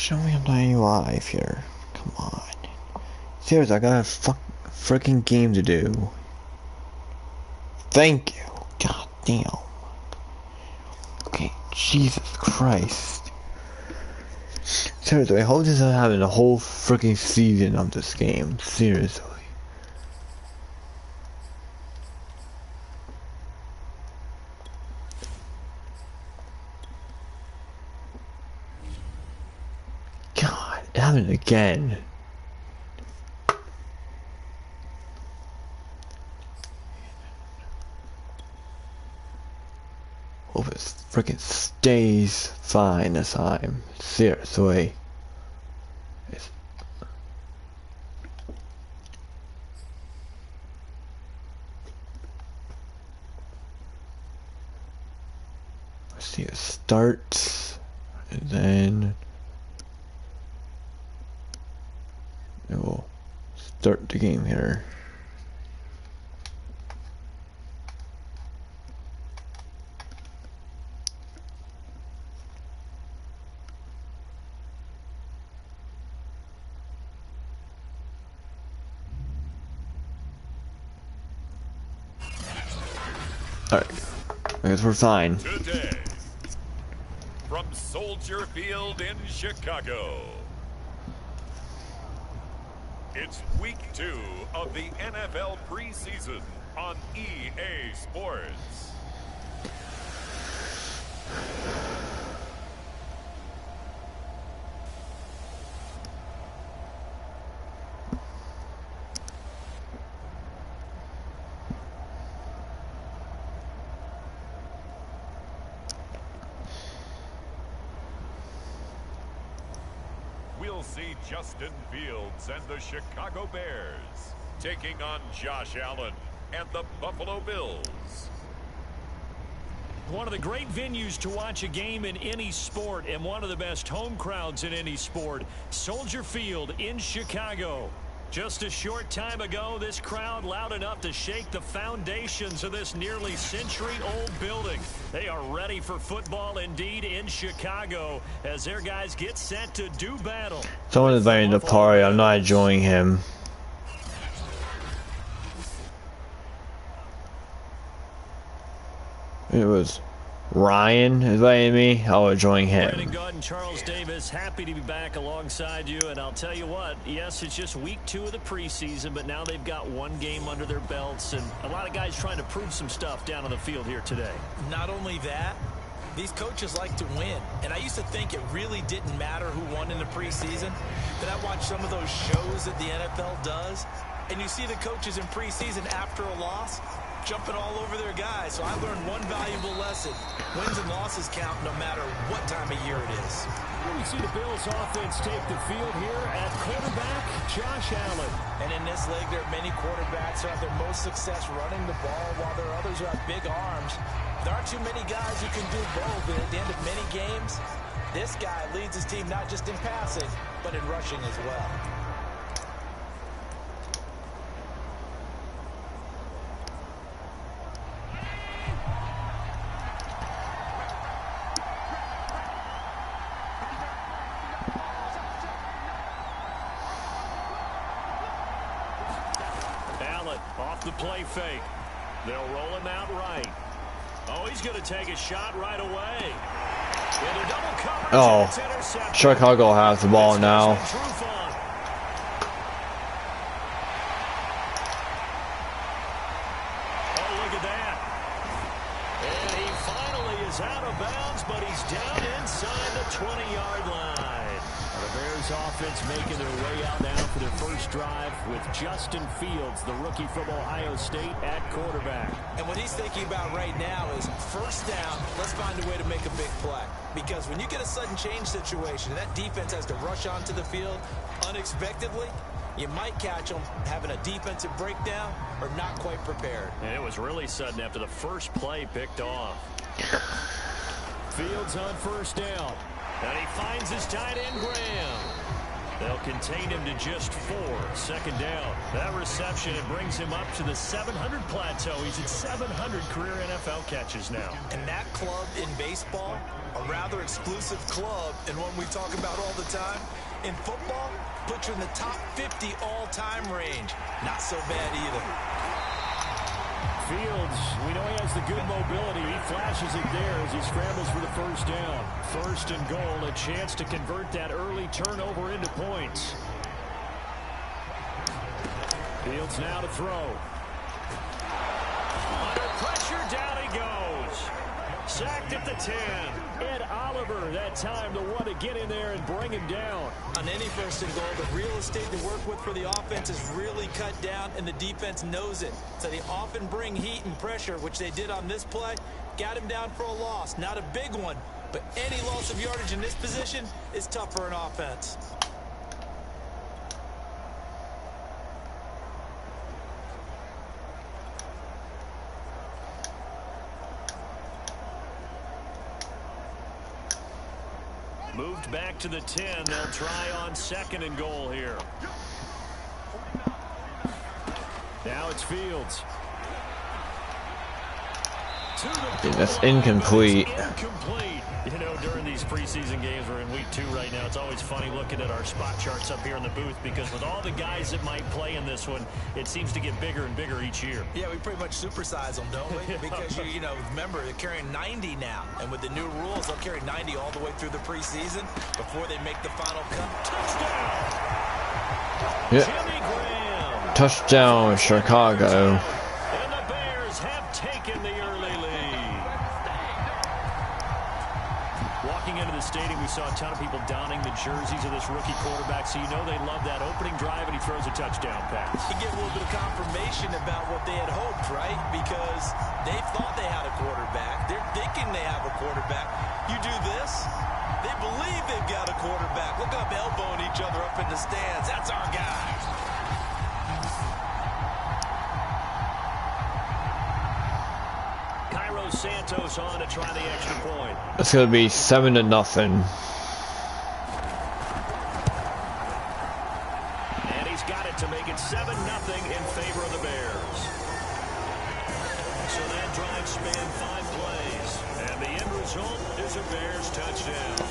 Show me I'm not alive here. Come on. Seriously, I got a freaking game to do. Thank you. God damn. Okay, Jesus Christ. Seriously, I hope this is having a whole freaking season of this game. Seriously. God, it happened again. Hope it freaking stays fine this time. Seriously. Let's see, it starts, and then it will start the game here. Alright, I guess we're fine. Today, from Soldier Field in Chicago, it's week 2 of the NFL preseason on EA Sports. We'll see Justin Fields and the Chicago Bears taking on Josh Allen and the Buffalo Bills. One of the great venues to watch a game in any sport, and one of the best home crowds in any sport, Soldier Field in Chicago. Just a short time ago, this crowd loud enough to shake the foundations of this nearly century-old building. They are ready for football indeed in Chicago as their guys get set to do battle. Someone invited to the party, I'm not joining him. It was Ryan inviting me. I'll join him. Brandon Good and Charles Davis, happy to be back alongside you. And I'll tell you what, yes, it's just week 2 of the preseason, but now they've got one game under their belts, and a lot of guys trying to prove some stuff down on the field here today. Not only that, these coaches like to win. And I used to think it really didn't matter who won in the preseason. But I watched some of those shows that the NFL does, and you see the coaches in preseason after a loss jumping all over their guys. So I learned one valuable lesson. Wins and losses count no matter what time of year it is. We see the Bills offense take the field here at quarterback, Josh Allen. And in this league, there are many quarterbacks who have their most success running the ball, while there are others who have big arms. There aren't too many guys who can do both. And at the end of many games, this guy leads his team not just in passing, but in rushing as well. Off the play fake. They'll roll him out right. Oh, he's going to take a shot right away. Into double coverage. Oh, Chicago has the ball now. Oh, look at that. And he finally is out of bounds, but he's down inside the 20-yard line. The Bears offense making their way out now for their first drive with Justin Fields, the rookie from Ohio State, at quarterback. And what he's thinking about right now is first down, let's find a way to make a big play. Because when you get a sudden change situation, that defense has to rush onto the field unexpectedly, you might catch them having a defensive breakdown or not quite prepared. And it was really sudden after the first play picked off. Fields on first down. And he finds his tight end, Graham. They'll contain him to just 4. Second down. That reception, it brings him up to the 700 plateau. He's at 700 career NFL catches now. And that club in baseball, a rather exclusive club, and one we talk about all the time. In football, puts you in the top 50 all-time range. Not so bad either. Fields, we know he has the good mobility. He flashes it there as he scrambles for the first down. First and goal, a chance to convert that early turnover into points. Fields now to throw. Under pressure, down he goes. Sacked at the 10. Ed Oliver, that time the one to get in there and bring him down. On any first and goal, the real estate to work with for the offense is really cut down, and the defense knows it. So they often bring heat and pressure, which they did on this play. Got him down for a loss. Not a big one, but any loss of yardage in this position is tough for an offense. Moved back to the 10. They'll try on second and goal here. Now it's Fields. That's incomplete. Incomplete. You know, during these preseason games, we're in week 2 right now. It's always funny looking at our spot charts up here in the booth because with all the guys that might play in this one, it seems to get bigger and bigger each year. Yeah, we pretty much supersize them, don't we? Because, you know, remember, they're carrying 90 now. And with the new rules, they'll carry 90 all the way through the preseason before they make the final cut. Touchdown! Yeah. Jimmy Graham. Touchdown, Chicago. And the Bears have taken the early lead. Walking into the stadium, we saw a ton of people donning the jerseys of this rookie quarterback, so you know they love that opening drive, and he throws a touchdown pass. You get a little bit of confirmation about what they had hoped, right? Because they thought they had a quarterback. They're thinking they have a quarterback. You do this, they believe they've got a quarterback. Look up, elbowing each other up in the stands. That's our guy. Santos on to try the extra point. It's going to be 7-0. And he's got it to make it 7-0 in favor of the Bears. So that drive spanned 5 plays. And the end result is a Bears touchdown.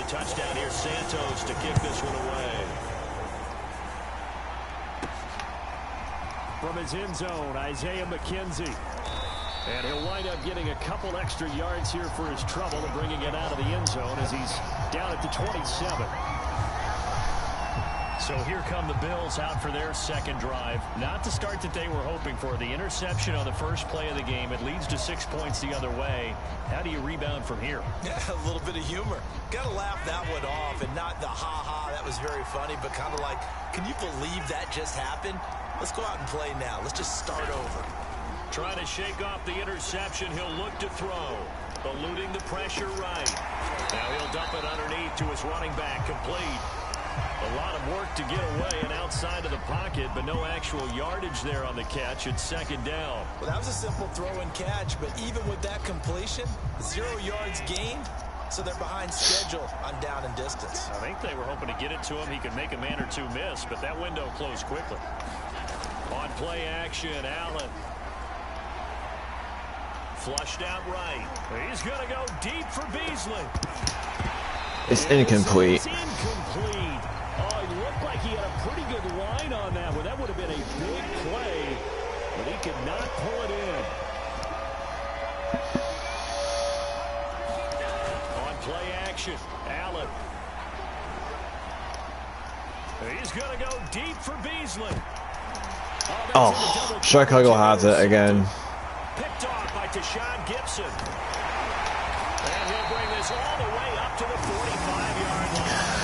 Touchdown here, Santos to kick this one away. From his end zone, Isaiah McKenzie. And he'll wind up getting a couple extra yards here for his trouble and bringing it out of the end zone as he's down at the 27. So here come the Bills out for their second drive. Not the start that they were hoping for. The interception on the first play of the game. It leads to 6 points the other way. How do you rebound from here? Yeah, a little bit of humor. Got to laugh that one off and not the ha-ha. That was very funny, but kind of like, can you believe that just happened? Let's go out and play now. Let's just start over. Trying to shake off the interception. He'll look to throw. Eluding the pressure right. Now he'll dump it underneath to his running back. Complete. A lot of work to get away and outside of the pocket, but no actual yardage there on the catch. It's second down. Well, that was a simple throw and catch, but even with that completion, 0 yards gained, so they're behind schedule on down and distance. I think they were hoping to get it to him. He could make a man or two miss, but that window closed quickly. On play action, Allen. Flushed out right. He's going to go deep for Beasley. It's incomplete. It's incomplete. Oh, it looked like he had a pretty good line on that one. That would have been a big play, but he could not pull it in. On play action, Allen. He's going to go deep for Beasley. Oh, Chicago has it again. Picked off by Tashawn Gibson. And he'll bring this all the way up to the 45-yard line.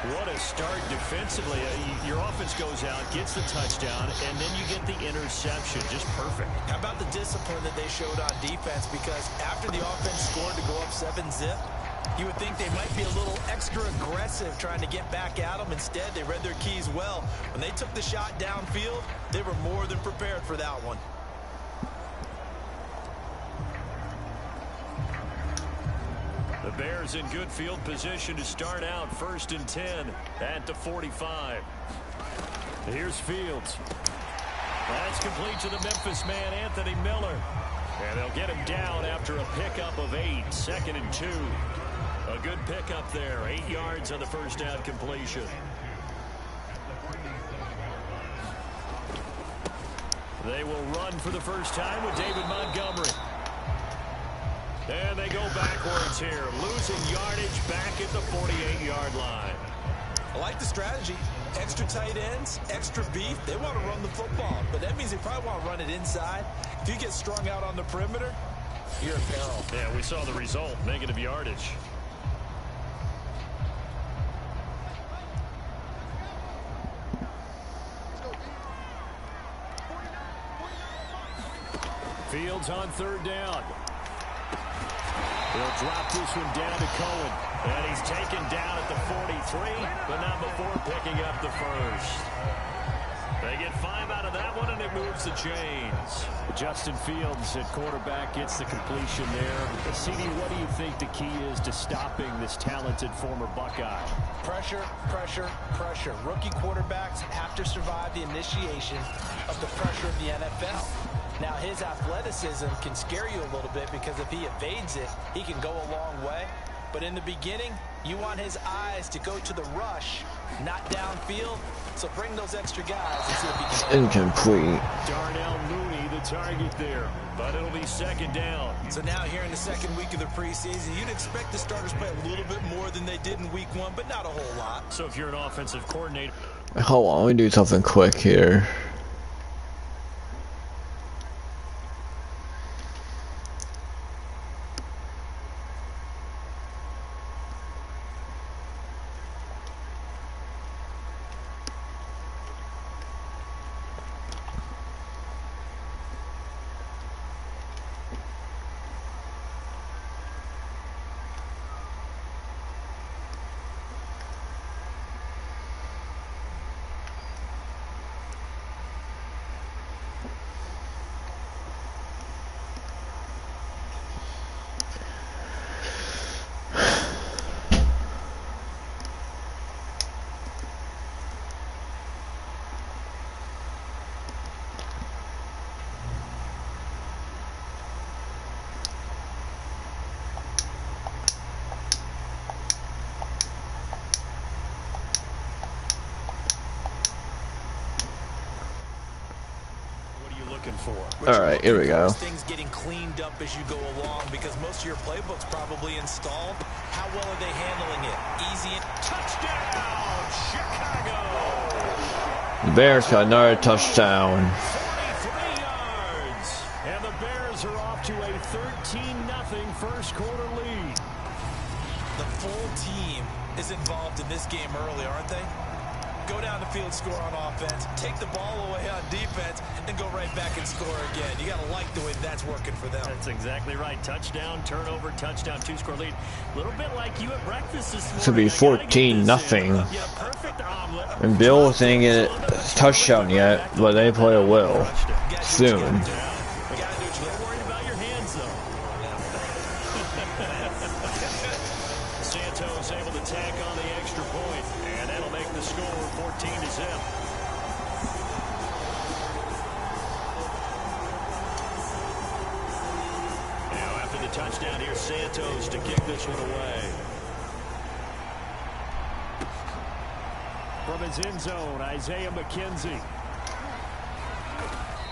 What a start defensively. Your offense goes out, gets the touchdown, and then you get the interception. Just perfect. How about the discipline that they showed on defense? Because after the offense scored to go up 7-zip, You would think they might be a little extra aggressive trying to get back at them. Instead, they read their keys well. When they took the shot downfield, they were more than prepared for that one. The Bears in good field position to start out 1st and 10 at the 45. Here's Fields. That's complete to the Memphis man, Anthony Miller. And they'll get him down after a pickup of 8, 2nd and 2. A good pickup there, 8 yards on the first down completion. They will run for the first time with David Montgomery. And they go backwards here, losing yardage back at the 48-yard line. I like the strategy. Extra tight ends, extra beef. They want to run the football, but that means they probably want to run it inside. If you get strung out on the perimeter, you're in peril. Yeah, we saw the result, negative yardage. Fields on 3rd down. He'll drop this one down to Cohen. And he's taken down at the 43, but not before picking up the first. They get 5 out of that one, and it moves the chains. Justin Fields at quarterback gets the completion there. CD, what do you think the key is to stopping this talented former Buckeye? Pressure, pressure, pressure. Rookie quarterbacks have to survive the initiation of the pressure of the NFL. Now, his athleticism can scare you a little bit because if he evades it, he can go a long way. But in the beginning, you want his eyes to go to the rush, not downfield. So bring those extra guys and see if he can. Incomplete. Darnell Mooney, the target there. But it'll be 2nd down. So now here in the 2nd week of the preseason, you'd expect the starters play a little bit more than they did in week 1, but not a whole lot. So if you're an offensive coordinator. Hold on, let me do something quick here. All right, here we go. Things getting cleaned up as you go along because most of your playbook's probably installed. How well are they handling it? Easy. Touchdown, Chicago! The Bears got another touchdown. 43 yards. And the Bears are off to a 13-0 first quarter lead. The full team is involved in this game early, aren't they? Go down the field, score on offense, take the ball away on defense, and go right back and score again. You got to like the way that's working for them. That's exactly right. Touchdown, turnover, touchdown, 2-score lead. A little bit like you at breakfast this morning. This will be 14-0. And Bill ain't get a touchdown yet, but they play a will soon. Santos able to tack on the extra point, and that'll make the score 14-0. Now after the touchdown, here's Santos to kick this one away. From his end zone, Isaiah McKenzie.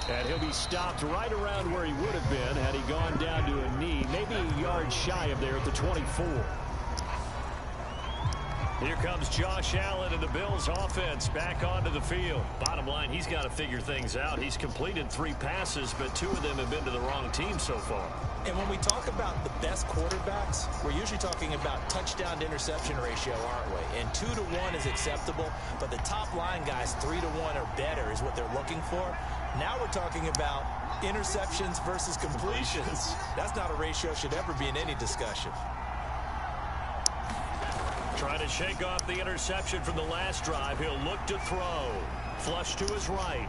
And he'll be stopped right around where he would have been had he gone down to a knee, maybe a yard shy of there at the 24. Here comes Josh Allen and the Bills offense back onto the field. Bottom line, he's got to figure things out. He's completed 3 passes, but 2 of them have been to the wrong team so far. And when we talk about the best quarterbacks, we're usually talking about touchdown to interception ratio, aren't we? And 2 to 1 is acceptable, but the top line guys 3 to 1 or better is what they're looking for. Now we're talking about interceptions versus completions. That's not a ratio should ever be in any discussion. Trying to shake off the interception from the last drive. He'll look to throw. Flush to his right.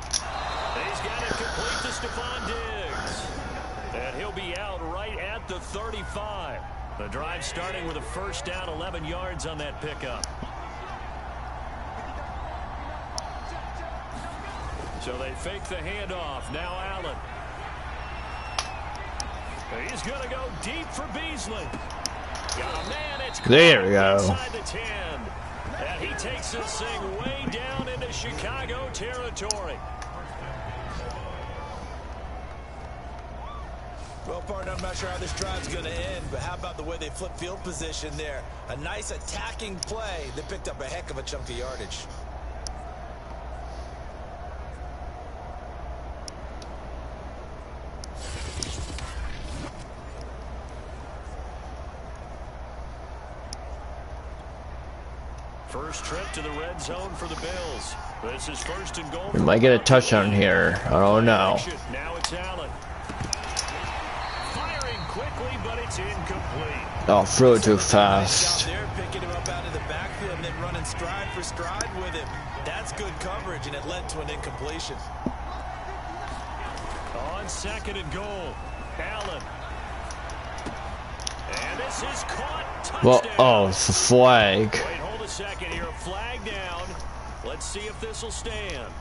He's got it complete to Stephon Diggs. And he'll be out right at the 35. The drive starting with a first down, 11 yards on that pickup. So they fake the handoff. Now Allen. He's going to go deep for Beasley. Got a man. It's there we go. Inside the 10. And he takes this thing way down into Chicago territory. Well, partner, I'm not sure how this drive's going to end, but how about the way they flip field position there? A nice attacking play that picked up a heck of a chunk of yardage. First trip to the red zone for the Bills. This is first and goal. We might get a touchdown here. I don't know. Now it's Allen. Firing quickly, but it's incomplete. Oh, threw it too fast. They're picking him up out of the backfield and then running stride for stride with him. That's good coverage, and it led to an incompletion. On second and goal, Allen. And this is caught. Touchdown. Well, oh, it's a flag. Wait, hold a second here. Flag down. Let's see if this will stand.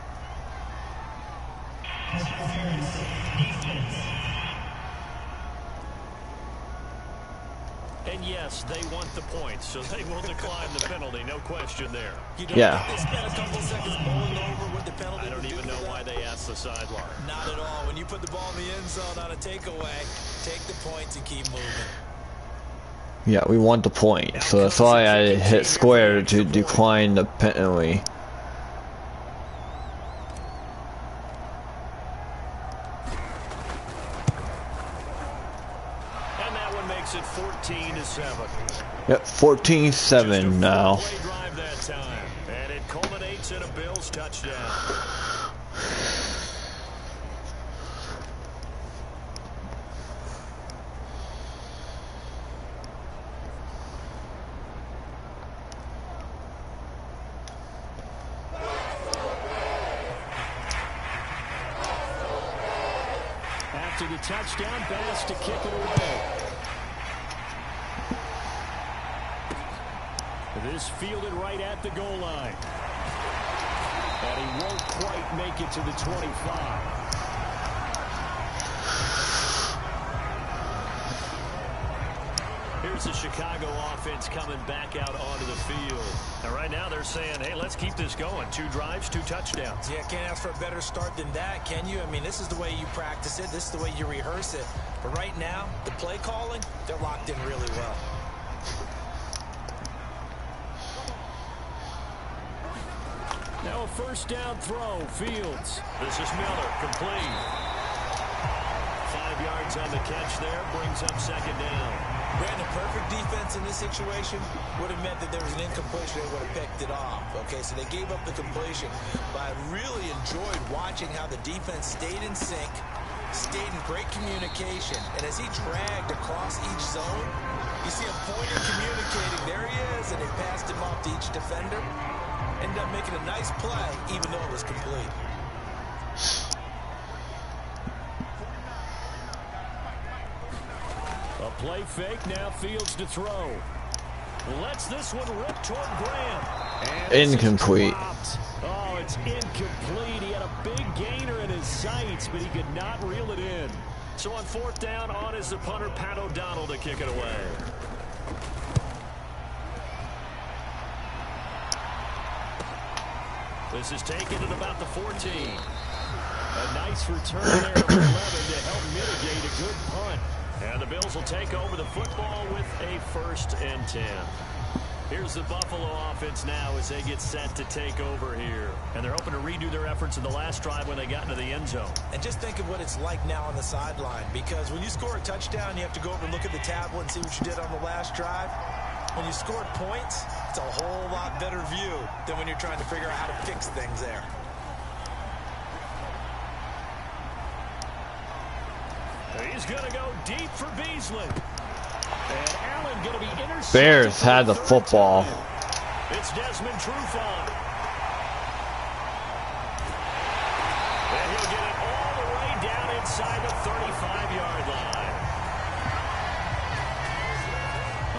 And yes, they want the points, so they will decline the penalty. No question there. Yeah. They spent a couple seconds mulling over what the penalty. I don't even know why they asked the sideline. Not at all. When you put the ball in the end zone on a takeaway, take the points and keep moving. Yeah, we want the point, so that's why I hit square to decline the penalty. And that one makes it 14-7. Yep, 14-7 now. Drive that time, and it culminates in a Bills touchdown. After the touchdown pass to kick it away. This fielded right at the goal line. And he won't quite make it to the 25. Here's the Chicago offense coming back out onto the field. And right now they're saying, hey, let's keep this going. 2 drives, 2 touchdowns. Yeah, can't ask for a better start than that, can you? I mean, this is the way you practice it. This is the way you rehearse it. But right now, the play calling, they're locked in really well. Now a first down throw, Fields. This is Miller, complete. 5 yards on the catch there, brings up second down. Brandon, perfect defense in this situation would have meant that there was an incompletion. They would have picked it off. Okay, so they gave up the completion. But I really enjoyed watching how the defense stayed in sync, stayed in great communication. And as he dragged across each zone, you see him pointing, communicating. There he is, and they passed him off to each defender. Ended up making a nice play, even though it was complete. A play fake, now Fields to throw. Lets this one rip toward Graham. And Incomplete. Oh, it's incomplete. He had a big gainer in his sights, but he could not reel it in. So on fourth down, on is the punter, Pat O'Donnell, to kick it away. This is taken at about the 14. A nice return there of 11 to help mitigate a good punt. And the Bills will take over the football with a 1st and 10. Here's the Buffalo offense now as they get set to take over here. And they're hoping to redo their efforts in the last drive when they got into the end zone. And just think of what it's like now on the sideline. Because when you score a touchdown, you have to go over and look at the tablet and see what you did on the last drive. When you scored points, it's a whole lot better view than when you're trying to figure out how to fix things there. He's going to go deep for Beasley. And Allen and going to be intercepted. Bears had the football. It's Desmond Trufant. And he'll get it all the way down inside the 35-yard line.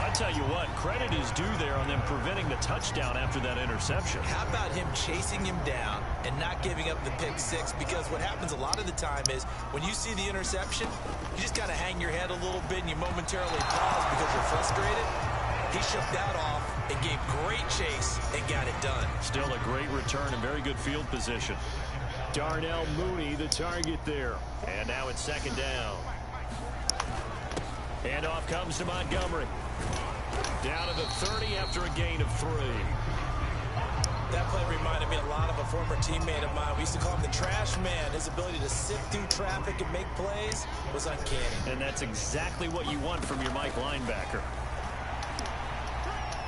I'll tell you what, credit is due there on them preventing the touchdown after that interception. How about him chasing him down and not giving up the pick six? Because what happens a lot of the time is when you see the interception, you just kind of hang your head a little bit and you momentarily pause because you're frustrated. He shook that off and gave great chase and got it done. Still a great return and very good field position. Darnell Mooney, the target there. And now it's second down. And off comes to Montgomery. Down to the 30 after a gain of 3. That play reminded me a lot of a former teammate of mine. We used to call him the trash man. His ability to sift through traffic and make plays was uncanny. And that's exactly what you want from your Mike linebacker.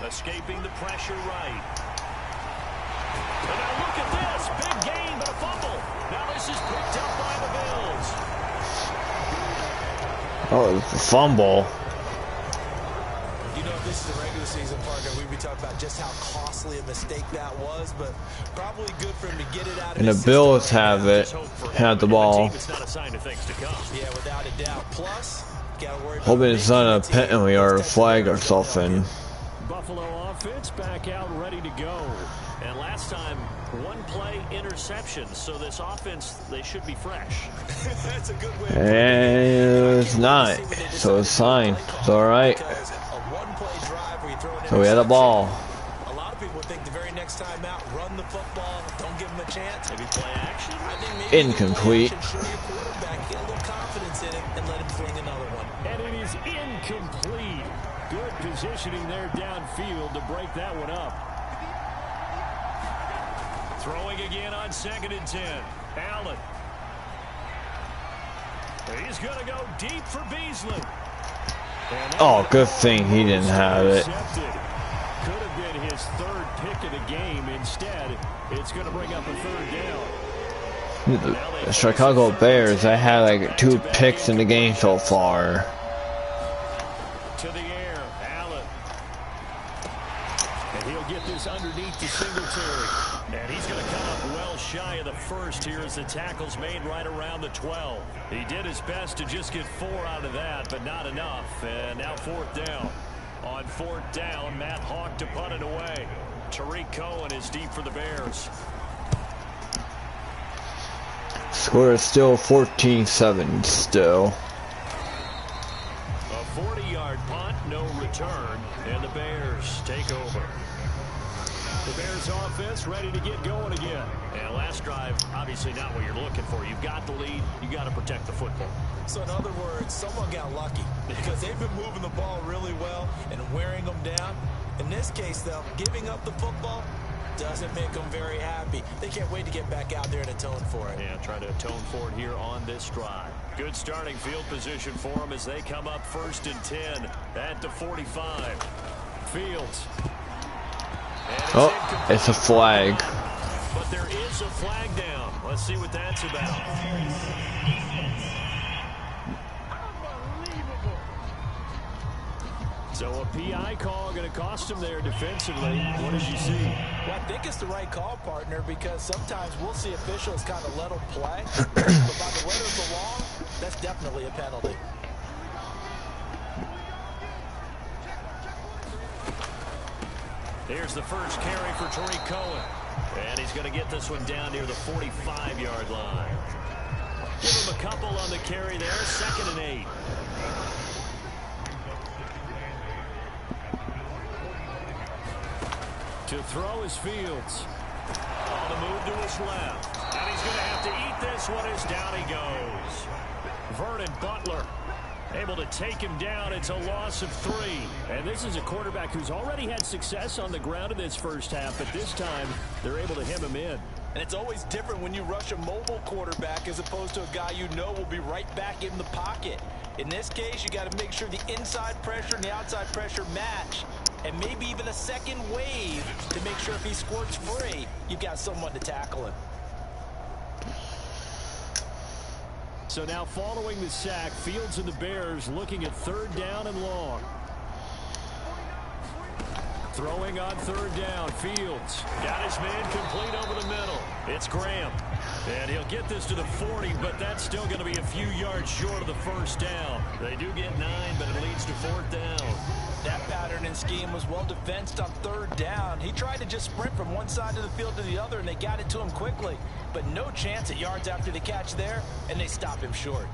Escaping the pressure right. And now look at this. Big gain, but a fumble. Now this is picked up by the Bills. Oh, it's a fumble. You know, if this is a regular season partner, we'd be talking about just how costly a mistake that was, but probably good for him to get it out of And the Bills have it. Have the ball. It's not a sign of things to come. Yeah, without a doubt. Plus, gotta worry about Hoping it's not a penalty or a flag or something. Buffalo offense back out ready to go. And last time, one play interception. So this offense, they should be fresh. That's a good way. And it's not. So it's fine. It's alright. So we had the ball. A lot of people would think the very next time out, run the football, don't give him a chance. Maybe play action. I think maybe Incomplete. show your quarterback, get a little confidence in him, and let him fling another one. And it is incomplete. Good positioning there downfield to break that one up. Throwing again on 2nd and 10. Allen. He's going to go deep for Beasley. Oh, good thing he didn't have it. Could have been his 3rd pick of the game. Instead, it's going to bring up a 3rd down. The Chicago Bears, they had like 2 picks in the game so far. To the air, Allen. And he'll get this underneath to Singletary. And he's going to come up well shy of the first here as the tackle's made right around the 12. He did his best to just get 4 out of that, but not enough. And now 4th down. On 4th down, Matt Hawk to punt it away. Tariq Cohen is deep for the Bears. Score is still 14-7 still. A 40-yard punt, no return, and the Bears take over. The Bears offense ready to get going again. And last drive, obviously not what you're looking for. You've got the lead. You got to protect the football. So in other words, someone got lucky because they've been moving the ball really well and wearing them down. In this case, though, giving up the football doesn't make them very happy. They can't wait to get back out there and atone for it. Yeah, try to atone for it here on this drive. Good starting field position for them as they come up 1st and 10 at the 45. Fields. Oh, it's a flag. But there is a flag down. Let's see what that's about. So a PI call going to cost him there defensively. What did you see? Well, I think it's the right call, partner, because sometimes we'll see officials kind of let them play. But by the letter of the law, that's definitely a penalty. Here's the first carry for Tariq Cohen. And he's going to get this one down near the 45-yard line. Give him a couple on the carry there. 2nd and 8. To throw is Fields. On the move to his left. And he's going to have to eat this one as down he goes. Vernon Butler able to take him down. It's a loss of 3. And this is a quarterback who's already had success on the ground in this first half, but this time they're able to hem him in. And it's always different when you rush a mobile quarterback as opposed to a guy you know will be right back in the pocket. In this case, you got to make sure the inside pressure and the outside pressure match, and maybe even a second wave to make sure if he squirts free, you've got someone to tackle him. So now following the sack, Fields and the Bears looking at 3rd down and long. Throwing on third down, Fields. Got his man complete over the middle. It's Graham. And he'll get this to the 40, but that's still going to be a few yards short of the first down. They do get 9, but it leads to fourth down. That pattern and scheme was well defensed on third down. He tried to just sprint from one side of the field to the other, and they got it to him quickly. But no chance at yards after the catch there, and they stop him short.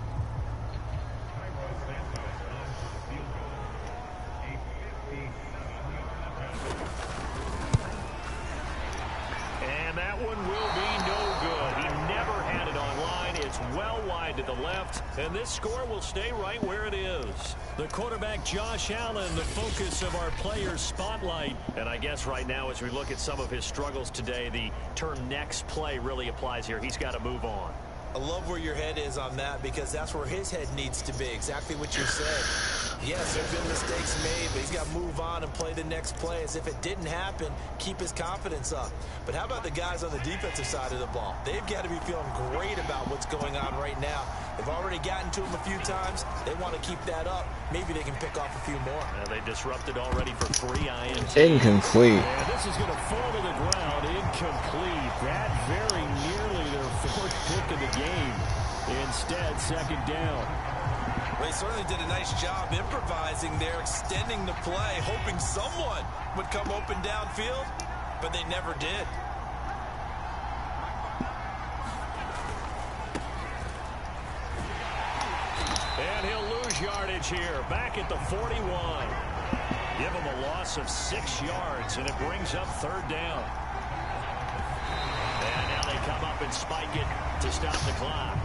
And that one will be no good. He never had it on line. It's well wide to the left, and this score will stay right where it is. The quarterback, Josh Allen, the focus of our players' spotlight. And I guess right now, as we look at some of his struggles today, the term next play really applies here. He's got to move on. I love where your head is on that, because that's where his head needs to be. Exactly what you said. Yes, there have been mistakes made, but he's got to move on and play the next play as if it didn't happen, keep his confidence up. But how about the guys on the defensive side of the ball? They've got to be feeling great about what's going on right now. They've already gotten to him a few times. They want to keep that up. Maybe they can pick off a few more. They disrupted already for 3 INTs. Incomplete. And this is going to fall to the ground. Incomplete. That very nearly their 4th pick of the game. Instead, second down. Well, he certainly did a nice job improvising there, extending the play, hoping someone would come open downfield, but they never did. And he'll lose yardage here, back at the 41. Give him a loss of 6 yards, and it brings up third down. And now they come up and spike it to stop the clock.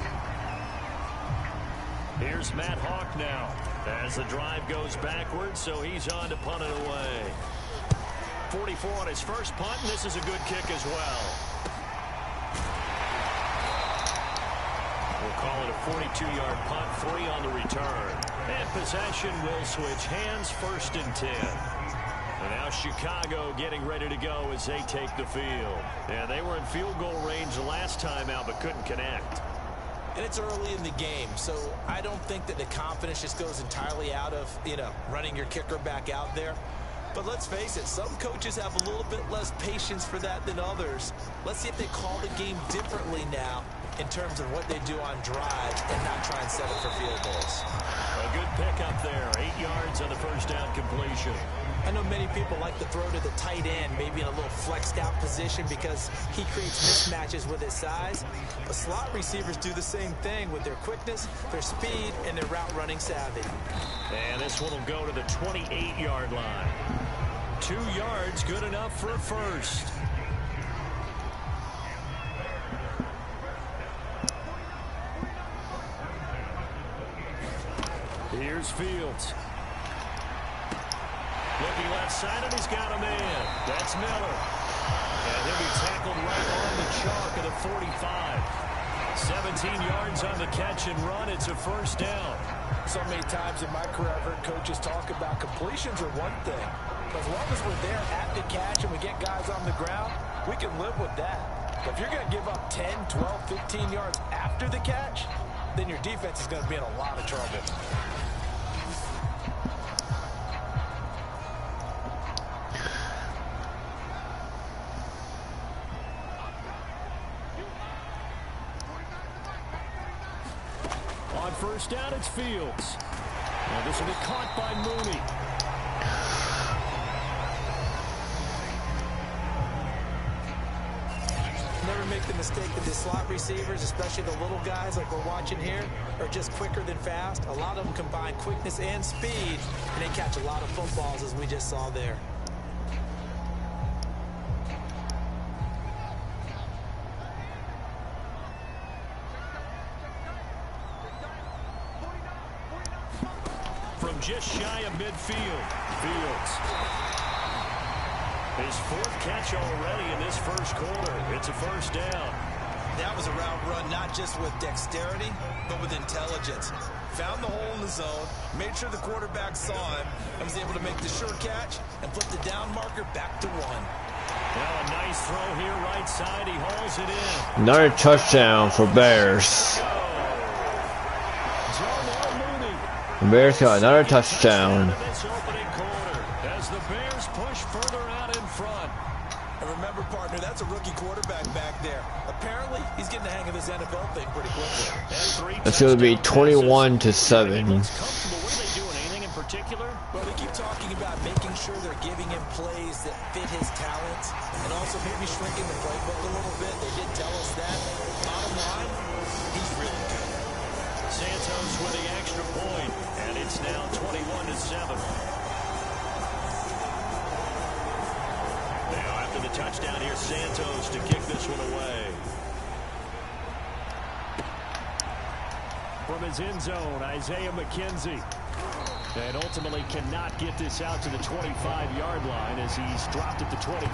Here's Matt Hawk now as the drive goes backwards, so he's on to punt it away. 44 on his first punt, and this is a good kick as well. We'll call it a 42-yard punt, 3 on the return. And possession will switch hands, 1st and 10. And now Chicago getting ready to go as they take the field. And they were in field goal range the last time out, but couldn't connect. And it's early in the game, so I don't think that the confidence just goes entirely out of, running your kicker back out there. But let's face it, some coaches have a little bit less patience for that than others. Let's see if they call the game differently now in terms of what they do on drives and not try and set up for field goals. A good pickup there, 8 yards on the first down completion. I know many people like to throw to the tight end, maybe in a little flexed out position because he creates mismatches with his size. But slot receivers do the same thing with their quickness, their speed, and their route running savvy. And this one will go to the 28-yard line. 2 yards, good enough for a first. Here's Fields. Looking left side, and he's got a man. That's Miller. And he'll be tackled right on the chalk of the 45. 17 yards on the catch and run. It's a first down. So many times in my career, I've heard coaches talk about completions are one thing. But as long as we're there at the catch and we get guys on the ground, we can live with that. But if you're going to give up 10, 12, 15 yards after the catch, then your defense is going to be in a lot of trouble. First down, it's Fields. Now this will be caught by Mooney. Never make the mistake that the slot receivers, especially the little guys like we're watching here, are just quicker than fast. A lot of them combine quickness and speed, and they catch a lot of footballs, as we just saw there. From just shy of midfield, Fields. His 4th catch already in this first quarter. It's a first down. That was a route run not just with dexterity, but with intelligence. Found the hole in the zone, made sure the quarterback saw him, and was able to make the sure catch and flip the down marker back to 1. Well, a nice throw here right side. He hauls it in. Another touchdown for Bears. The Bears got another touchdown. This opening quarter, as the Bears push further out in front. And remember, partner, that's a rookie quarterback back there. Apparently, he's getting the hang of this NFL thing pretty quickly. It's going to be 21-7. Comfortable. What are they doing? Anything in particular? Well, they keep talking about making sure they're giving him plays that fit his talents and also maybe shrinking the playbook a little bit. They did tell us that. Bottom line, he's really good. Santos with the extra point, and it's now 21-7. Now after the touchdown, here's Santos to kick this one away. From his end zone, Isaiah McKenzie. And ultimately cannot get this out to the 25-yard line as he's dropped at the 23.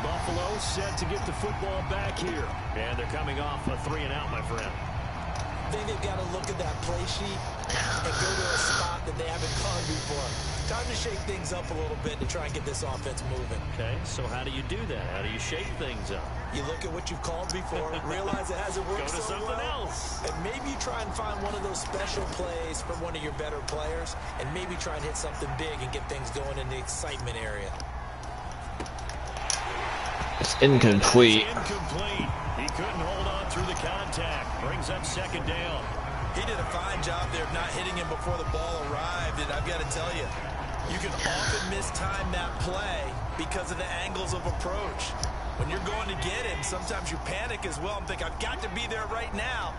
Buffalo set to get the football back here. And they're coming off a 3-and-out, my friend. I think they've got to look at that play sheet and go to a spot that they haven't gone before. Time to shake things up a little bit to try and get this offense moving. Okay, so how do you do that? How do you shake things up? You look at what you've called before, realize it hasn't worked Go to so something well, else. and maybe you try and find one of those special plays from one of your better players, and maybe try and hit something big and get things going in the excitement area. It's incomplete. It's incomplete. He couldn't hold on through the contact. Brings up second down. He did a fine job there of not hitting him before the ball arrived, and I've got to tell you, you can often mistime that play because of the angles of approach. When you're going to get him, sometimes you panic as well and think, I've got to be there right now.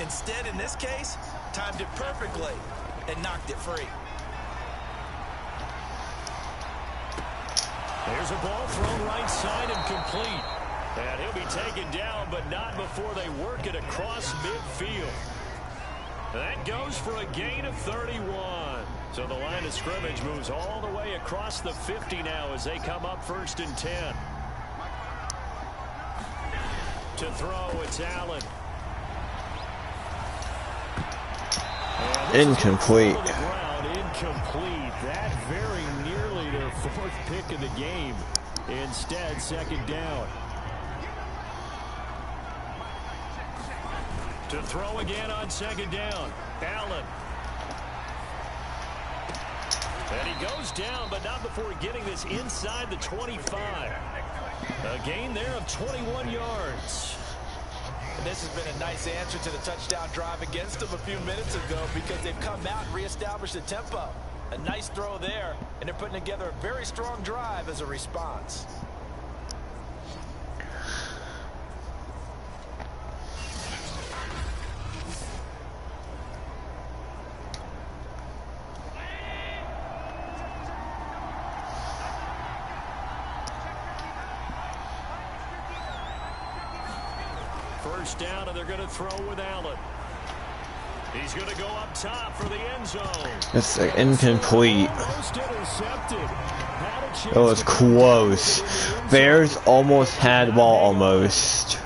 Instead, in this case, timed it perfectly and knocked it free. There's a ball thrown right side and complete. And he'll be taken down, but not before they work it across midfield. That goes for a gain of 31. So the line of scrimmage moves all the way across the 50 now as they come up 1st and 10. To throw, it's Allen. Incomplete. Incomplete. That very nearly their 4th pick of the game. Instead, second down. To throw again on second down. Allen. And he goes down, but not before getting this inside the 25. A gain there of 21 yards. And this has been a nice answer to the touchdown drive against them a few minutes ago because they've come out and reestablished the tempo. A nice throw there, and they're putting together a very strong drive as a response. First down, and they're going to throw with Allen. He's going to go up top for the end zone. It's incomplete. Almost intercepted. It was close. Bears almost had the ball almost.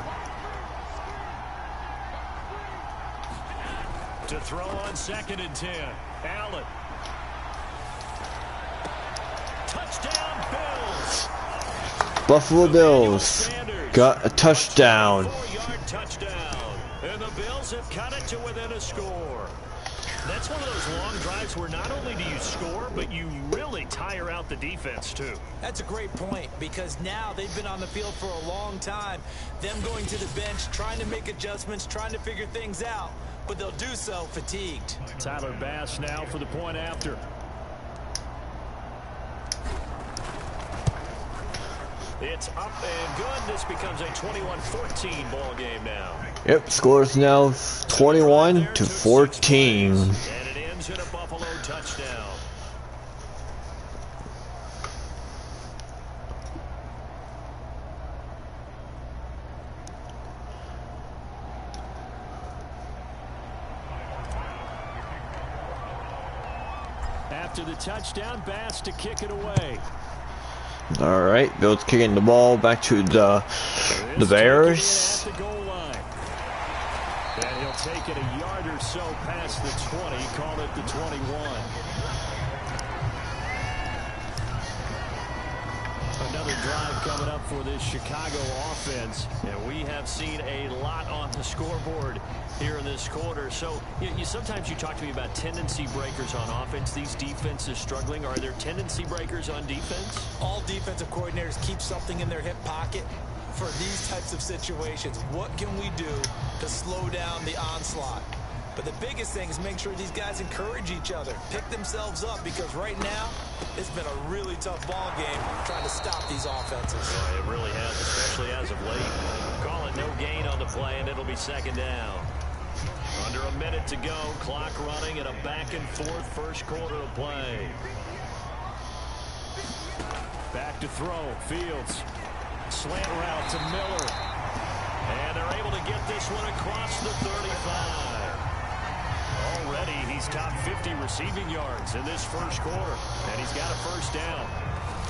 To throw on 2nd and 10. Allen. Touchdown, Bills. Buffalo Bills got a touchdown. 4-yard touchdown. And the Bills have cut it to within a score. That's one of those long drives where not only do you score, but you really tire out the defense, too. That's a great point because now they've been on the field for a long time. Them going to the bench, trying to make adjustments, trying to figure things out, but they'll do so fatigued. Tyler Bass now for the point after. It's up and good. This becomes a 21-14 ball game now. Yep, scores now 21-14. And it ends in a Buffalo touchdown. After the touchdown, Bass to kick it away. All right, Bills kicking the ball back to the Bears. At the goal line. And he'll take it a yard or so past the 20, call it the 21. Another drive coming up for this Chicago offense. And we have seen a lot on the scoreboard here in this quarter. So sometimes you talk to me about tendency breakers on offense. These defenses struggling. Are there tendency breakers on defense? All defensive coordinators keep something in their hip pocket for these types of situations. What can we do to slow down the onslaught? But the biggest thing is make sure these guys encourage each other, pick themselves up, because right now it's been a really tough ball game trying to stop these offenses. Yeah, it really has, especially as of late. Call it no gain on the play, and it'll be second down. Under a minute to go, clock running in a back-and-forth first quarter of play. Back to throw, Fields. Slant route to Miller. And they're able to get this one across the 35. Already, he's top 50 receiving yards in this first quarter, and he's got a first down.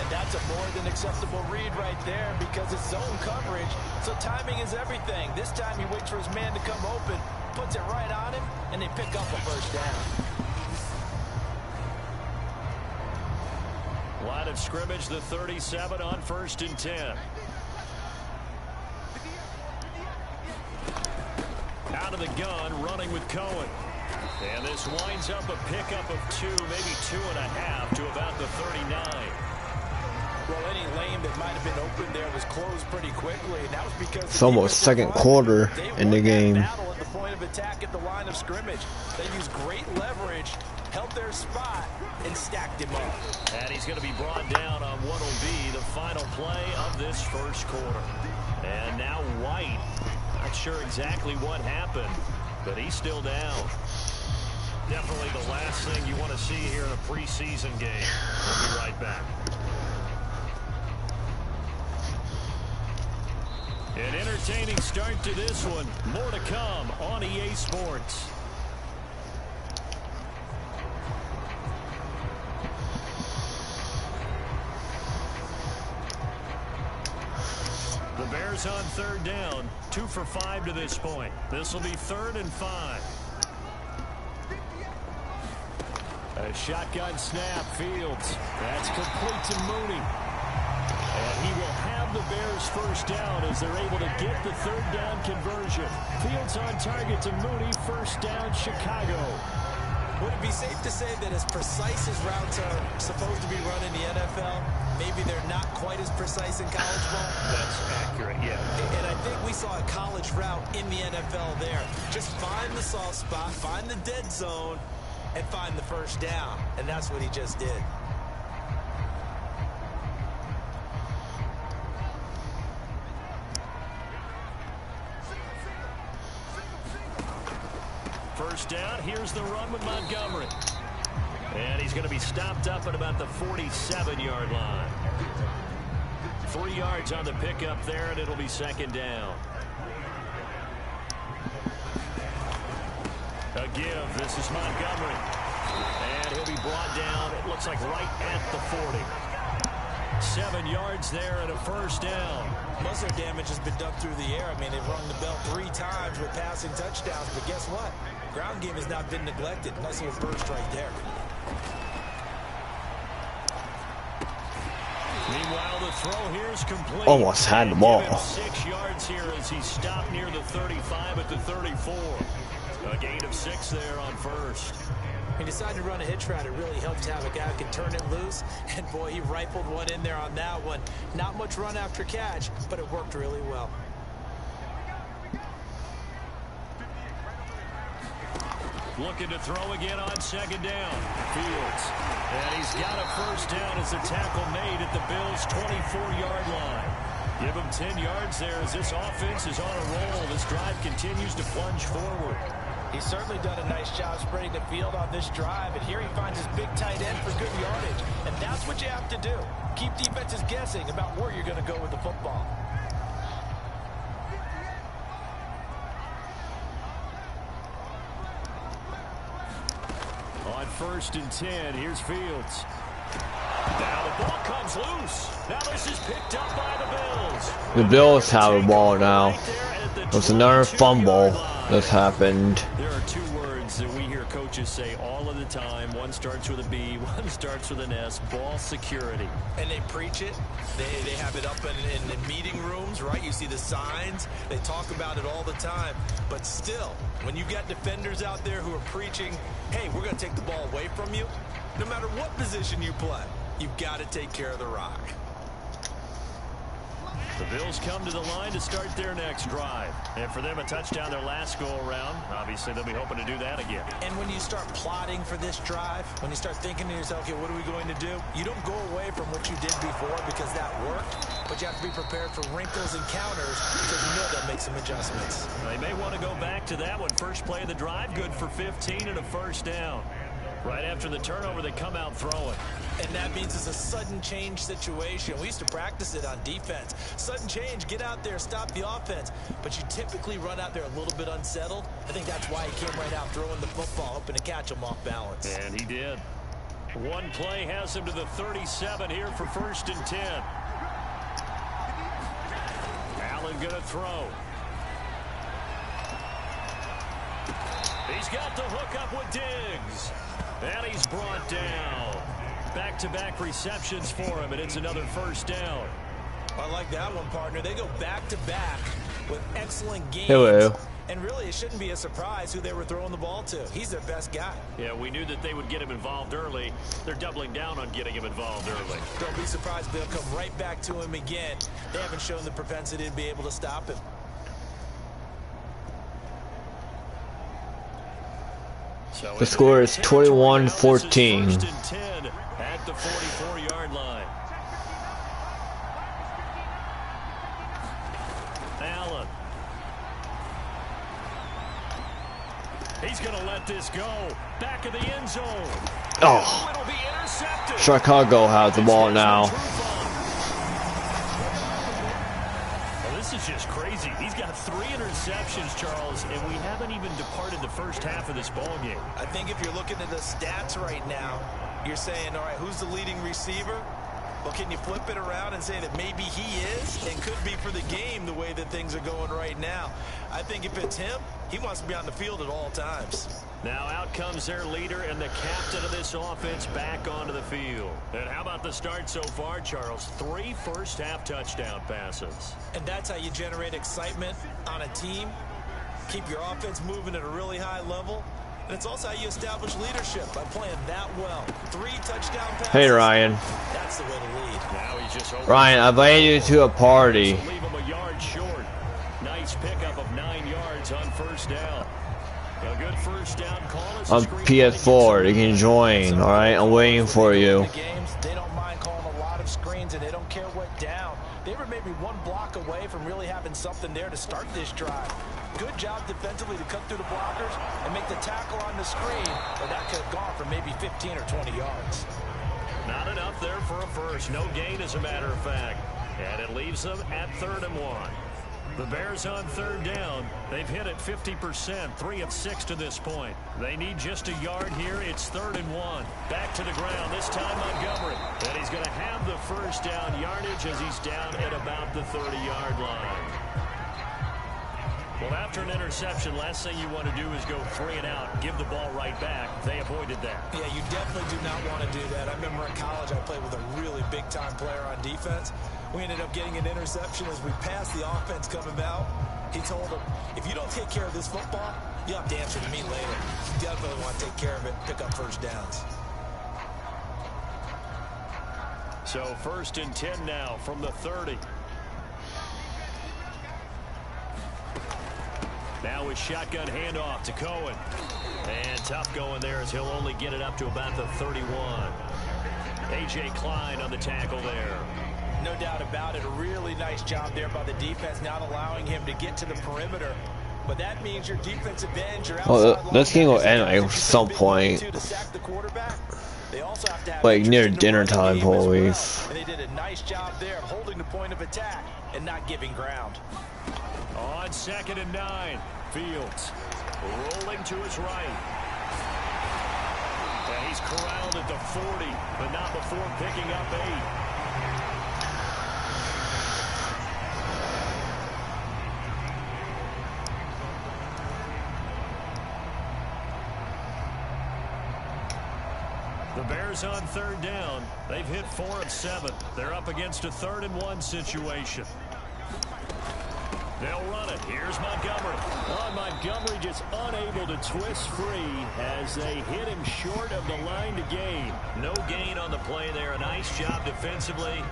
And that's a more than acceptable read right there because it's zone coverage, so timing is everything. This time he waits for his man to come open, puts it right on him, and they pick up a first down. Line of scrimmage, the 37 on 1st and 10. Out of the gun, running with Cohen. And this winds up a pickup of 2, maybe 2.5 to about the 39. Well, any lane that might have been open there was closed pretty quickly. And that was because it's almost second quarter in the game. Battle at the point of attack at the line of scrimmage. They used great leverage, held their spot, and stacked him up. And he's going to be brought down on what will be the final play of this first quarter. And now White, not sure exactly what happened, but he's still down. Definitely the last thing you want to see here in a preseason game. We'll be right back. An entertaining start to this one. More to come on EA Sports. The Bears on third down. 2 for 5 to this point. This will be 3rd and 5. A shotgun snap, Fields. That's complete to Mooney. And he will have the Bears first down as they're able to get the 3rd down conversion. Fields on target to Mooney, first down Chicago. Would it be safe to say that as precise as routes are supposed to be run in the NFL, maybe they're not quite as precise in college ball? That's accurate, yeah. And I think we saw a college route in the NFL there. Just find the soft spot, find the dead zone, and find the first down. And that's what he just did. First down, here's the run with Montgomery. And he's going to be stopped up at about the 47-yard line. 3 yards on the pickup there, and it'll be second down. A give. This is Montgomery. And he'll be brought down, it looks like right at the 40. 7 yards there and a first down. Most of their damage has been done through the air. I mean, they've rung the bell 3 times with passing touchdowns. But guess what? Ground game has not been neglected. Nice little burst right there. Meanwhile, the throw here is complete. Almost had the ball. 6 yards here as he stopped near the 35 at the 34. A gain of 6 there on first. He decided to run a hitch route. It really helped to have a guy who can turn it loose. And boy, he rifled one in there on that one. Not much run after catch, but it worked really well. Looking to throw again on second down. Fields. And he's got a first down as the tackle made at the Bills' 24-yard line. Give him 10 yards there as this offense is on a roll. This drive continues to plunge forward. He's certainly done a nice job spreading the field on this drive. And here he finds his big tight end for good yardage. And that's what you have to do. Keep defenses guessing about where you're going to go with the football. On 1st and 10, here's Fields. Now the ball comes loose. Now this is picked up by the Bills. The Bills have the ball now. There's another fumble that's happened. There are 2 words that we hear coaches say all of the time. One starts with a B, one starts with an S, ball security. And they preach it. They have it up in the meeting rooms, right? You see the signs. They talk about it all the time. But still, when you got defenders out there who are preaching, hey, we're going to take the ball away from you, no matter what position you play, you've got to take care of the rock. The Bills come to the line to start their next drive. And for them, a touchdown their last go-around. Obviously, they'll be hoping to do that again. And when you start plotting for this drive, when you start thinking to yourself, okay, what are we going to do? You don't go away from what you did before because that worked, but you have to be prepared for wrinkles and counters because you know they'll make some adjustments. They may want to go back to that one. First play of the drive, good for 15 and a first down. Right after the turnover, they come out throwing. And that means it's a sudden change situation. We used to practice it on defense. Sudden change, get out there, stop the offense. But you typically run out there a little bit unsettled. I think that's why he came right out throwing the football, hoping to catch him off balance. And he did. One play has him to the 37 here for 1st and 10. Allen going to throw. He's got the hook up with Diggs. And he's brought down. Back-to-back receptions for him, and it's another first down. I like that one, partner. They go back-to-back with excellent games. Hello. And really, it shouldn't be a surprise who they were throwing the ball to. He's their best guy. Yeah, we knew that they would get him involved early. They're doubling down on getting him involved early. Don't be surprised if they'll come right back to him again. They haven't shown the propensity to be able to stop him. So The score is 21-14. 1st and 10 at the 44-yard line. Allen. He's going to let this go. Back of the end zone. Oh, It'll be intercepted. Chicago has the ball now. This is just crazy. He's got 3 interceptions, Charles, and we haven't even departed the first half of this ball game. I think if you're looking at the stats right now, you're saying, all right, who's the leading receiver? Well, can you flip it around and say that maybe he is and could be for the game the way that things are going right now? I think if it's him, he wants to be on the field at all times. Now out comes their leader and the captain of this offense back onto the field. And how about the start so far, Charles? 3 first-half touchdown passes. And that's how you generate excitement on a team. Keep your offense moving at a really high level. And it's also how you establish leadership by playing that well. 3 touchdown passes. Hey, Ryan. That's the way to lead. Now he's just Ryan, I invited you to a party. Leave him a yard short. Nice pickup of 9 yards on first down. A good first down call. On PS4, you can join, alright? I'm waiting for you. They don't mind calling a lot of screens, and they don't care what down. They were maybe 1 block away from really having something there to start this drive. Good job defensively to cut through the blockers and make the tackle on the screen, or that could have gone for maybe 15 or 20 yards. Not enough there for a first. No gain, as a matter of fact. And it leaves them at 3rd and 1. The Bears on 3rd down. They've hit it 50%, 3 of 6 to this point. They need just a yard here. It's 3rd and 1. Back to the ground, this time Montgomery. And he's going to have the first down yardage as he's down at about the 30-yard line. Well, after an interception, last thing you want to do is go 3 and out, give the ball right back. They avoided that. Yeah, you definitely do not want to do that. I remember in college I played with a really big-time player on defense. We ended up getting an interception as we passed the offense coming out. He told him, if you don't take care of this football, you'll have to answer to me later. You definitely want to take care of it, pick up first downs. So 1st and 10 now from the 30. Now with shotgun handoff to Cohen. And tough going there as he'll only get it up to about the 31. A.J. Klein on the tackle there. No doubt about it. A really nice job there by the defense, not allowing him to get to the perimeter. But that means your defensive end, your outside this game will end at some point. They also have to have Like near dinner time, probably. And they did a nice job there of holding the point of attack and not giving ground. On 2nd and 9, Fields rolling to his right. And he's corralled at the 40, but not before picking up 8. The Bears on third down. They've hit 4 of 7. They're up against a 3rd and 1 situation. They'll run it. Here's Montgomery. Oh, Montgomery just unable to twist free as they hit him short of the line to gain. No gain on the play there. A nice job defensively.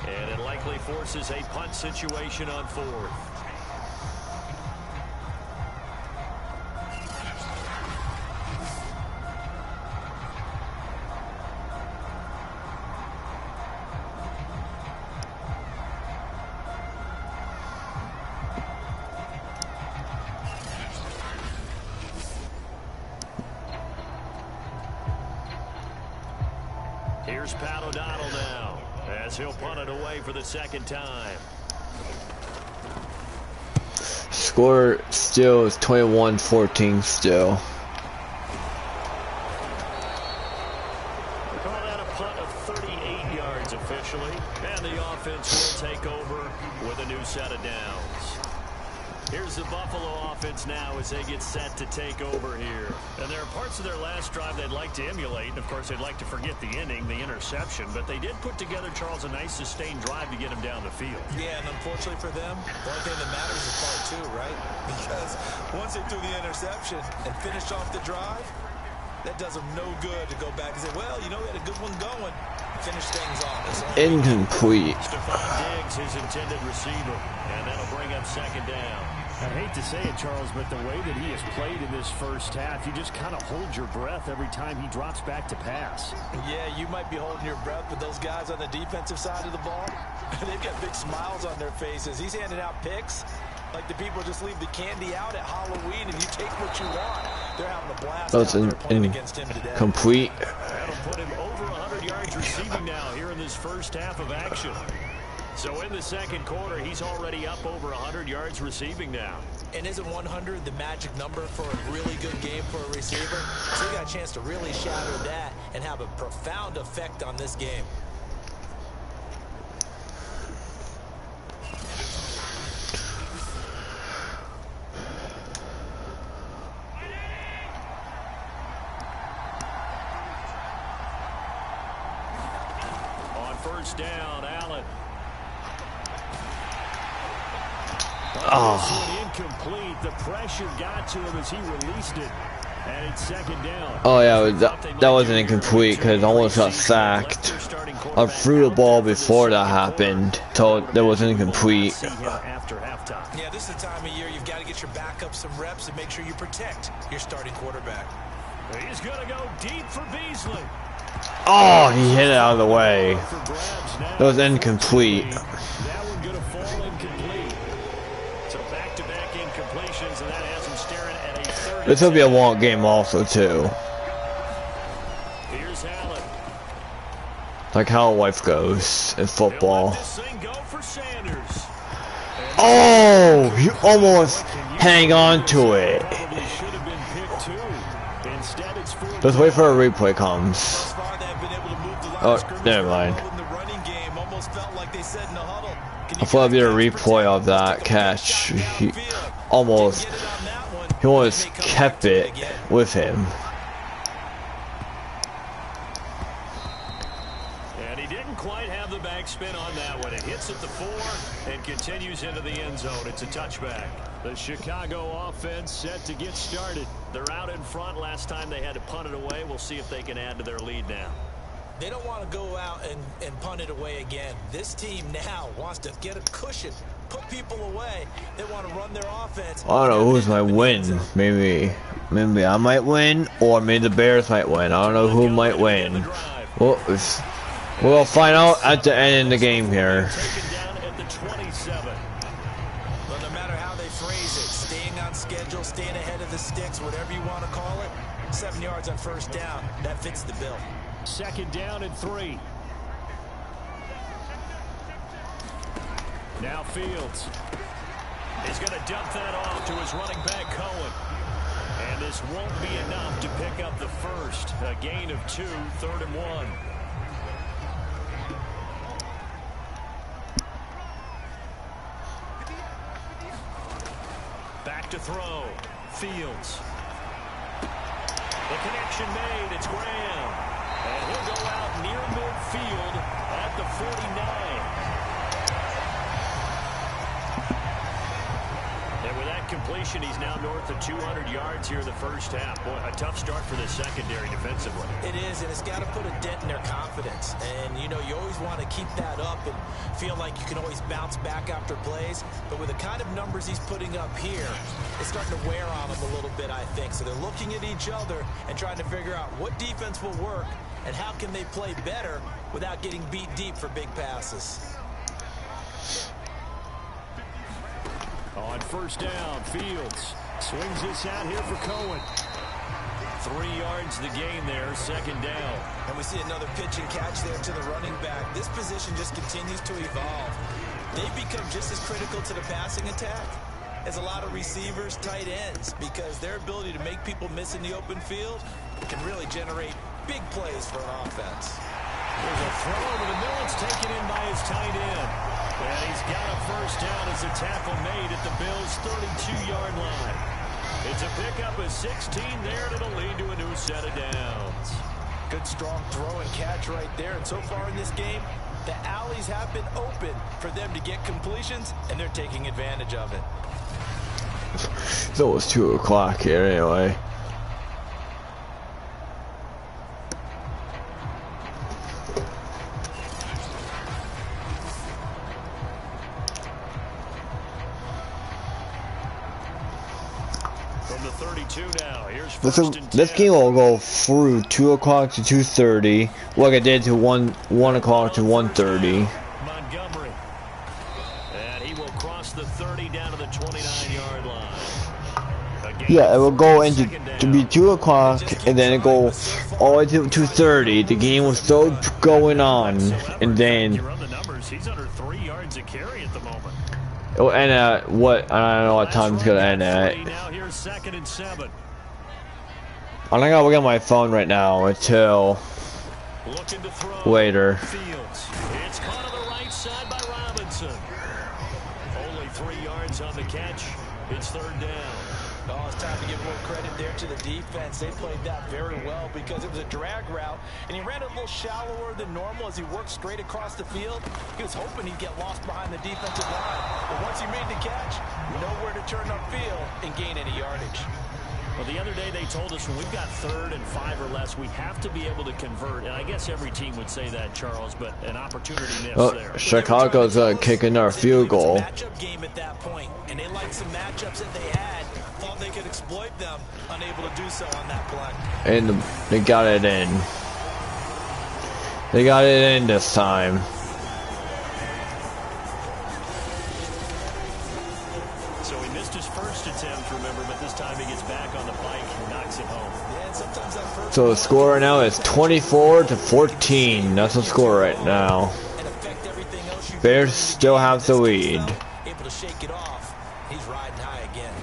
And it likely forces a punt situation on 4th. Here's Pat O'Donnell now as he'll punt it away for the 2nd time. Score still is 21-14 still. Call that a punt of 38 yards officially. And the offense will take over with a new set of downs. Here's the Buffalo offense now as they get set to take over here. And there are parts of their last drive they'd like to emulate. And, of course, they'd like to forget the ending, the interception. But they did put together, Charles, a nice sustained drive to get him down the field. Yeah, and unfortunately for them, the only thing that matters is part 2, right? Because once they threw the interception and finished off the drive, that does them no good to go back and say, well, you know, we had a good one going. Finish things off. Incomplete. Stephon Diggs, his intended receiver. And that'll bring up 2nd down. I hate to say it, Charles, but the way that he has played in this first half, you just kind of hold your breath every time he drops back to pass. Yeah, you might be holding your breath, but those guys on the defensive side of the ball, they've got big smiles on their faces. He's handing out picks like the people just leave the candy out at Halloween and you take what you want. They're having a blast out there playing against him today. Complete. That'll put him over 100 yards receiving now here in this first half of action. So in the 2nd quarter, he's already up over 100 yards receiving now. And isn't 100 the magic number for a really good game for a receiver? So you got a chance to really shatter that and have a profound effect on this game. On 1st down, Allen. Oh. Incomplete. The pressure got to him as he released it. And it's 2nd down. Oh yeah, that wasn't incomplete because I almost got sacked. I threw the ball before that happened, so that was incomplete. Yeah, this is the time of year you've got to get your backup some reps and make sure you protect your starting quarterback. He's going to go deep for Beasley. Oh, he hit it out of the way. That was incomplete. That one going to fall incomplete. So back-to-back incompletions, and that has him staring at a 3rd. This will be a long game also too. Here's Allen. Like how life goes in football. This thing go for Sanders. Oh, you almost hang on to it. Probably should have been picked too. Instead, it's 4th. Let's wait for a replay comes. Thus far, they've been able to move the line Oh, of scrimmage never mind. in the running game. Almost felt like they said in the huddle. I thought it'd be a replay of that catch. He almost kept it with him. And he didn't quite have the backspin on that one. It hits at the 4 and continues into the end zone. It's a touchback. The Chicago offense set to get started. They're out in front. Last time they had to punt it away. We'll see if they can add to their lead now. They don't want to go out and punt it away again. This team now wants to get a cushion, put people away. They want to run their offense. I don't know who's might win. Maybe I might win, or maybe the Bears might win. I don't know who might win. Well, we'll find out at the end of the game here. Taken down at the 27. Well, no matter how they phrase it, staying on schedule, staying ahead of the sticks, whatever you want to call it, 7 yards on 1st down, that fits the bill. 2nd down and 3. Now Fields. He's going to dump that off to his running back, Cohen. And this won't be enough to pick up the first. A gain of 2, 3rd and 1. Back to throw. Fields. The connection made. It's Graham. And he'll go out near midfield at the 49. And with that completion, he's now north of 200 yards here in the first half. Boy, a tough start for the secondary defensively. It is, and it's got to put a dent in their confidence. And, you know, you always want to keep that up and feel like you can always bounce back after plays. But with the kind of numbers he's putting up here, it's starting to wear on them a little bit, I think. So they're looking at each other and trying to figure out what defense will work and how can they play better without getting beat deep for big passes. On first down, Fields swings this out here for Cohen. 3 yards the gain there, second down. And we see another pitch and catch there to the running back. This position just continues to evolve. They've become just as critical to the passing attack as a lot of receivers, tight ends, because their ability to make people miss in the open field can really generate big plays for an offense. There's a throw over the middle. It's taken in by his tight end. And he's got a first down as the tackle made at the Bills' 32-yard line. It's a pickup of 16 there, and it'll lead to a new set of downs. Good, strong throw and catch right there. And so far in this game, the alleys have been open for them to get completions, and they're taking advantage of it. So it's 2 o'clock here anyway. From the 32 now, here's This, first and 10. this game will go through 2 o'clock to 2:30, like it did to 1 o'clock to 1:30. Montgomery. And he will cross the 30 down to the 29-yard line. Yeah, it will go into to be 2 o'clock, and then it go all the way to 2:30. The game will still going on, and then You run the numbers, he's under 3 yards a carry at the moment. it will end at what? I don't know what time it's gonna end at. Now here's 2nd and 7. I'm not gonna look at my phone right now until Looking to throw. later. Fields. It's caught on the right side by Robinson. Only 3 yards on the catch. It's 3rd down. Oh, it's time to give more credit there to the defense. They played that very well because it was a drag route, and he ran a little shallower than normal as he worked straight across the field. He was hoping he'd get lost behind the defensive line. But once he made the catch, nowhere to turn upfield and gain any yardage. Well, the other day they told us when we've got 3rd and 5 or less, we have to be able to convert. And I guess every team would say that, Charles, but an opportunity missed there. Chicago's kicking our field goal. Matchup game at that point, and they liked some matchups that they had. Thought they could exploit them, unable to do so on that play. And they got it in. They got it in this time. So he missed his first attempt, remember, but this time he gets back on the bike and knocks it home. Yeah, and sometimes that first So the score right now is 24-14. That's the score right now. and affect everything else you Bears still have the lead. able to shake it off. He's riding high again.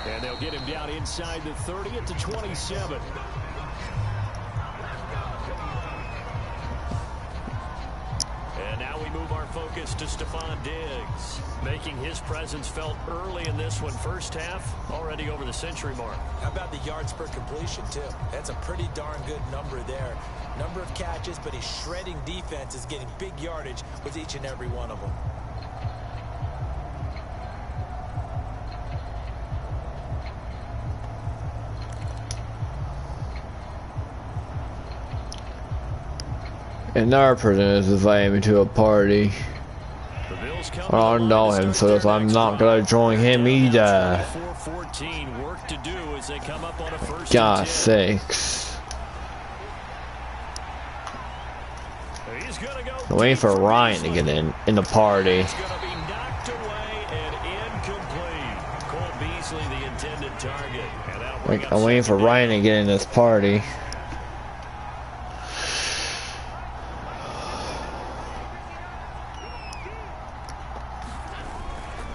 And they'll get him down inside the 30 at the 27. And now we move our focus to Stephon Diggs, making his presence felt early in this one. First half, already over the century mark. How about the yards per completion, too? That's a pretty darn good number there. Number of catches, but he's shredding defense, is getting big yardage with each and every one of them. Another person is inviting me to a party. The Bills come I don't know him, so I'm not gonna join him either. 4-14 work to do as they come up on a first God and 10. sakes. He's gonna go I'm waiting for deep Ryan to get in the party. It's going to be knocked away and incomplete. Cole Beasley, the intended target. And that'll bring up I'm waiting for second Ryan to get in this party. down.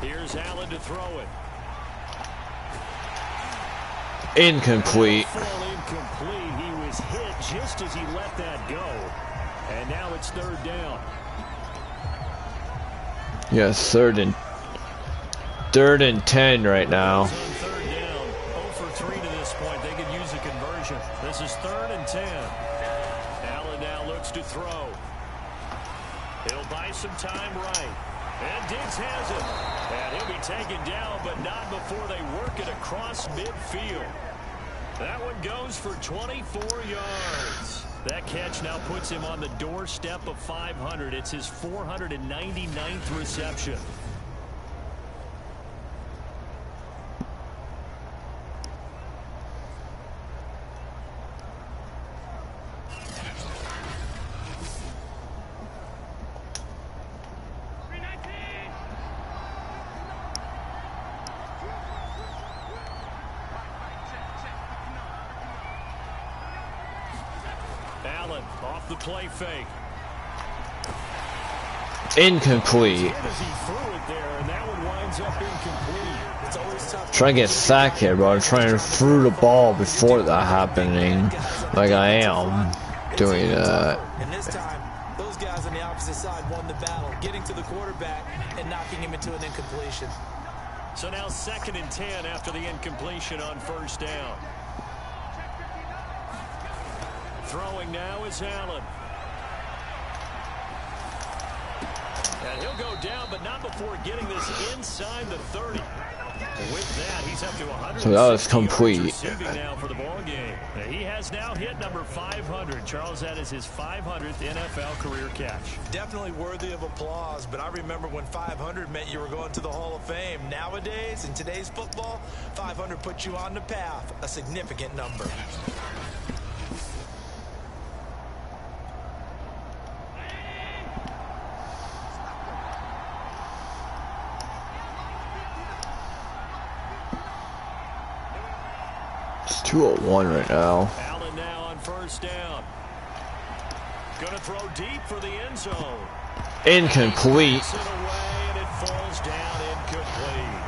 Here's Allen to throw it. Incomplete. Full incomplete. He was hit just as he let that go. And now it's 3rd down. Yes, third and 10 right now. On 3rd down. 0 for 3 to this point. They could use a conversion. This is 3rd and 10. Allen now looks to throw. He'll buy some time right. And Diggs has it. And he'll be taken down, but not before they work it across midfield. That one goes for 24 yards. That catch now puts him on the doorstep of 500. It's his 499th reception. Allen off the play fake. Incomplete. Trying to get sacked here, bro. I'm trying to throw the ball before that happening. Like I am doing that. And this time, those guys on the opposite side won the battle, getting to the quarterback and knocking him into an incompletion. So now 2nd and 10 after the incompletion on first down. Throwing now is Allen. And he'll go down, but not before getting this inside the 30. With that, he's up to 100. So that was complete. Receiving now for the ball game. He has now hit number 500. Charles, that is his 500th NFL career catch. Definitely worthy of applause, but I remember when 500 meant you were going to the Hall of Fame. Nowadays, in today's football, 500 puts you on the path, a significant number. It's 2:01 right now. Allen now on first down. Gonna throw deep for the end zone. Incomplete. And it falls down incomplete.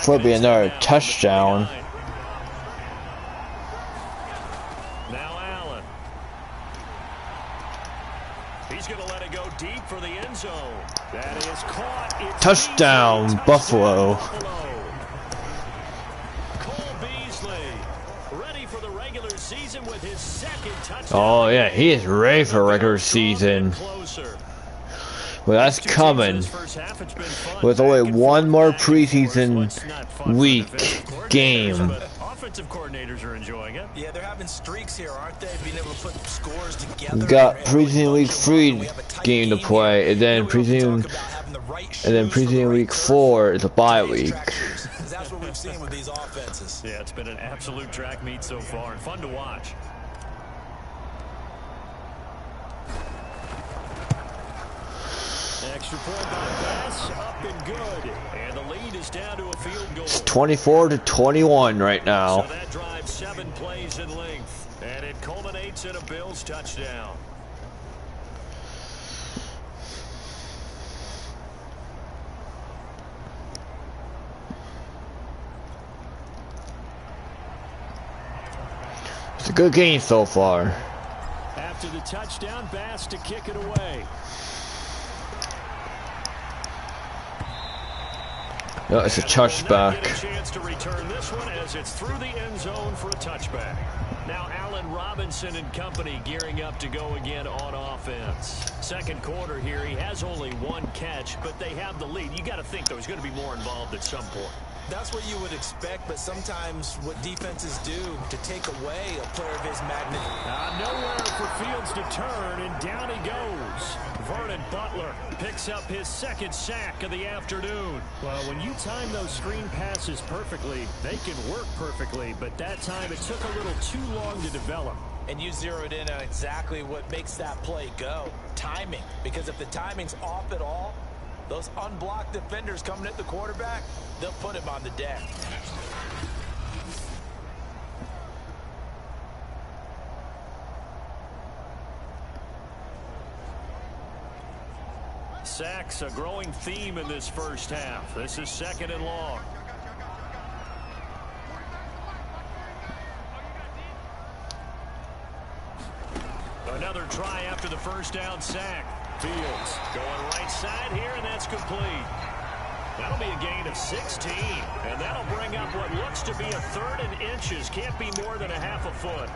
Will be another touchdown. Now Allen. He's gonna let it go deep for the end zone. That is caught. It's Touchdown, Buffalo. Season with his 2nd touchdown. Oh yeah, he is ready for regular season. Well, that's coming. With only one more preseason week game. Offensive coordinators are enjoying it. Yeah, they're having streaks here, aren't they? Being able to put scores together. We got preseason week 3 game to play, and then preseason week 4 is a bye week. That's what we've seen with these offenses. Yeah, it's been an absolute track meet so far and fun to watch. Extra point by pass, up and good. And the lead is down to a field goal. It's 24-21 right now. So that drives 7 plays in length. And it culminates in a Bills touchdown. It's a good game so far. After the touchdown, Bass to kick it away. No, it's a touchback. Get a chance to return this one as it's through the end zone for a touchback. Now Allen Robinson and company gearing up to go again on offense. 2nd quarter here, he has only 1 catch, but they have the lead. You got to think, though, he's going to be more involved at some point. That's what you would expect, but sometimes what defenses do to take away a player of his magnitude. Nowhere for Fields to turn, and down he goes. Vernon Butler picks up his 2nd sack of the afternoon. Well, when you time those screen passes perfectly, they can work perfectly, but that time it took a little too long to develop. And you zeroed in on exactly what makes that play go. Timing. Because if the timing's off at all, those unblocked defenders coming at the quarterback, they'll put him on the deck. Sacks, a growing theme in this first half. This is 2nd and long. Another try after the first down sack. Fields going right side here, and that's complete. That'll be a gain of 16, and that'll bring up what looks to be a 3rd and inches. Can't be more than a half a foot.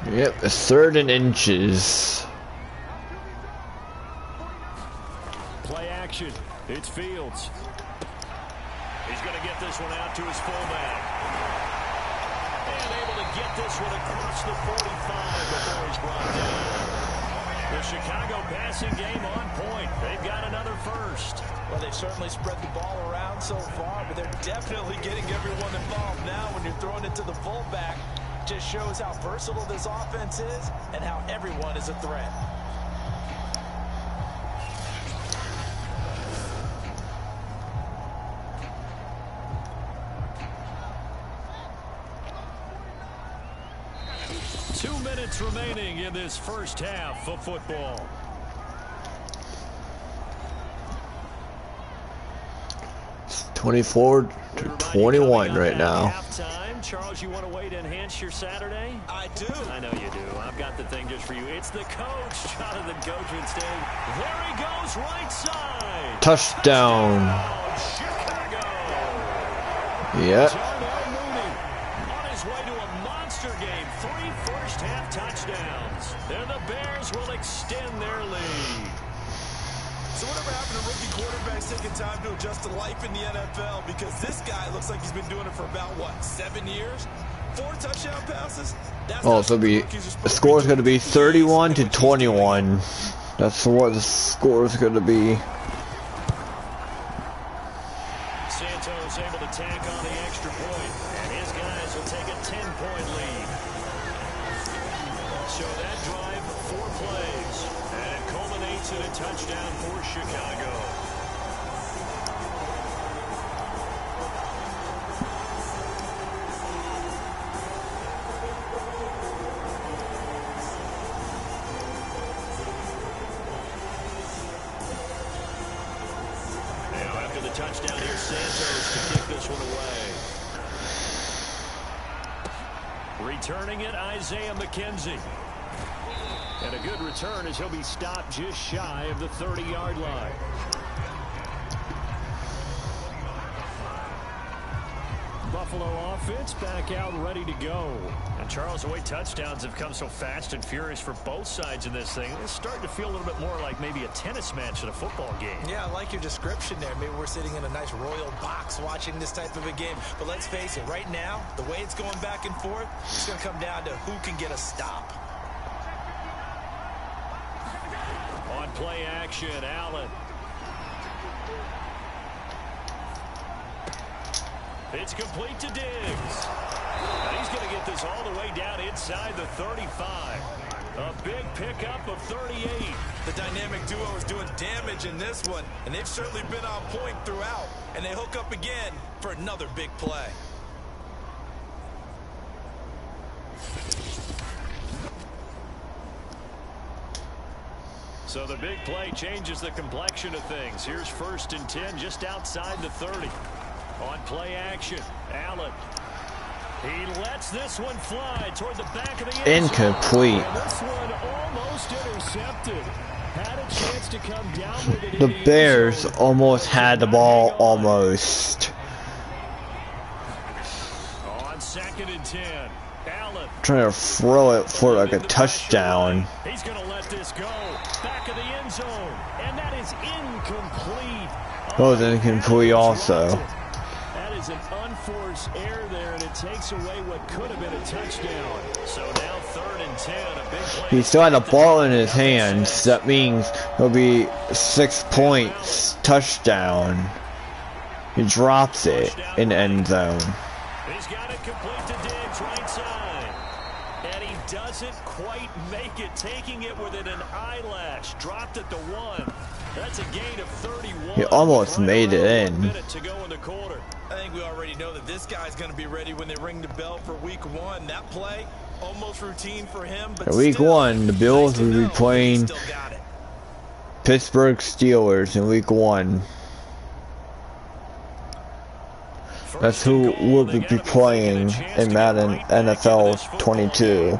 Yep, a third and inches. Play action. It's Fields. He's going to get this one out to his fullback. And able to get this one across the 45 before he's brought down. The Chicago passing game on point. They've got another first. Well, they've certainly spread the ball around so far, but they're definitely getting everyone involved now when you're throwing it to the fullback. Just shows how versatile this offense is and how everyone is a threat. Two minutes remaining in this first half of football. It's 24-21 right now. Halftime. Charles, you want a way to enhance your Saturday? I do. I know you do. I've got the thing just for you. It's the coach, Jonathan Coachman saying, there he goes, right side. Touchdown. Chicago. Yeah. On his way to a monster game. 3 first-half touchdowns. And the Bears will extend their lead. So whatever happened to rookie quarterbacks taking time to adjust to life in the NFL? Because this guy looks like he's been doing it for about, what, 7 years? 4 touchdown passes? Oh, so the score is going to be 31-21. That's what the score is going to be. Santos able to tack on the extra point, and his guys will take a 10-point lead. So that drive, 4 plays, and it culminates in a touchdown for Chicago. Now after the touchdown, here's Santos to kick this one away. Returning it, Isaiah McKenzie. And a good return as he'll be stopped just shy of the 30-yard line. Buffalo offense back out ready to go. And Charles, the way touchdowns have come so fast and furious for both sides in this thing, it's starting to feel a little bit more like maybe a tennis match in a football game. Yeah, I like your description there. Maybe we're sitting in a nice royal box watching this type of a game. But let's face it, right now, the way it's going back and forth, it's going to come down to who can get a stop. On play action, Allen. It's complete to Diggs. And he's going to get this all the way down inside the 35. A big pickup of 38. The dynamic duo is doing damage in this one, and they've certainly been on point throughout. And they hook up again for another big play. So the big play changes the complexion of things. Here's 1st and 10 just outside the 30. On play action, Allen. He lets this one fly toward the back of the end zone. Incomplete. And this one almost intercepted. Had a chance to come down with it. The Bears almost had the ball almost. On 2nd and 10, Allen. Trying to throw it for like a touchdown. He's going to let this go. Back of the end zone. And that is incomplete. That was incomplete also. That is an unforced error there, and it takes away what could have been a touchdown. So now 3rd and 10, a big play. He still had the ball in his hands. That means it'll be 6 points. Touchdown. He drops it in the end zone. He's got it complete to Diggs, right side. And he doesn't quite make it, taking it within an eyelash. Dropped it to 1. That's a gain of 31. He almost made it in. Minute to go in the quarter. I think we already know that this guy's going to be ready when they ring the bell for week 1. That play, almost routine for him. But Week 1, the Bills will be playing Pittsburgh Steelers in week 1. That's who will be playing in Madden NFL 22.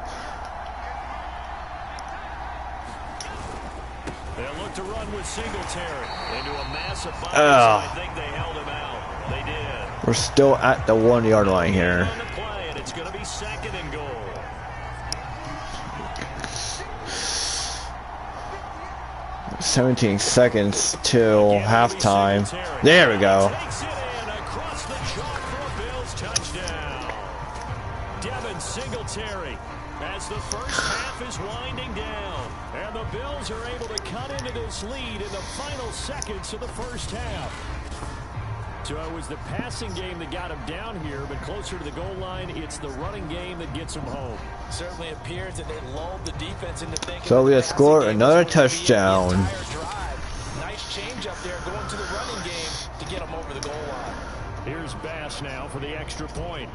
They'll look to run with Singletary into a massive box. I think they held him out. They did. We're still at the 1-yard line here. On the play, and it's going to be 2nd and goal. 17 seconds till halftime. There we go. Takes it in across the chalk for a Bills touchdown. Devin Singletary as the first half is winding down. And the Bills are able to cut into this lead in the final seconds of the first half. So it was the passing game that got him down here, but closer to the goal line, it's the running game that gets him home. Certainly appears that they lulled the defense into thinking. So we have scored another touchdown. Nice change up there going to the running game to get him over the goal line. Here's Bass now for the extra point.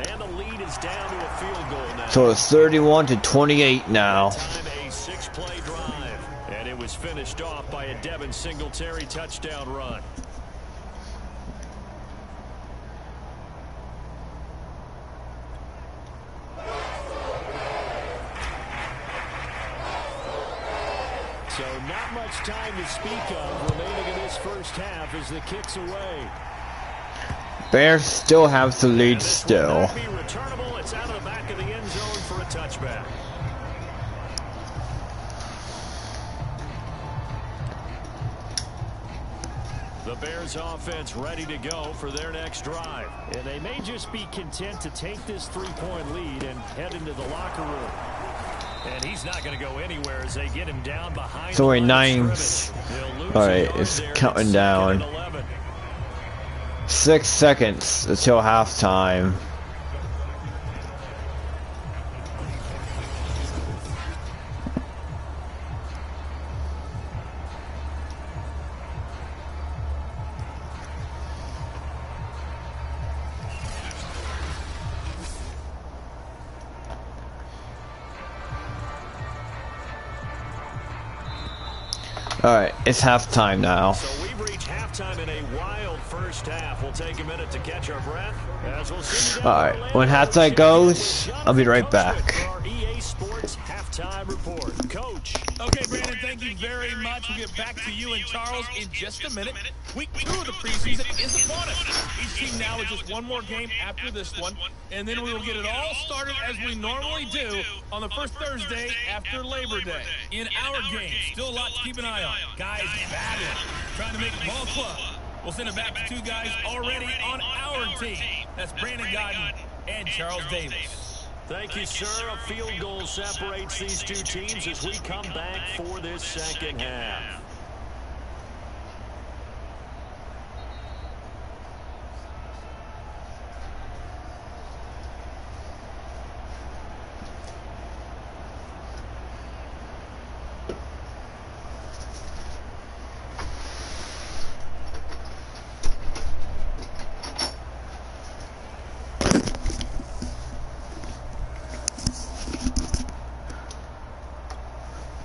And the lead is down to a field goal now. So it's 31-28 now. Time a 6-play drive. And it was finished off by a Devin Singletary touchdown run. So not much time to speak of remaining in this first half as the kick's away. Bears still have the lead still. Be returnable. It's out of the back of the end zone for a touchback. The Bears offense ready to go for their next drive. And they may just be content to take this 3-point lead and head into the locker room. And he's not going to go anywhere as they get him down behind. So we're 9. Alright, it's counting down. 6 seconds until halftime. Alright, it's halftime now. So we've reached halftime in a wild first half. We'll take a minute to catch our breath. As we'll see you down Alright, when halftime goes, I'll be right back. for our EA Sports halftime report. Coach. Okay, Brandon, thank you very much. We'll get back to you and Charles in just a minute. Week 2 of the preseason is upon us. Each team now with just one more game after this one, and then we will get it all started as we normally do on the first Thursday after Labor Day. In our game, still a lot to keep an eye on. Guys battling, trying to make the ball club. We'll send it back to 2 guys already on our team. That's Brandon Godden and Charles Davis. Thank you, sir. A field goal separates these two teams as we come back for this second half.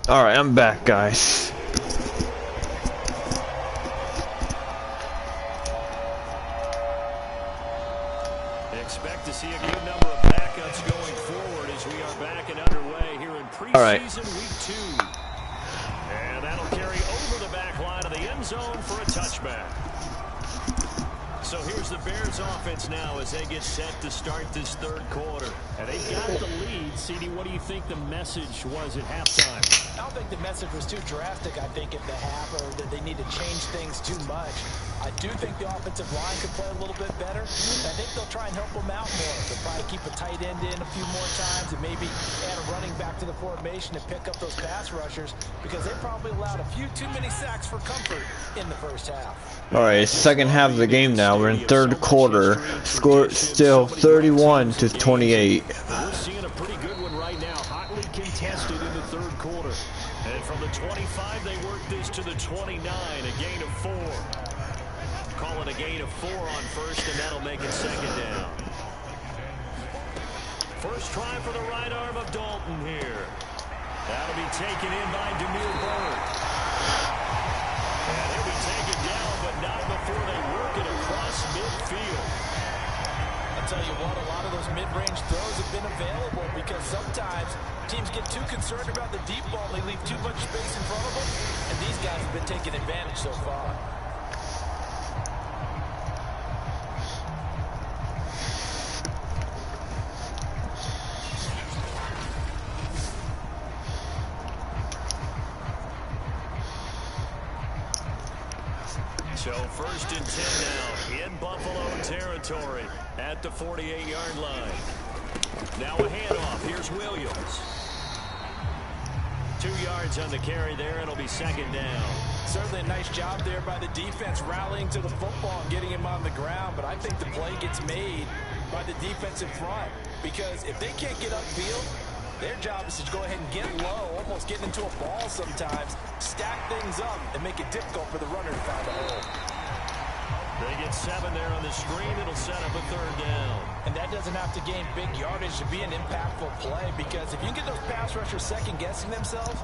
Alright, I'm back, guys. Expect to see a good number of backups going forward as we are back and underway here in preseason week 2. And that'll carry over the back line of the end zone for a touchback. So here's the Bears offense now as they get set to start this third quarter. And they got the lead. CD, what do you think the message was at halftime? I don't think the message was too drastic, I think, at the half, or that they need to change things too much. I do think the offensive line could play a little bit better. I think they'll try and help them out more. They'll probably keep a tight end in a few more times and maybe add a running back to the formation and pick up those pass rushers because they probably allowed a few too many sacks for comfort in the first half. Alright, second half of the game now. We're in third quarter. Score still 31-28. We're seeing a pretty good one right now. Hotly contested in the third quarter. And from the 25, they work this to the 29. A gain of 4. Call it a gain of 4 on first, and that'll make it second down. First try for the right arm of Dalton here. That'll be taken in by Demir Bird. And he'll be taken down, but not before they work it across midfield. I'll tell you what, a lot of those mid-range throws have been available because sometimes teams get too concerned about the deep ball. They leave too much space in front of them, and these guys have been taking advantage so far. So 1st and 10 now in Buffalo territory at the 48-yard line. Now a handoff. Here's Williams. 2 yards on the carry there. It'll be 2nd down. Certainly a nice job there by the defense rallying to the football and getting him on the ground. But I think the play gets made by the defensive front. Because if they can't get upfield, their job is to go ahead and get low, almost getting into a ball sometimes, stack things up, and make it difficult for the runner to find a hole. They get 7 there on the screen. It'll set up a 3rd down. And that doesn't have to gain big yardage to be an impactful play, because if you get those pass rushers second-guessing themselves,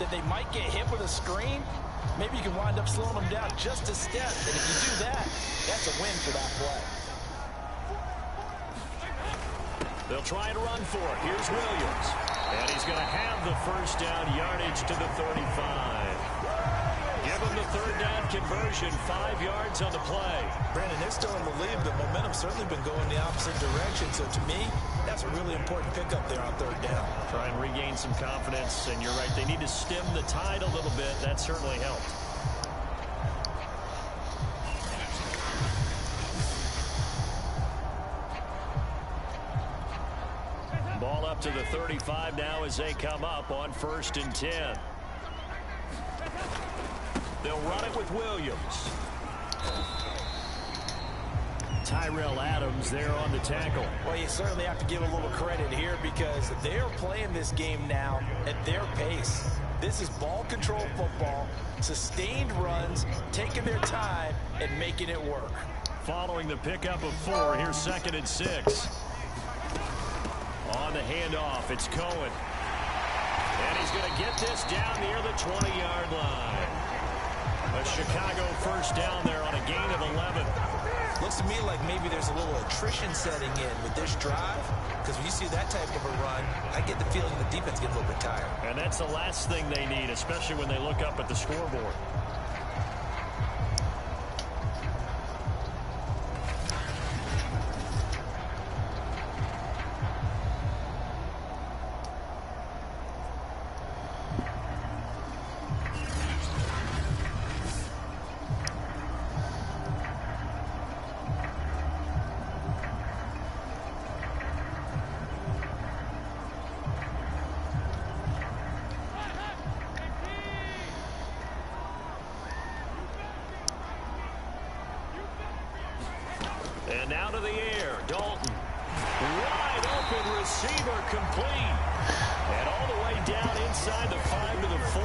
that they might get hit with a screen, maybe you can wind up slowing them down just a step. And if you do that, that's a win for that play. They'll try and run for it. Here's Williams. And he's going to have the 1st down yardage to the 35. Give him the 3rd down conversion, 5 yards on the play. Brandon, they're still in the lead. The momentum's certainly been going the opposite direction. So to me, that's a really important pickup there on 3rd down. Try and regain some confidence. And you're right, they need to stem the tide a little bit. That certainly helped. Ball up to the 35 now as they come up on 1st and 10. They'll run it with Williams. Tyrell Adams there on the tackle. Well, you certainly have to give a little credit here because they're playing this game now at their pace. This is ball control football, sustained runs, taking their time and making it work. Following the pickup of 4, here's 2nd and 6. On the handoff, it's Cohen. And he's going to get this down near the 20-yard line. A Chicago 1st down there on a gain of 11. Looks to me like maybe there's a little attrition setting in with this drive, because when you see that type of a run, I get the feeling the defense gets a little bit tired. And that's the last thing they need, especially when they look up at the scoreboard. And now to the air, Dalton. Wide open receiver complete. And all the way down inside the 5 to the 4.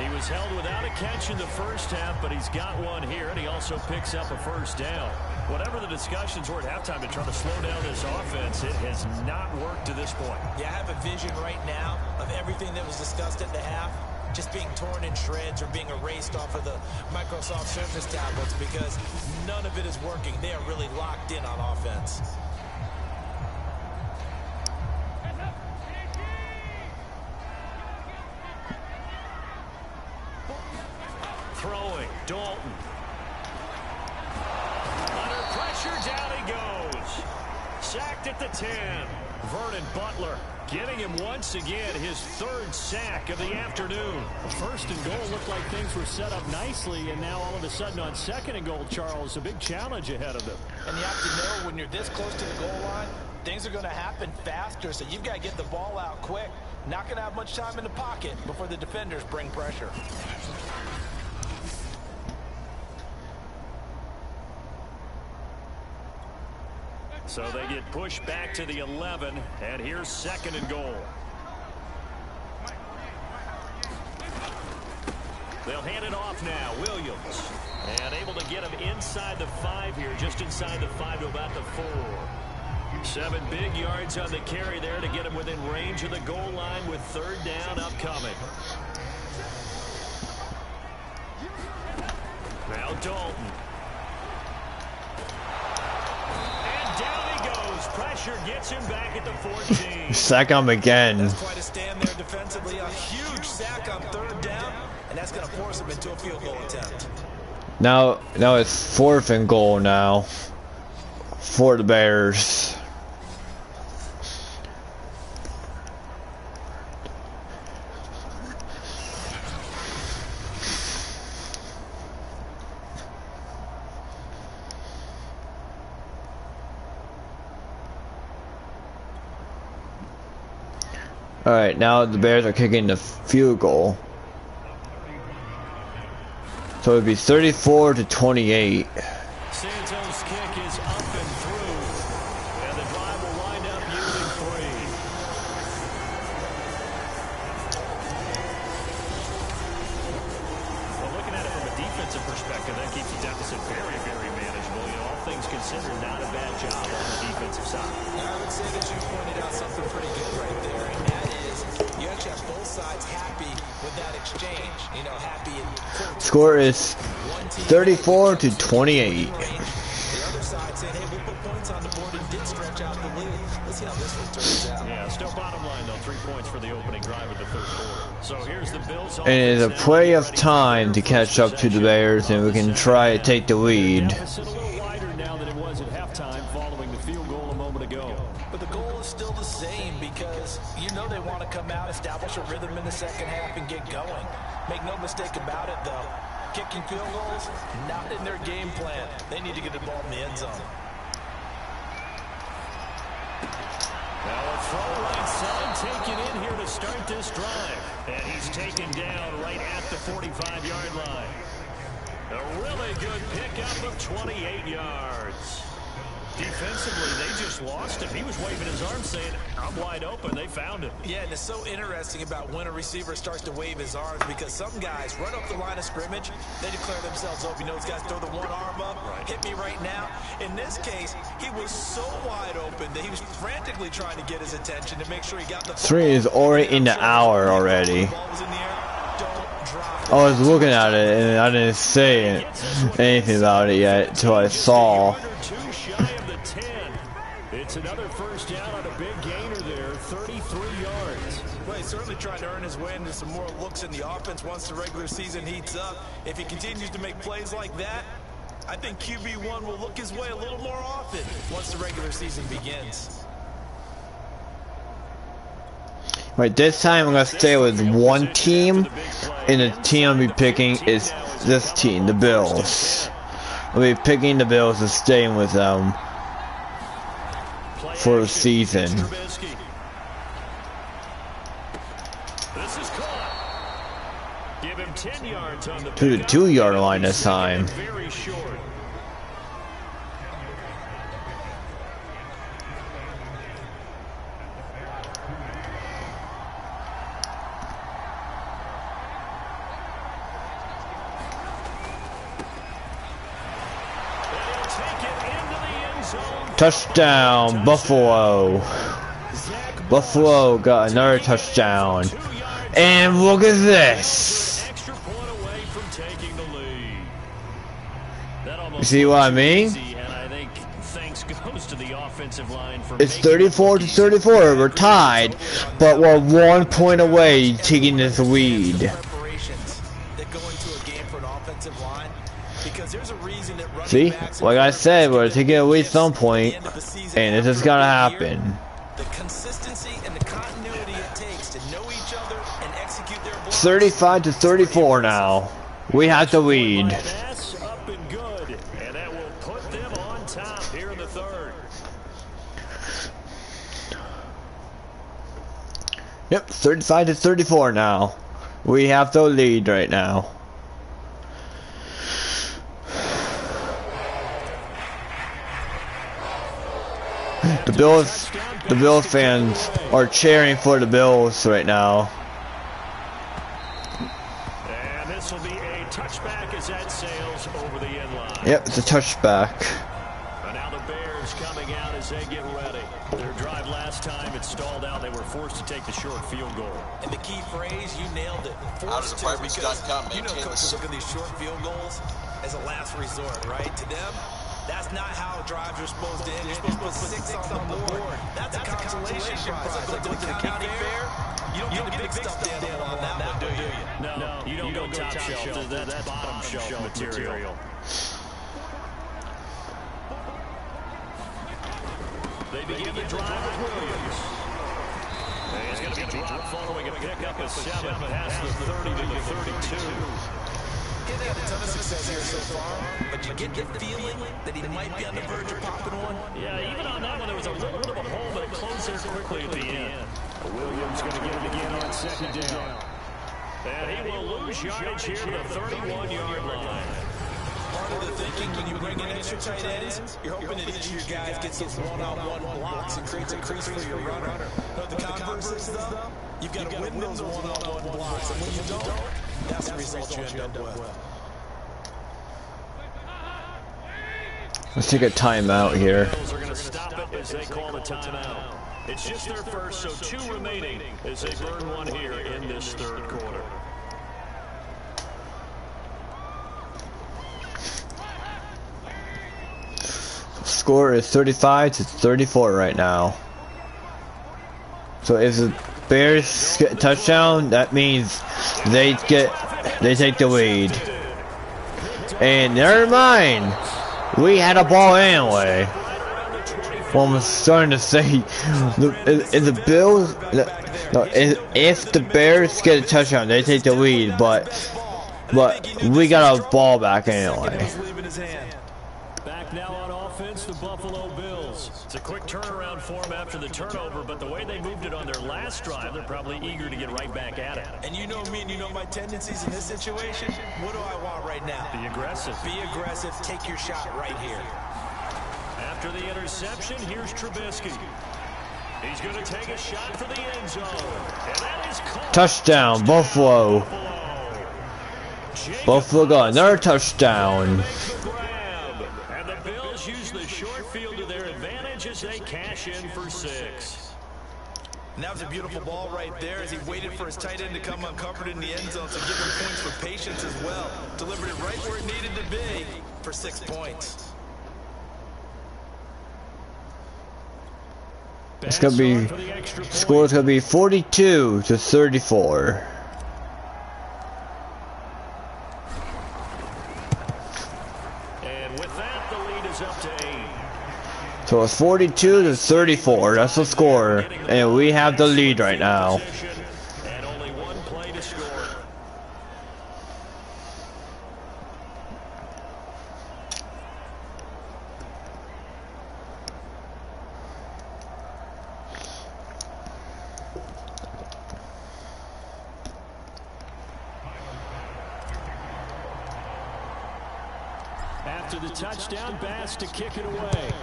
He was held without a catch in the 1st half, but he's got one here, and he also picks up a 1st down. Whatever the discussions were at halftime to try to slow down this offense, it has not worked to this point. Yeah, I have a vision right now of everything that was discussed at the half just being torn in shreds or being erased off of the Microsoft Surface tablets because none of it is working. They are really locked in on offense. Throwing, Dalton. Under pressure, down he goes. Sacked at the 10. Vernon Butler getting him once again his 3rd sack of the afternoon. 1st and goal looked like things were set up nicely, and now all of a sudden on 2nd and goal, Charles, a big challenge ahead of them. And you have to know when you're this close to the goal line, things are going to happen faster, so you've got to get the ball out quick. Not going to have much time in the pocket before the defenders bring pressure. So they get pushed back to the 11, and here's 2nd and goal. They'll hand it off now. Williams. And able to get him inside the 5 here, just inside the 5 to about the 4. 7 big yards on the carry there to get him within range of the goal line with 3rd down upcoming. Now Dalton. Pressure gets him back at the 14. Sack him again. That's quite a stand there defensively. A huge sack on 3rd down, and that's going to force him into a field goal attempt. Now it's 4th and goal now for the Bears. Alright, now the Bears are kicking the field goal. So it'd be 34-28. Santos' kick is up and through, and the drive will wind up yielding 3. Well, looking at it from a defensive perspective, that keeps the deficit very, very manageable. You know, all things considered, not a bad job on the defensive side. I would say that you pointed out something pretty good right there, and that is you actually have both sides happy with that exchange. You know, happy in quotes. Score is 34-28. The other side saying, hey, we'll put points on the board and did stretch out the lead. Let's see how this one turns out. Yeah, still bottom line, though. 3 points for the opening drive of the third quarter. So here's the Bills. And it is a play of time to catch up to the Bears, and we can try to take the lead. Deficit a little wider now than it was at halftime following the field goal a moment ago. But the goal is still the same because you know they want to come out, establish a rhythm in the second half, and get going. Make no mistake about it, though. Kicking field goals, not in their game plan. They need to get the ball in the end zone. Now a throw right side taken in here to start this drive. And he's taken down right at the 45-yard line. A really good pickup of 28 yards. Defensively, they just lost him. He was waving his arms saying, I'm wide open. They found him. Yeah, and it's so interesting about when a receiver starts to wave his arms because some guys run up the line of scrimmage, they declare themselves open. You know, those guys throw the one arm up, hit me right now. In this case, he was so wide open that he was frantically trying to get his attention to make sure he got the ball. 3 is already in the hour already. I was looking at it and I didn't say anything about it yet until I saw. It's another first down on a big gainer there, 33 yards. Well, he's certainly trying to earn his way into some more looks in the offense once the regular season heats up. If he continues to make plays like that, I think QB1 will look his way a little more often once the regular season begins. Right, this time I'm going to stay with one team, and the team I'll be picking is this team, the Bills. I'll be picking the Bills and staying with them for the season. This is caught. Give him 10 yards on the To the 2-yard line this time. Very short. Touchdown, Buffalo. Buffalo got another touchdown. And look at this. Extra point away from taking the lead. You see what I mean? And I think thanks goes to the offensive line for It's 34-34. We're tied, but we're 1 point away taking this lead. See, like I said, we're taking a lead at some point, and it's just gonna happen. The consistency and the continuity it takes to know each other and execute their 35-34 now. We have to lead. That's up and good, and that will put them on top here in the third. Yep, 35-34 now. We have the lead right now. The Bills fans are cheering for the Bills right now. And this will be a touchback as that sails over the end line. Yep, it's a touchback. And now the Bears coming out as they get ready. Their drive last time, it stalled out. They were forced to take the short field goal. And the key phrase, you nailed it. Forced to, because you know coaches look at these short field goals as a last resort, right? To them, that's not how drives are supposed to end. You're supposed to put 6 on the board. That's a consolation prize. Like going to the county fair, you don't get the big stuff animal on that one, do you? No, you don't go top shelf. That's bottom shelf material. They begin the drive with Williams. He's going to be dropped following a pickup of 7 past the 30 to the 32. He's had a ton of success here so far, but you you get the feeling that he might be on the verge of popping one? Yeah, even on that one, there was a little bit of a hole, but it closed there quickly at the end. Williams going to get it again on second down. And he will lose yardage here to the 31-yard line. Part of the thinking when you bring in extra tight ends, you're hoping that each of your guys gets those one-on-one blocks and creates a crease for your runner. But the converse is, though, you've got to win those one-on-one blocks. And when you don't, that's the result you end up with. Let's take a timeout here. They're going to stop it as they call the timeout. It's just their first, so 2 remaining as they burn one here in this third quarter. Score is 35-34 right now. So if the Bears get a touchdown, that means they take the lead. And never mind, we had a ball anyway. Well, I'm starting to say, if the Bills, no, if the Bears get a touchdown, they take the lead. But we got a ball back anyway. Back now on offense, the Buffalo Bills. It's a quick turnaround for them after the turnover, but the way they moved it on their last drive, they're probably eager to get right back at it. And you know me and you know my tendencies in this situation. What do I want right now? Be aggressive. Be aggressive. Take your shot right here. After the interception, here's Trubisky. He's going to take a shot for the end zone. And that is caught. Touchdown, Buffalo. Buffalo got another touchdown. And the Bills use the short field to their advantage as they cash in for 6. And that was a beautiful ball right there as he waited for his tight end to come uncovered in the end zone to give him points for patience as well. Delivered it right where it needed to be for 6 points. It's gonna be, score is gonna be 42-34. And with that, the lead is up to 8. So it's 42-34. That's the score, and we have the lead right now. And only 1 play to score. After the touchdown, Bass to kick it away.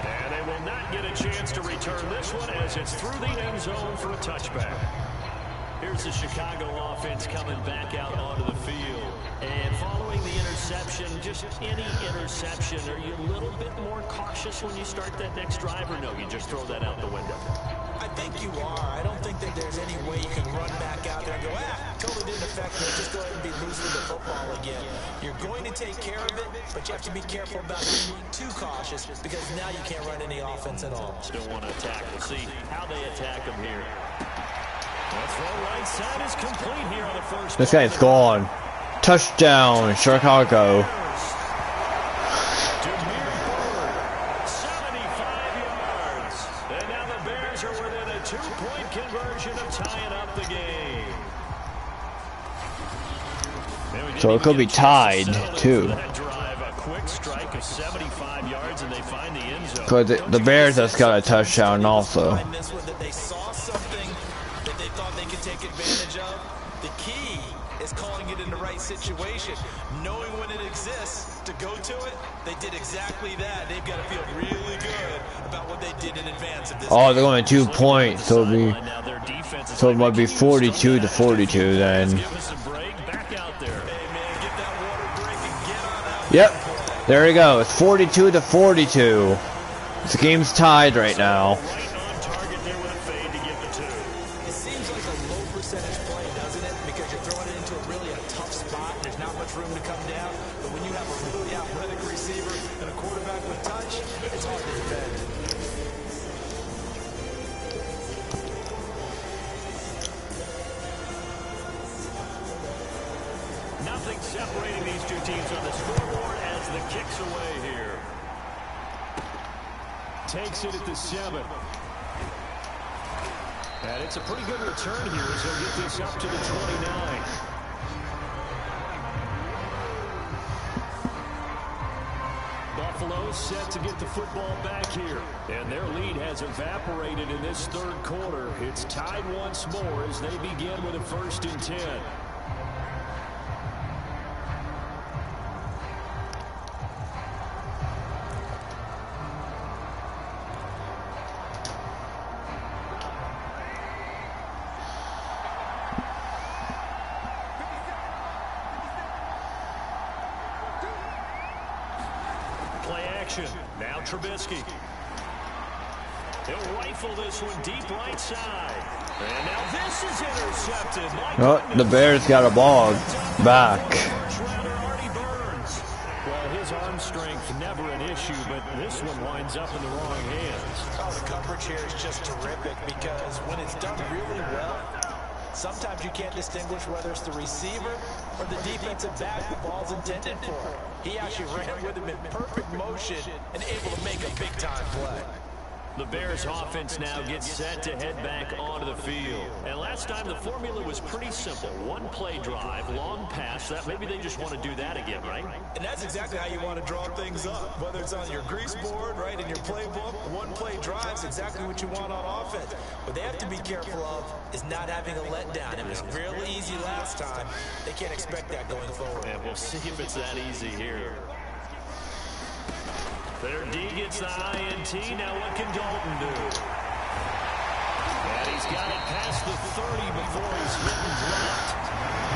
And they will not get a chance to return this one as it's through the end zone for a touchback. Here's the Chicago offense coming back out onto the field. And following the interception, just any interception, are you a little bit more cautious when you start that next drive, or no, you just throw that out the window? I think you are. I don't think that there's any way you can run back out there and go, totally didn't affect me. Just go ahead and be loose with the football again. You're going to take care of it, but you have to be careful about being too cautious because now you can't run any offense at all. Still want to attack. We'll see how they attack them here. The throw right side is complete here on the first. This guy's gone. Touchdown, Chicago. 75 yards. And now the Bears are within a 2-point conversion of tying up the game. So it could be tied, too. That drive, a quick strike of 75 yards, and they find the end zone. Because the Bears has got a touchdown also. They saw something that they thought they could take advantage of. The key is calling it in the right situation, knowing when it exists to go to it. They did exactly that. They've got to feel really good about what they did in advance of this. Oh, they're going 2 points, so it might be 42-42 then. Yep, there we go. It's 42-42. The game's tied right now. It seems like a low percentage play, doesn't it? Because you're throwing it into a really tough spot. There's not much room to come down. But when you have a really athletic receiver and a quarterback with touch, it's hard to defend. Nothing separating these two teams on the scoreboard as the kick's away here. Takes it at the 7. And it's a pretty good return here as he'll get this up to the 29. all set to get the football back here. And their lead has evaporated in this third quarter. It's tied once more as they begin with a 1st and 10. Now Trubisky. He'll rifle this one deep right side. And now this is intercepted. Oh, the Bears got a ball back. Well, his arm strength never an issue, but this one winds up in the wrong hands. Oh, the coverage here is just terrific because when it's done really well, sometimes you can't distinguish whether it's the receiver or the defensive back the ball's intended for. He actually ran with him in perfect motion and able to make a big-time play. The Bears offense now gets set to head back onto the field. And last time the formula was pretty simple. One play drive, long pass. That maybe they just want to do that again, right? And that's exactly how you want to draw things up. Whether it's on your grease board, right, in your playbook, one play drive is exactly what you want on offense. What they have to be careful of is not having a letdown. It was really easy last time. They can't expect that going forward. And we'll see if it's that easy here. Their D gets the INT. Now what can Dalton do? And he's got it past the 30 before he's hit and dropped.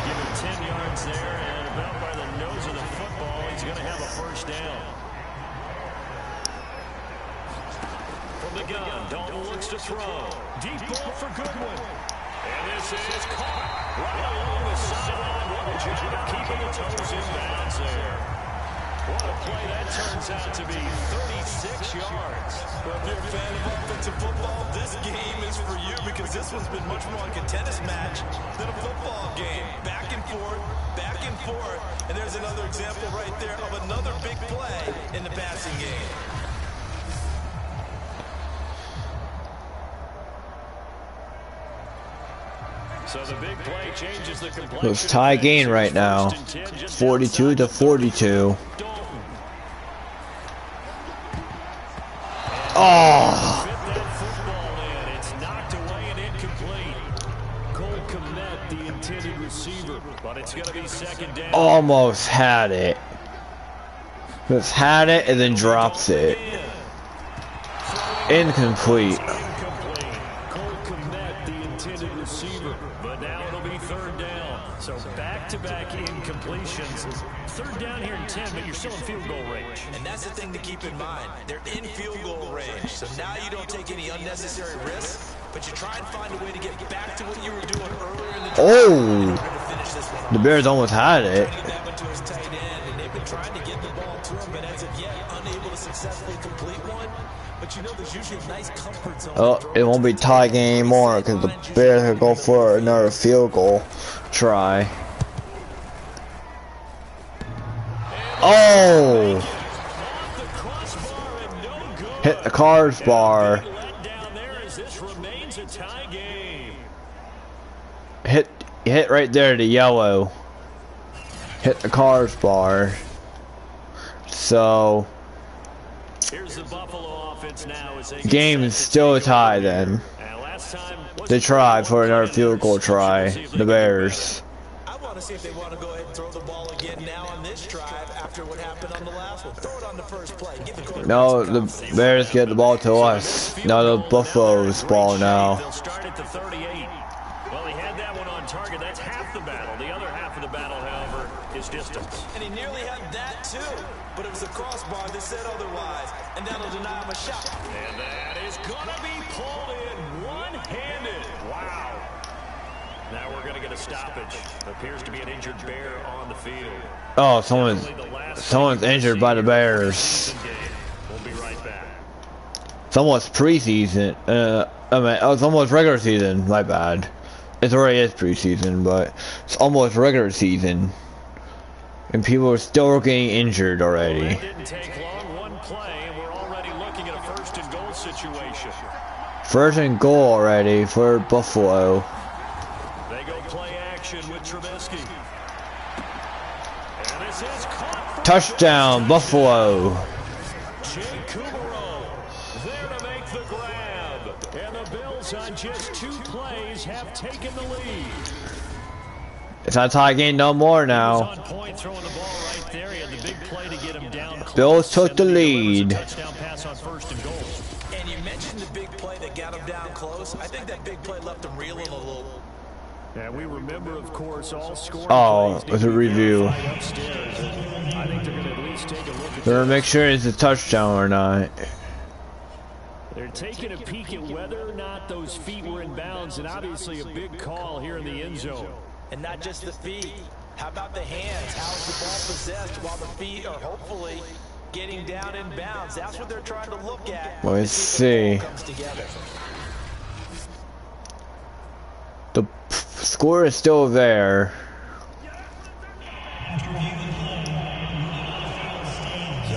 Give him 10 yards there, and about by the nose of the football, he's going to have a 1st down. From the gun, Dalton looks to throw. Deep ball for Goodwin. And this is caught right along the sideline. What a job of keeping the toes in bounds there. What a play that turns out to be, 36 yards. Well, if you're a fan of offensive football, this game is for you because this one's been much more like a tennis match than a football game. Back and forth, and there's another example right there of another big play in the passing game. So the big play changes the complexion. It's tie game right now, 42-42. Oh! It's knocked away and incomplete. Cole Kmet, the intended receiver, but it's going to be 2nd down. Almost had it. Just had it and then drops it. Incomplete. Cole Kmet, the intended receiver, but now it'll be 3rd down. So back-to-back incompletions. 3rd down here in 10, but you're still in field goal range. And that's the thing to keep in mind. They're in field goal range. So now you don't take any unnecessary risks, but you try and find a way to get back to what you were doing earlier in the Oh! The Bears almost had it. That went to his tight end, and they've been trying to get the ball to him, but as of yet, unable to successfully complete one. But you know, there's usually a nice comfort zone. Oh, it won't be tie game anymore because the Bears will go for another field goal try. Oh! Hit the cars bar. Hit right there, the yellow. Hit the cars bar. So game is still a tie then. They try for another field goal try, the Bears. I want to see if they want to go ahead and throw the ball again now on this drive after what happened on the last one. Throw it on the first play. Give the quarterback No, the Bears get the ball to us. Now the Buffalo's ball now. They'll start at the 38. Well, he had that one on target. That's half the battle. The other half of the battle, however, is distance. And he nearly had that too, but it was a crossbar that said otherwise, and that'll deny him a shot. And that is gonna be pulled in one-handed. Wow. Now we're gonna get a stoppage. Appears to be an injured Bear on the field. Oh, someone's injured by the Bears. We'll be right back. It's almost preseason. It's almost regular season. My bad. It already is preseason, but it's almost regular season, and people are still getting injured already. Well, that didn't take long. One play, and we're already looking at a 1st and goal situation. 1st and goal already for Buffalo. They go play action with Trubisky. And this is caught. Touchdown, Buffalo. Jake Kumaro there to make the grab. And the Bills on just 2 plays have taken the lead. It's not tie game no more now. On point, throwing the ball right there. He had the big play to get him down close. Bills took the lead. Touchdown pass on 1st and goal. And you mentioned the big play that got him down close. I think that big play left him reeling a little. And we remember, of course, all scoring. Oh, it was a review. I think they're going to at least take a look at They're gonna make sure it's a touchdown or not. They're taking a peek at whether or not those feet were in bounds, and obviously a big call here in the end zone. And not just the feet. How about the hands? How is the ball possessed while the feet are hopefully getting down in bounds? That's what they're trying to look at. Let's see. The score is still there. So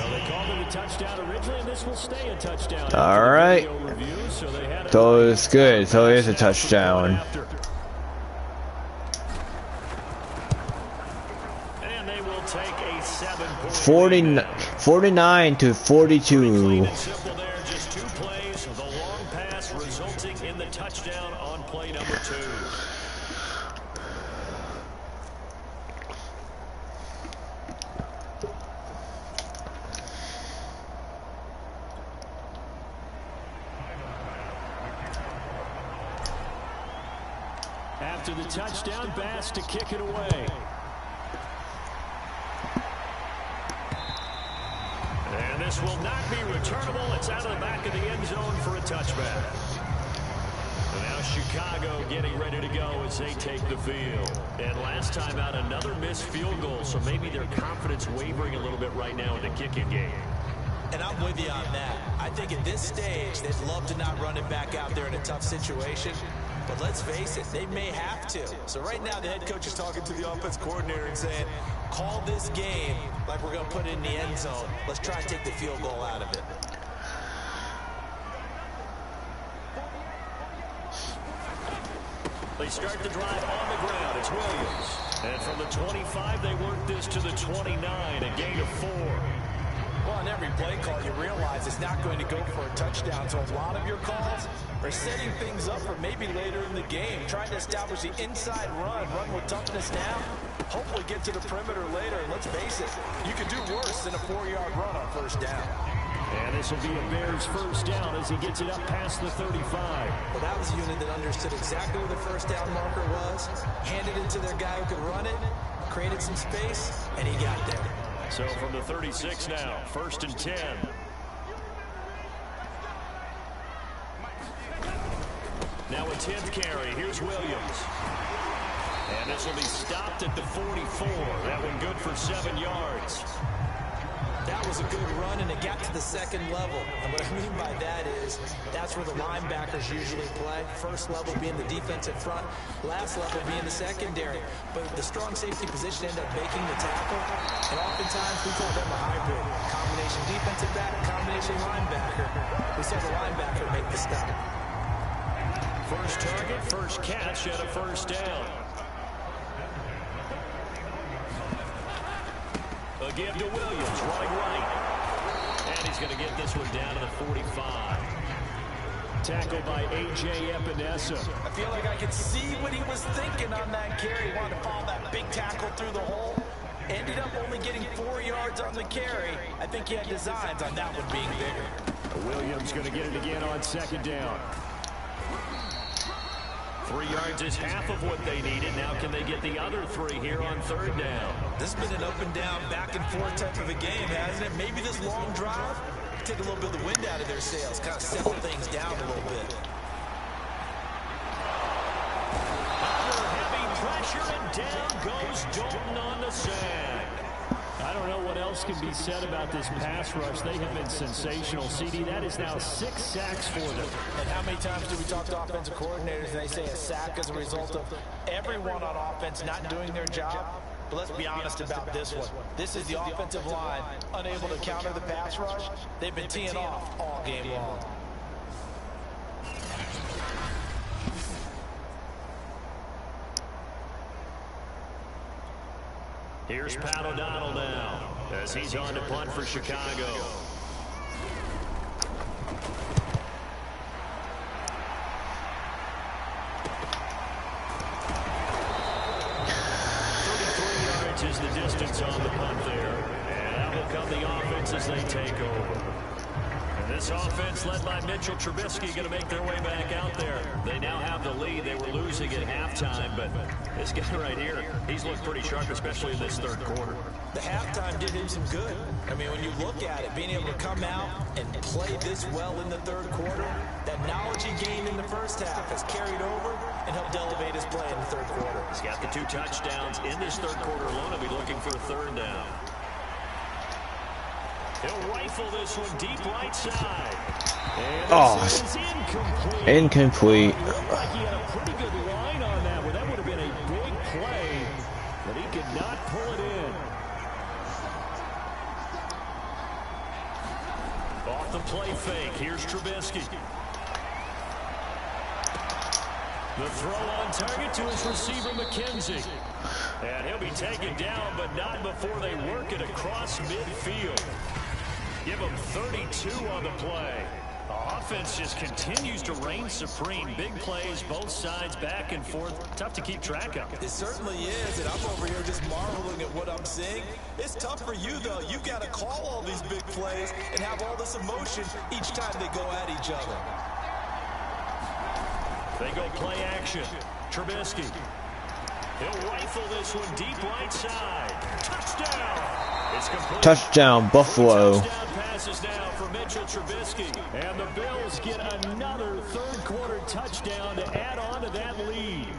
they called it a touchdown originally, and this will stay a touchdown. All right. So it's good. So it is a touchdown. And they will take a 7-point 49 to 42. Simple there, just 2 plays. The long pass resulting in the touchdown on play number 2. After the touchdown, Bass to kick it away. And this will not be returnable. It's out of the back of the end zone for a touchback. And now Chicago getting ready to go as they take the field. And last time out, another missed field goal, so maybe their confidence wavering a little bit right now in the kicking game. And I'm with you on that. I think at this stage, they'd love to not run it back out there in a tough situation. But let's face it, they may have to. So right now, the head coach is talking to the offense coordinator and saying, call this game like we're going to put it in the end zone. Let's try and take the field goal out of it. They start the drive on the ground. It's Williams. And from the 25, they work this to the 29, a gain of 4. Well, on every play call, you realize it's not going to go for a touchdown. So a lot of your calls are setting things up for maybe later in the game, trying to establish the inside run with toughness now, hopefully get to the perimeter later. And let's face it, you could do worse than a 4-yard run on 1st down. And this will be a Bears 1st down as he gets it up past the 35. Well, that was a unit that understood exactly where the 1st down marker was, handed it to their guy who could run it, created some space, and he got there. So from the 36 now, 1st and 10. Now a 10th carry. Here's Williams. And this will be stopped at the 44. That one good for 7 yards. That was a good run, and it got to the 2nd level. And what I mean by that is that's where the linebackers usually play. 1st level being the defensive front, last level being the secondary. But the strong safety position ended up making the tackle. And oftentimes we call them a hybrid. Combination defensive back, combination linebacker. We saw the linebacker make the stop. First target, first catch at a 1st down. A give to Williams, running right. And he's going to get this one down to the 45. Tackled by A.J. Epinesa. I feel like I could see what he was thinking on that carry. He wanted to follow that big tackle through the hole. Ended up only getting 4 yards on the carry. I think he had designs on that one being bigger. Williams going to get it again on 2nd down. 3 yards is half of what they needed. Now can they get the other 3 here on 3rd down? This has been an up and down, back and forth type of a game, hasn't it? Maybe this long drive take a little bit of the wind out of their sails, kind of settle things down a little bit. Under heavy pressure, and down goes Dalton on the sand. I don't know what else can be said about this pass rush. They have been sensational. CD, that is now 6 sacks for them. And how many times do we talk to offensive coordinators and they say a sack as a result of everyone on offense not doing their job? But let's be honest about this one. This is the offensive line unable to counter the pass rush. They've been teeing off all game long. Here's Pat O'Donnell now as he's on to punt for Chicago. Is the distance on the punt there, and out will come the offense as they take over. And this offense led by Mitchell Trubisky going to make their way back out there. They now have the lead. They were losing at halftime, but this guy right here, he's looked pretty sharp, especially in this third quarter. The halftime did him some good. I mean, when you look at it, being able to come out and play this well in the third quarter, that knowledge he gained in the first half has carried over and helped elevate his play in the third quarter. He's got the 2 touchdowns in this third quarter alone. He'll be looking for a third down. He'll rifle this one deep right side. And oh, incomplete. It looked like he had a pretty good line on that one. That would have been a big play, but he could not pull it in. Off the play fake, here's Trubisky. The throw on target to his receiver, McKenzie. And he'll be taken down, but not before they work it across midfield. Give him 32 on the play. The offense just continues to reign supreme. Big plays, both sides, back and forth. Tough to keep track of. It certainly is, and I'm over here just marveling at what I'm seeing. It's tough for you, though. You've got to call all these big plays and have all this emotion each time they go at each other. They go play action. Trubisky. He'll rifle this one deep right side. Touchdown. It's complete. Touchdown, Buffalo. Touchdown passes now for Mitchell Trubisky. And the Bills get another third quarter touchdown to add on to that lead.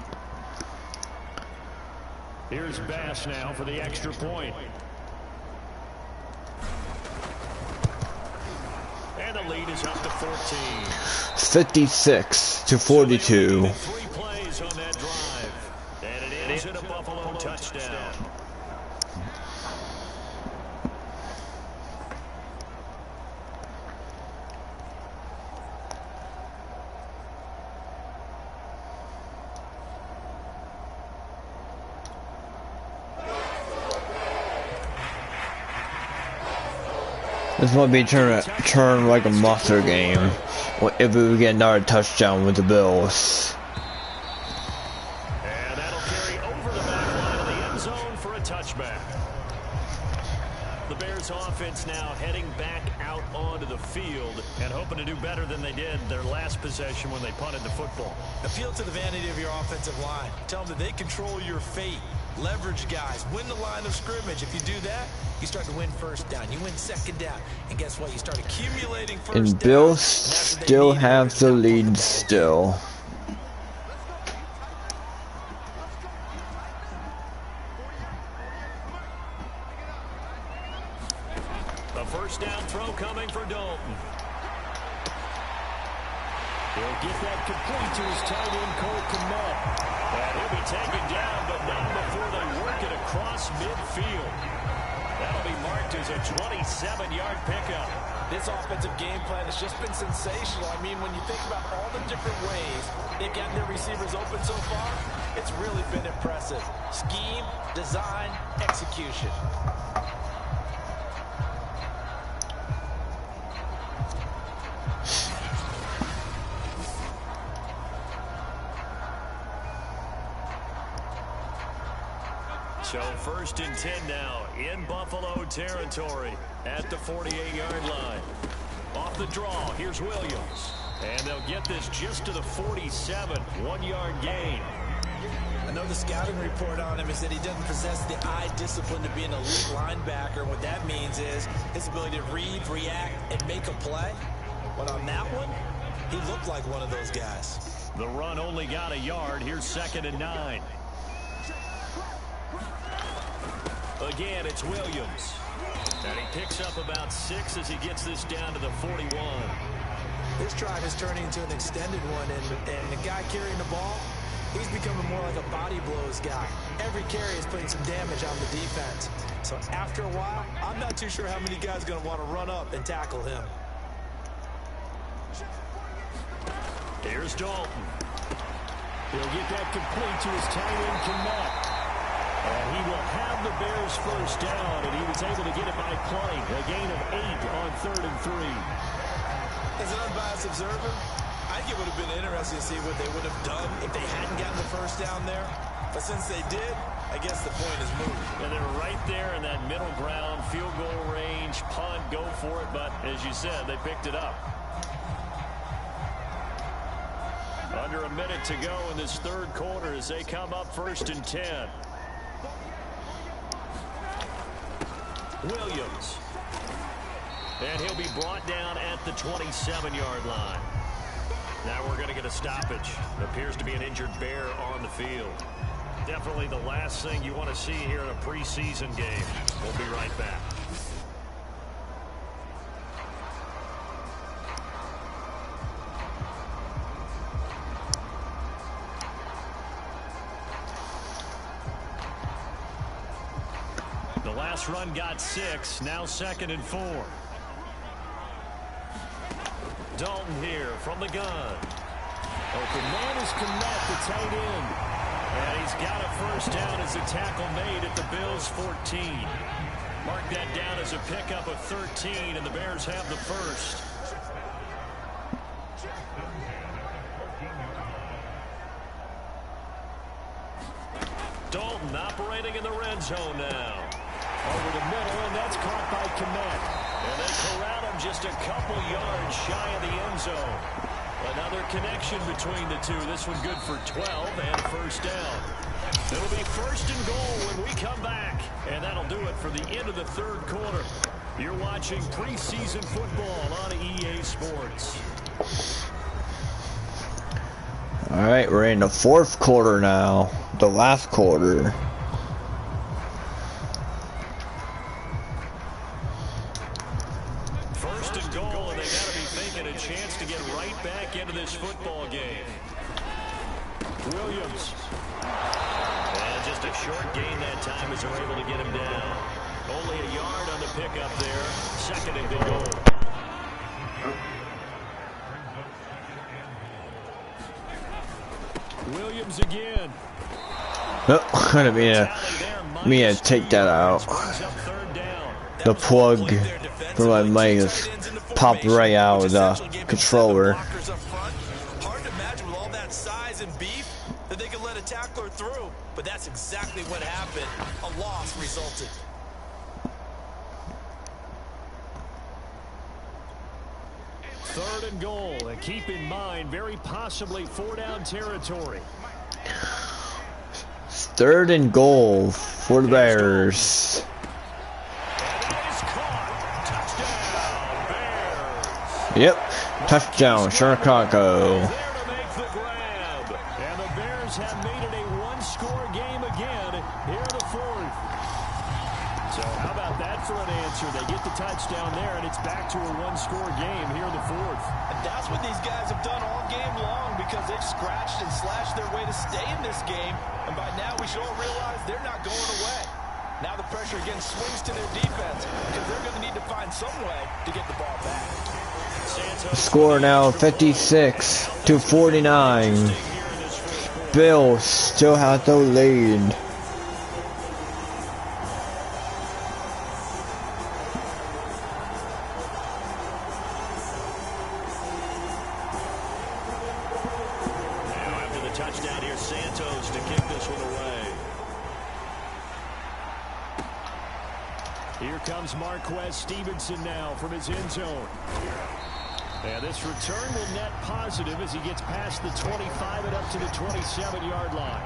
Here's Bass now for the extra point. And the lead is up to 14. 56 to 42. So 3 plays on that drive. And it ends in a Buffalo touchdown. This might be turn like a monster game if we get another touchdown with the Bills. And that'll carry over the back line of the end zone for a touchback. The Bears offense now heading back out onto the field and hoping to do better than they did their last possession when they punted the football. Appeal to the vanity of your offensive line. Tell them that they control your fate. Leverage guys. Win the line of scrimmage. If you do that, you start to win first down. You win second down. And guess what? You start accumulating first down. And Bills still have the lead still. The first down throw coming for Dalton. He'll get that complete to his tight end, Cole Kmet. And he'll be taken down, but not before they work it across midfield. That'll be marked as a 27-yard pickup. This offensive game plan has just been sensational. I mean, when you think about all the different ways they've gotten their receivers open so far, it's really been impressive. Scheme, design, execution. So 1st and 10 now in Buffalo territory at the 48-yard line. Off the draw, here's Williams. And they'll get this just to the 47, 1-yard gain. I know the scouting report on him is that he doesn't possess the eye discipline to be an elite linebacker. What that means is his ability to read, react, and make a play. But on that one, he looked like one of those guys. The run only got a yard. Here's 2nd and 9. Again, it's Williams. And he picks up about 6 as he gets this down to the 41. This drive is turning into an extended one, and the guy carrying the ball, he's becoming more like a body blows guy. Every carry is putting some damage on the defense. So after a while, I'm not too sure how many guys are going to want to run up and tackle him. Here's Dalton. He'll get that complete to his tight end, Kmet. And he will have the Bears first down, and he was able to get it by play. A gain of 8 on 3rd and 3. As an unbiased observer, I think it would have been interesting to see what they would have done if they hadn't gotten the first down there. But since they did, I guess the point is moved. And they're right there in that middle ground, field goal range, punt, go for it. But as you said, they picked it up. Under a minute to go in this third quarter as they come up 1st and 10. Williams. And he'll be brought down at the 27-yard line. Now we're going to get a stoppage. Appears to be an injured Bear on the field. Definitely the last thing you want to see here in a preseason game. We'll be right back. The last run got 6. Now 2nd and 4. Dalton here from the gun. Open man is Kmet, the tight end. And he's got a first down as a tackle made at the Bills' 14. Mark that down as a pickup of 13, and the Bears have the first. Dalton operating in the red zone now. Over the middle, and that's caught by Kmet. And they corral him just a couple yards shy of the end zone. Another connection between the two. This one good for 12 and first down. It'll be 1st and goal when we come back. And that'll do it for the end of the third quarter. You're watching preseason football on EA Sports. All right, we're in the 4th quarter now. The last quarter. Into this football game. Williams. And just a short gain that time as they're able to get him down. Only a yard on the pickup there. 2nd and goal. Williams again. Oh, gonna be a take that out. The plug for my mic is popped right out of the controller. Hard to imagine with all that size and beef that they could let a tackler through, but that's exactly what happened. A loss resulted. Third and goal, and keep in mind, very possibly 4-down territory. 3rd and goal for the Bears. Yep, touchdown, Chicago. There to make the grab. And the Bears have made it a one-score game again here in the 4th. So how about that for an answer? They get the touchdown there, and it's back to a one-score game here in the 4th. And that's what these guys have done all game long because they've scratched and slashed their way to stay in this game. And by now we should all realize they're not going away. Now the pressure again swings to their defense because they're going to need to find some way to get the ball back. Score now 56-49. Bills still have the lead. After the touchdown here, Santos to kick this one away. Here comes Marquez Stevenson now from his end zone. And this return will net positive as he gets past the 25 and up to the 27-yard line.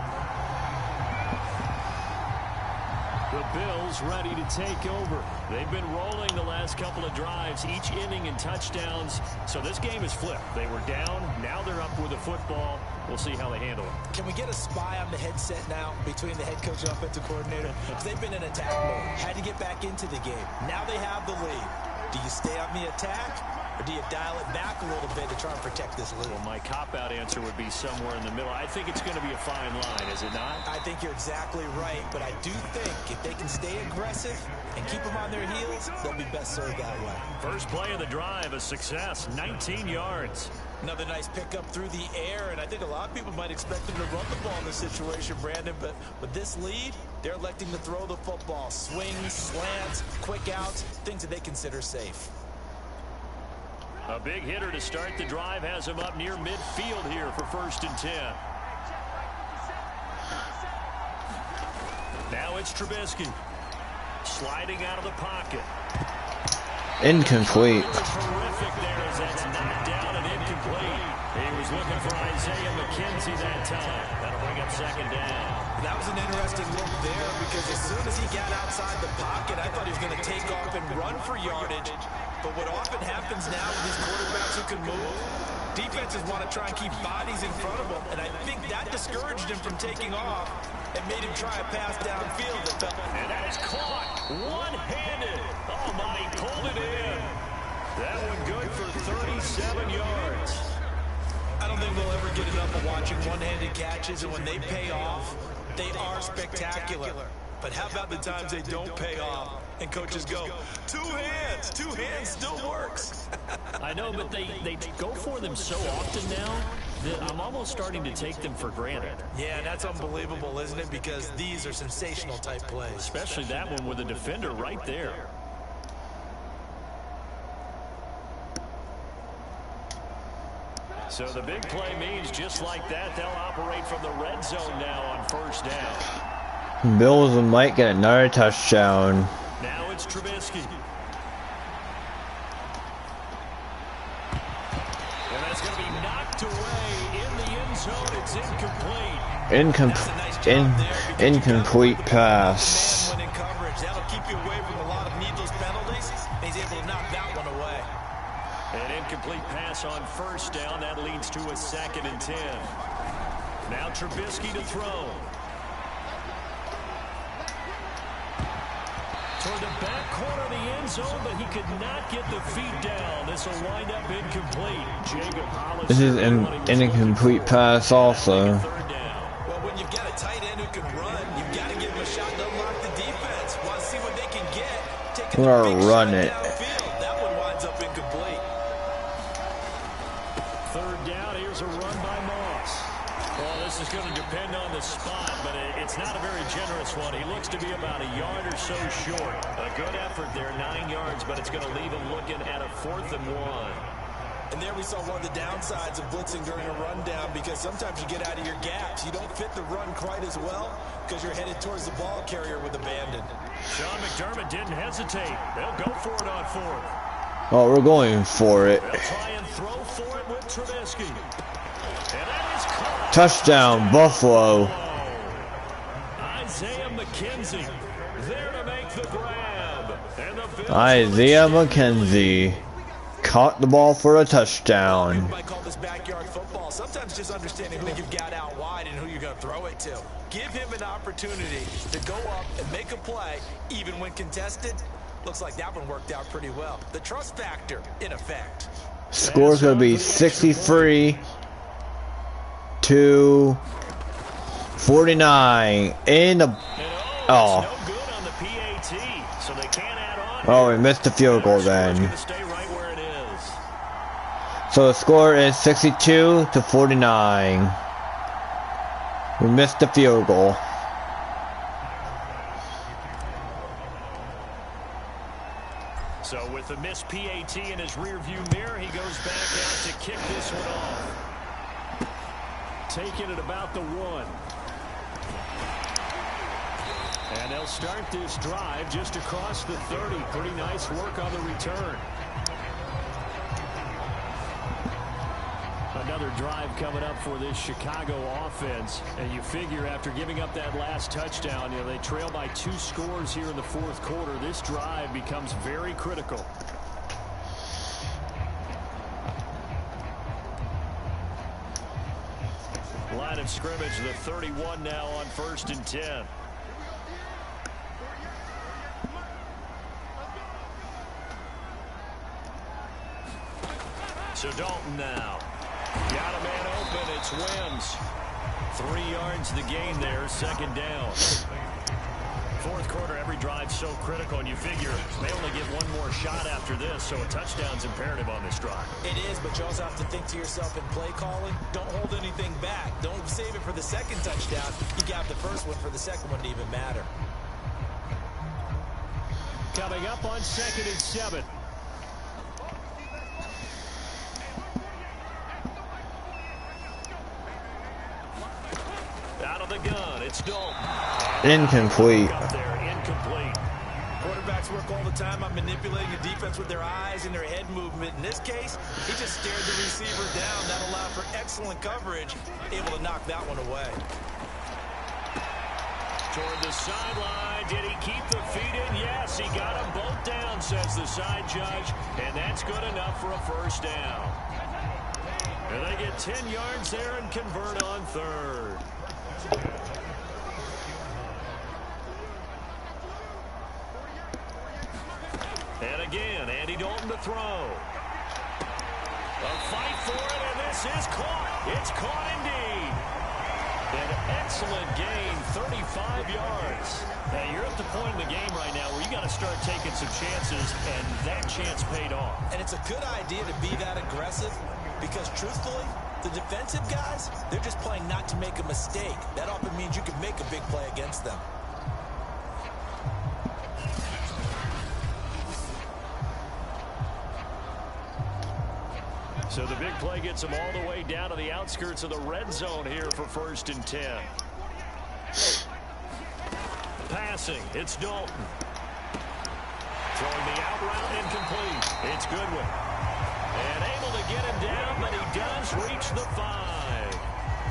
The Bills ready to take over. They've been rolling the last couple of drives, each inning in touchdowns. So this game is flipped. They were down. Now they're up with the football. We'll see how they handle it. Can we get a spy on the headset now between the head coach and offensive coordinator? Because they've been in attack mode. Had to get back into the game. Now they have the lead. Do you stay on the attack, or do you dial it back a little bit to try and protect this lead? Well, my cop-out answer would be somewhere in the middle. I think it's going to be a fine line, is it not? I think you're exactly right, but I do think if they can stay aggressive and keep them on their heels, they'll be best served that way. First play of the drive, a success, 19 yards. Another nice pickup through the air, and I think a lot of people might expect them to run the ball in this situation, Brandon, but with this lead, they're electing to throw the football. Swings, slants, quick outs, things that they consider safe. A big hitter to start the drive has him up near midfield here for 1st and 10. Now it's Trubisky. Sliding out of the pocket. Incomplete. Terrific there as that's knocked down and incomplete. He was looking for Isaiah McKenzie that time. That'll bring up 2nd down. That was an interesting look there because as soon as he got outside the pocket, I thought he was going to take off and run for yardage. But what often happens now with these quarterbacks who can move, defenses want to try and keep bodies in front of them. And I think that discouraged him from taking off and made him try a pass downfield. And that is caught one-handed. Oh, my, he pulled it in. That one good for 37 yards. I don't think we'll ever get enough of watching one-handed catches, and when they pay off, they are spectacular. But how about the times they don't pay off and coaches go, two hands still works. I know, but they go for them so often now that I'm almost starting to take them for granted. Yeah, and that's unbelievable, isn't it? Because these are sensational type plays. Especially that one with a defender right there. So the big play means just like that, they'll operate from the red zone now on 1st down. Bills might get another touchdown. Now it's Trubisky. And that's going to be knocked away in the end zone. It's incomplete. Incomplete pass. Man, when in coverage, that'll keep you away from a lot of needless penalties. And he's able to knock that one away. An incomplete pass on 1st down. That leads to a 2nd and 10. Now Trubisky to throw. Toward the back corner of the end zone, but he could not get the feet down. This will wind up incomplete. Jacob Hollis. This is an incomplete pass also. Well, when you've got a tight end who can run, you've got to give him a shot to unlock the defense. Want to see what they can get. We're gonna run it. That one winds up incomplete. 3rd down. Here's a run by Moss. Well, this is going to depend on the spot, but it's not a very generous one. He looks to be about a yard or so short. A good effort there, 9 yards, but it's going to leave him looking at a 4th and 1. And there we saw one of the downsides of blitzing during a rundown, because sometimes you get out of your gaps. You don't fit the run quite as well because you're headed towards the ball carrier with abandon. Sean McDermott didn't hesitate. They'll go for it on 4th. Oh, we're going for it. They'll try and throw for it with Trubisky. And that is caught. Touchdown, Buffalo. Isaiah McKenzie there to make the grab. And the Bills Isaiah McKenzie caught the ball for a touchdown. You might call this backyard football. Sometimes just understanding who you've got out wide and who you're going to throw it to. Give him an opportunity to go up and make a play, even when contested. Looks like that one worked out pretty well. The trust factor, in effect. Score's going to be 63 to 49 in the... Oh. Oh, we missed the field goal then. So the score is 62 to 49. We missed the field goal. So with the missed PAT in his rearview mirror, he goes back out to kick this one off. Taking it about the 1. And they'll start this drive just across the 30. Pretty nice work on the return. Another drive coming up for this Chicago offense. And you figure after giving up that last touchdown, they trail by 2 scores here in the 4th quarter. This drive becomes very critical. Line of scrimmage, the 31 now on 1st and 10. So Dalton now. Got a man open. It's Wims. 3 yards the gain there. 2nd down. 4th quarter, every drive so critical, and you figure they only get one more shot after this, so a touchdown's imperative on this drive. It is, but you also have to think to yourself in play calling, don't hold anything back. Don't save it for the 2nd touchdown. You got the 1st one for the 2nd one to even matter. Coming up on 2nd and 7. Incomplete. Up there, incomplete. Quarterbacks work all the time on manipulating the defense with their eyes and their head movement. In this case, he just stared the receiver down. That allowed for excellent coverage, able to knock that one away. Toward the sideline. Did he keep the feet in? Yes, he got them both down, says the side judge. And that's good enough for a first down. And they get 10 yards there and convert on third. And again, Andy Dalton to throw. A fight for it, and this is caught. It's caught indeed. An excellent gain, 35 yards. Now, you're at the point in the game right now where you got to start taking some chances, and that chance paid off. And it's a good idea to be that aggressive because, truthfully, the defensive guys, they're just playing not to make a mistake. That often means you can make a big play against them. So the big play gets them all the way down to the outskirts of the red zone here for 1st and 10. Passing, it's Dalton. Throwing the out route incomplete. It's Goodwin. And able to get him down, but he does reach the 5.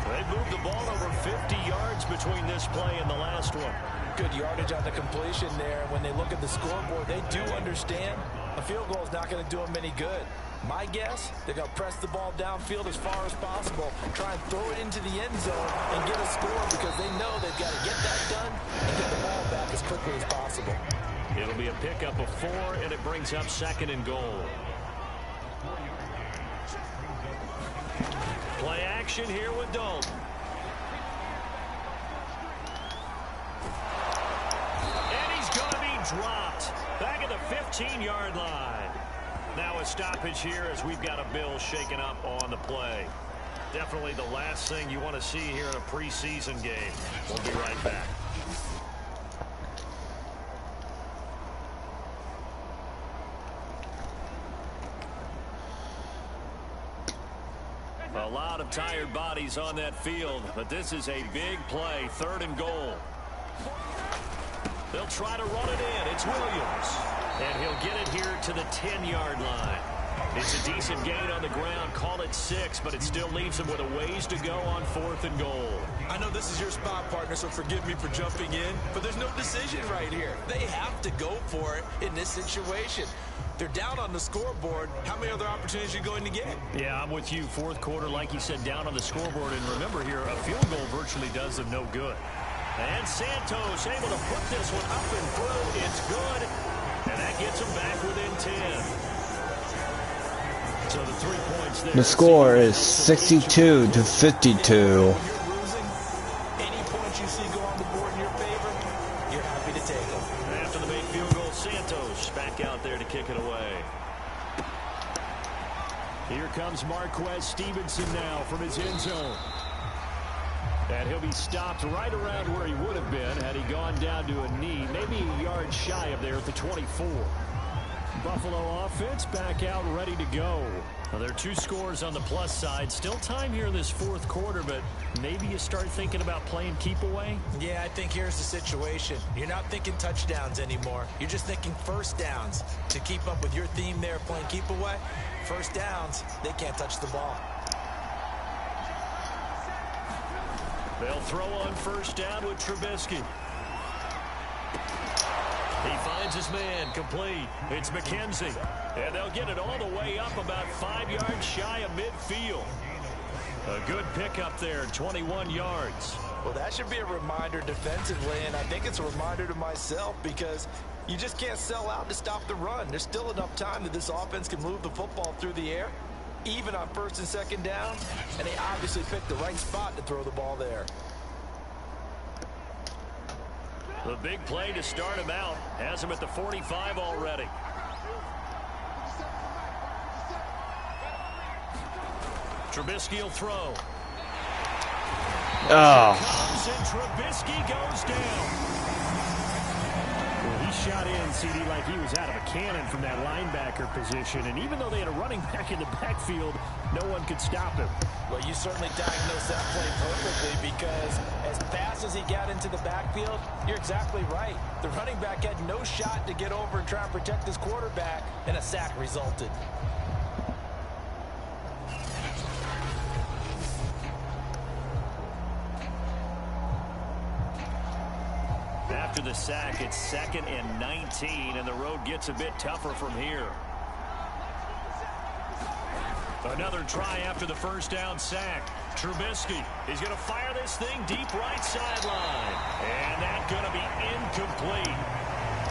They moved the ball over 50 yards between this play and the last one. Good yardage on the completion there. When they look at the scoreboard, they do understand a field goal is not going to do them any good. My guess, they're going to press the ball downfield as far as possible, try and throw it into the end zone and get a score because they know they've got to get that done and get the ball back as quickly as possible. It'll be a pickup of 4, and it brings up 2nd and goal. Play action here with Dalton. And he's going to be dropped back at the 15-yard line. Now a stoppage here as we've got a Bill shaken up on the play. Definitely the last thing you want to see here in a preseason game. We'll be right back. A lot of tired bodies on that field, but this is a big play, 3rd and goal. They'll try to run it in. It's Williams. And he'll get it here to the 10-yard line. It's a decent gain on the ground. Call it 6, but it still leaves him with a ways to go on 4th and goal. I know this is your spot, partner, so forgive me for jumping in, but there's no decision right here. They have to go for it in this situation. They're down on the scoreboard. How many other opportunities are you going to get? Yeah, I'm with you. 4th quarter, like you said, down on the scoreboard. And remember here, a field goal virtually does them no good. And Santos able to put this one up and through. It's good. And that gets them back within 10. So the 3 points there. The score is 62 to 52. When you're losing, any points you see go on the board in your favor, you're happy to take them. After the made field goal, Santos back out there to kick it away. Here comes Marquez Stevenson now from his end zone. And he'll be stopped right around where he would have been had he gone down to a knee, maybe a yard shy of there at the 24. Buffalo offense back out ready to go. Well, there are 2 scores on the plus side. Still time here in this 4th quarter, but maybe you start thinking about playing keep away? Yeah, I think here's the situation. You're not thinking touchdowns anymore. You're just thinking first downs. To keep up with your theme there, playing keep away, first downs, they can't touch the ball. They'll throw on first down with Trubisky. He finds his man, complete. It's McKenzie. And they'll get it all the way up about 5 yards shy of midfield. A good pickup there, 21 yards. Well, that should be a reminder defensively, and I think it's a reminder to myself because you just can't sell out to stop the run. There's still enough time that this offense can move the football through the air, even on 1st and 2nd down, and they obviously picked the right spot to throw the ball there. The big play to start him out has him at the 45 already. Trubisky will throw. Oh. And Trubisky goes down. Well, he shot in, CD, like he was out of a cannon from that linebacker position. And even though they had a running back in the backfield, no one could stop him. Well, you certainly diagnosed that play perfectly, because as fast as he got into the backfield, you're exactly right. The running back had no shot to get over and try and protect his quarterback, and a sack resulted. After the sack, it's 2nd and 19, and the road gets a bit tougher from here. Another try after the first down sack. Trubisky, he's going to fire this thing deep right sideline. And that's going to be incomplete.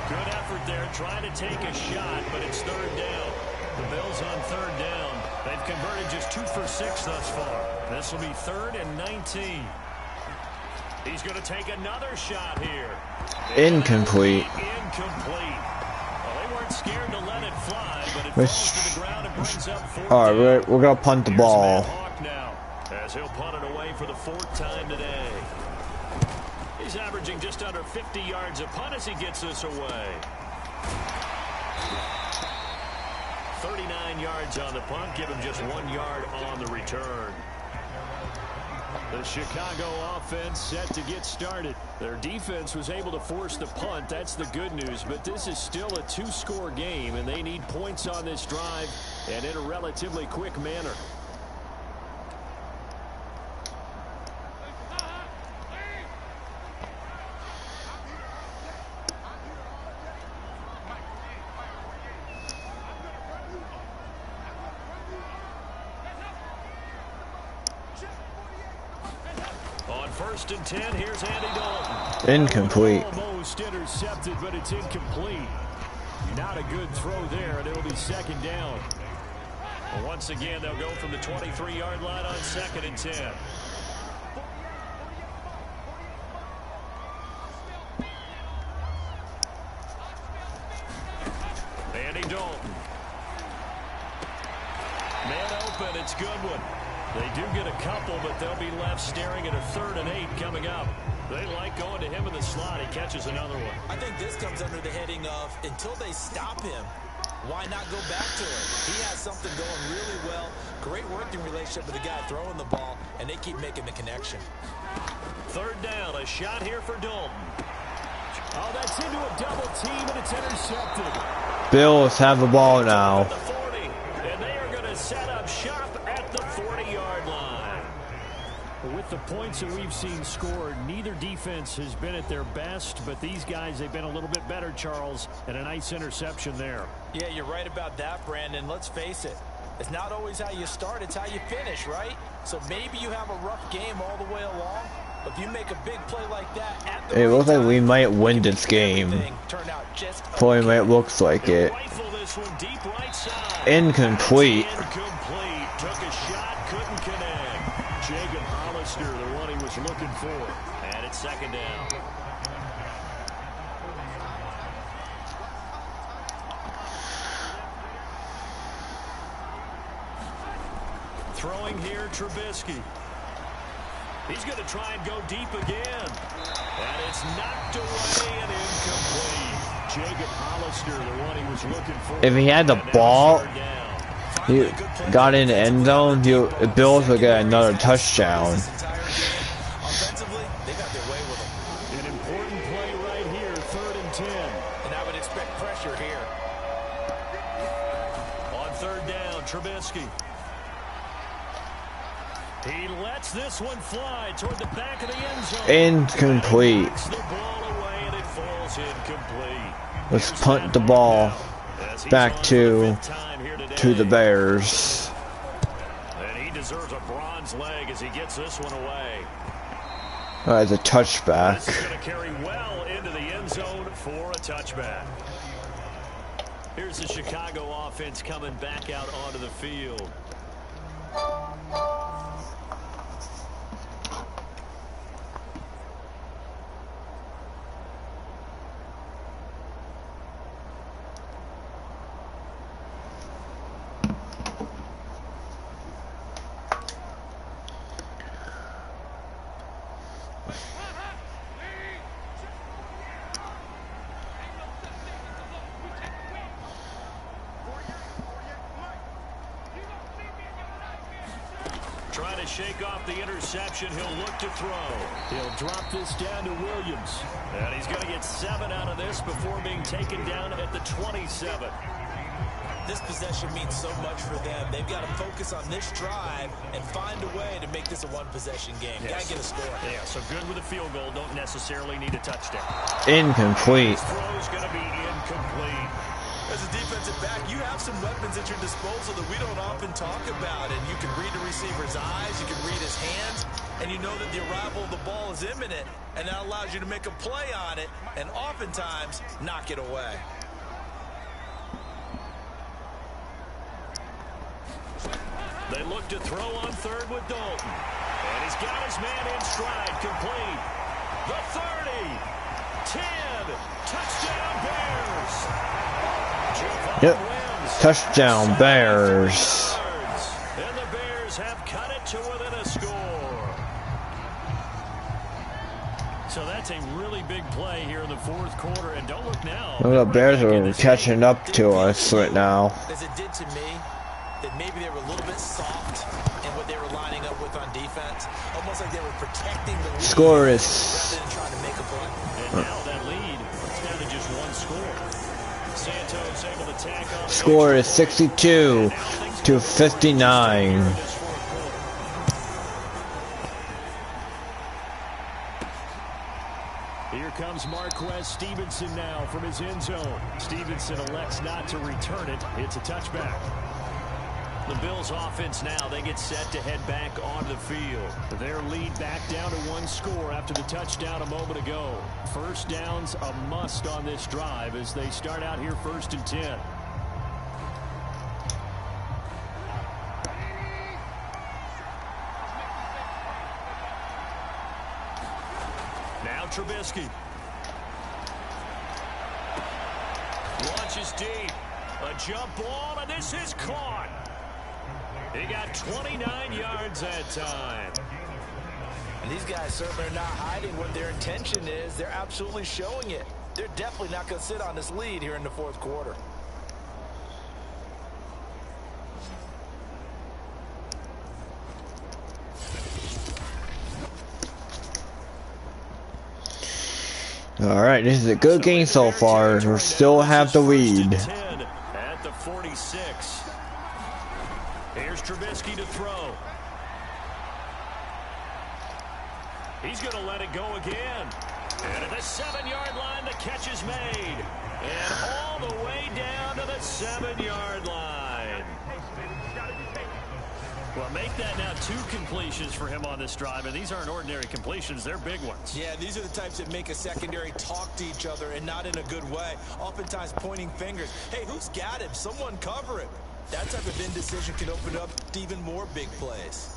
Good effort there trying to take a shot, but it's 3rd down. The Bills on 3rd down. They've converted just 2 for 6 thus far. This will be 3rd and 19. He's going to take another shot here. Incomplete. Incomplete. Well, they weren't scared to let it fly, but it falls to the ground and brings up 4th. All right, we're going to punt the ball. Now, as he'll punt it away for the 4th time today. He's averaging just under 50 yards a punt as he gets this away. 39 yards on the punt, give him just 1 yard on the return. The Chicago offense set to get started. Their defense was able to force the punt. That's the good news. But this is still a 2-score game, and they need points on this drive and in a relatively quick manner. On 1st and 10, here's Andy Dalton. Incomplete. Almost intercepted, but it's incomplete. Not a good throw there, and it'll be 2nd down. Well, once again, they'll go from the 23-yard line on 2nd and 10. Andy Dalton. Man open, it's Goodwin. They do get a couple, but they'll be left staring at a 3rd and 8 coming up. They like going to him in the slot. He catches another one. I think this comes under the heading of, until they stop him, why not go back to him? He has something going really well. Great working relationship with the guy throwing the ball, and they keep making the connection. 3rd down, a shot here for Dalton. Oh, that's into a double team, and it's intercepted. Bills have the ball now. The 40, and they are going to set up shop at the 40-yard line. With the points that we've seen scored, neither defense has been at their best, but these guys, they've been a little bit better, Charles, and a nice interception there. Yeah, you're right about that, Brandon. Let's face it. It's not always how you start, it's how you finish, right? So maybe you have a rough game all the way along, but if you make a big play like that at the It looks like we might win this game. Probably might looks like it. Incomplete. Incomplete. Took a shot, couldn't connect. Jacob Hollister, the one he was looking for. And it's 2nd down. Throwing here, Trubisky. He's going to try and go deep again. And it's knocked away and incomplete. Jacob Hollister, the one he was looking for. If he had the ball, he got in the end zone, the Bills would get another touchdown. Offensively, they got their way with him. An important play right here, 3rd and 10. And I would expect pressure here. On 3rd down, Trubisky. He lets this one fly toward the back of the end zone. Incomplete. Knocks the ball away and it falls incomplete. Let's punt the ball back to the Bears. And he deserves a bronze leg as he gets this one away. That's a touchback. This is going to carry well into the end zone for a touchback. Here's the Chicago offense coming back out onto the field. to shake off the interception. He'll look to throw. He'll drop this down to Williams. And he's going to get 7 out of this before being taken down at the 27. This possession means so much for them. They've got to focus on this drive and find a way to make this a one-possession game. Yes. Got to get a score. Yeah, so good with a field goal. Don't necessarily need a touchdown. Incomplete. This throw is going to be incomplete. As a defensive back, you have some weapons at your disposal that we don't often talk about. And you can read the receiver's eyes, you can read his hands, and you know that the arrival of the ball is imminent. And that allows you to make a play on it and oftentimes knock it away. They look to throw on third with Dalton. And he's got his man in stride, complete. The 30, 10, touchdown Bears. Yep. Touchdown Bears. And the Bears have cut it to within a score. So that's a really big play here in the fourth quarter. And don't look now. The Bears are catching up to us right now. As it did to me, that maybe they were a little bit soft in what they were lining up with on defense. Almost like they were protecting the lead Score is... rather than trying to make a play. And now that lead, it's down to just one score. Santos able to tack on. Score is 62 to 59. Here comes Marquez Stevenson now from his end zone. Stevenson elects not to return it. It's a touchback. The Bills offense now, they get set to head back onto the field. Their lead back down to one score after the touchdown a moment ago. First down's a must on this drive as they start out here 1st and 10. Now Trubisky. Launches deep. A jump ball, and this is caught. He got 29 yards that time. And these guys certainly are not hiding what their intention is. They're absolutely showing it. They're definitely not going to sit on this lead here in the fourth quarter. All right, this is a good game so far. We still have the lead. At the 46. Here's Trubisky to throw. He's going to let it go again. And at the 7-yard line, the catch is made. And all the way down to the 7-yard line. Well, make that now 2 completions for him on this drive, and these aren't ordinary completions. They're big ones. Yeah, these are the types that make a secondary talk to each other and not in a good way. Oftentimes pointing fingers. Hey, who's got him? Someone cover him. That type of indecision can open up to even more big plays.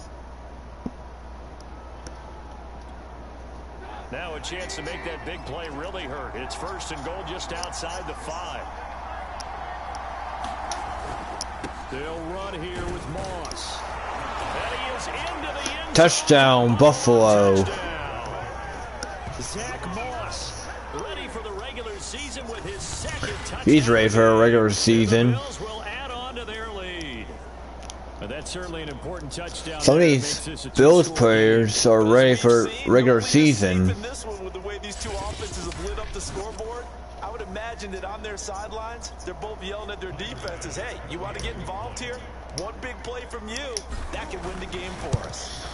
Now a chance to make that big play really hurt. It's 1st and goal just outside the 5. They'll run here with Moss. And he is into the end zone. Touchdown, Buffalo. Touchdown. Zach Moss ready for the regular season with his 2nd touchdown. He's ready for a regular season. The Bills will add on to their lead. That's certainly an important touchdown. Some of these Bills players are ready for regular season. This one, with the way these two offenses have lit up the scoreboard, I would imagine that on their sidelines, they're both yelling at their defenses, hey, you want to get involved here? One big play from you, that can win the game for us.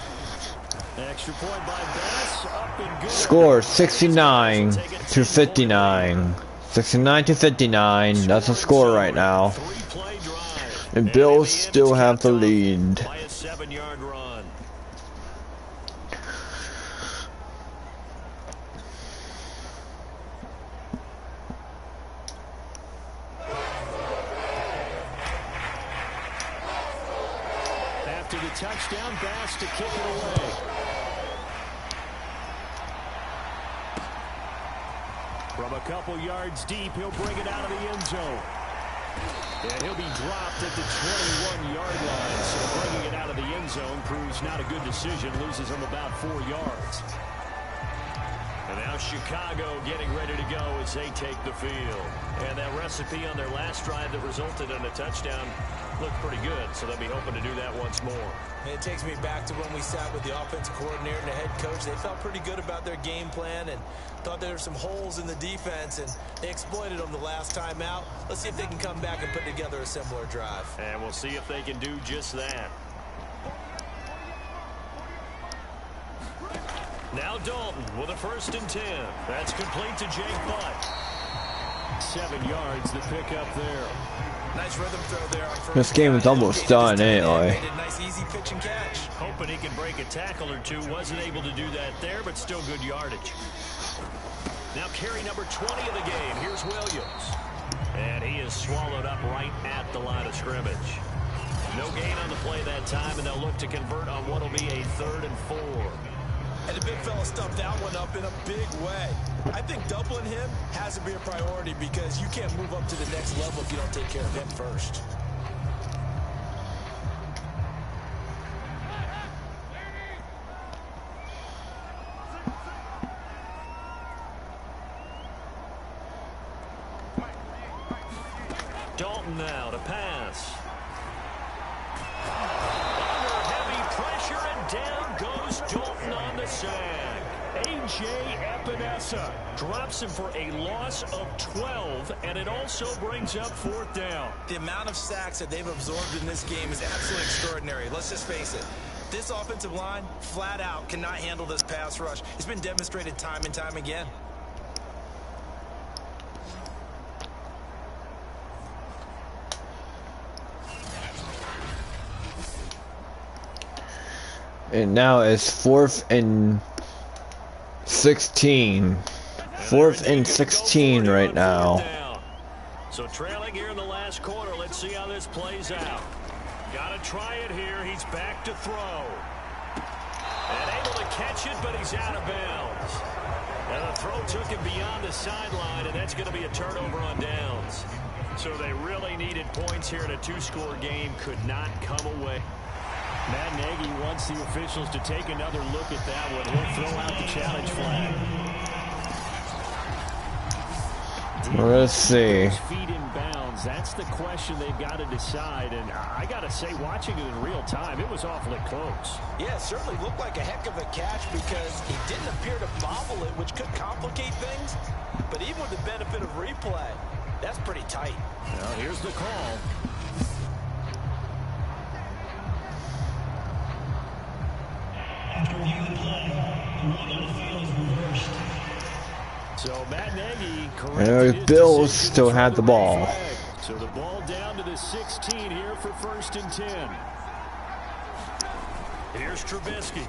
Extra point by Bass, up and good. Score 69 to 59. 69 to 59. That's the score right now. And Bills still have the lead. By a 7-yard run. After the touchdown, Bass to kick it away. From a couple yards deep, he'll bring it out of the end zone. And he'll be dropped at the 21-yard line. So bringing it out of the end zone proves not a good decision. Loses him about 4 yards. And Now Chicago getting ready to go as they take the field. And that recipe on their last drive that resulted in a touchdown looked pretty good, so they'll be hoping to do that once more. And it takes me back to when we sat with the offensive coordinator and the head coach. They felt pretty good about their game plan and thought there were some holes in the defense, and they exploited them the last time out. Let's see if they can come back and put together a similar drive. And we'll see if they can do just that. Now Dalton with a 1st and 10. That's complete to Jake Butt. 7 yards the pickup there. Nice rhythm throw there on first. This game is almost done anyway. Nice easy pitch and catch. Hoping he can break a tackle or two. Wasn't able to do that there, but still good yardage. Now carry number 20 of the game. Here's Williams. And he is swallowed up right at the line of scrimmage. No gain on the play that time, and they'll look to convert on what will be a 3rd and 4. And the big fella stuffed that one up in a big way. I think doubling him has to be a priority because you can't move up to the next level if you don't take care of him first. Dalton now to pass. Under heavy pressure, and down goes Dalton on the sack. A.J. Epinesa drops him for a loss of 12, and it also brings up 4th down. The amount of sacks that they've absorbed in this game is absolutely extraordinary. Let's just face it. This offensive line, flat out, cannot handle this pass rush. It's been demonstrated time and time again. And now it's 4th and 16. 4th and 16 right now. So trailing here in the last quarter. Let's see how this plays out. Got to try it here. He's back to throw. And able to catch it, but he's out of bounds. And the throw took him beyond the sideline, and that's going to be a turnover on downs. So they really needed points here in a 2-score game. Could not come away. Matt Nagy wants the officials to take another look at that one. He'll throw out the challenge flag. Let's see. Feet in bounds. That's the question they've got to decide. And I got to say, watching it in real time, it was awfully close. Yeah, it certainly looked like a heck of a catch because he didn't appear to bobble it, which could complicate things. But even with the benefit of replay, that's pretty tight. Well, here's the call. So Matt Nagy And Bills still had the ball. So the ball down to the 16 here for 1st and 10. Here's Trubisky.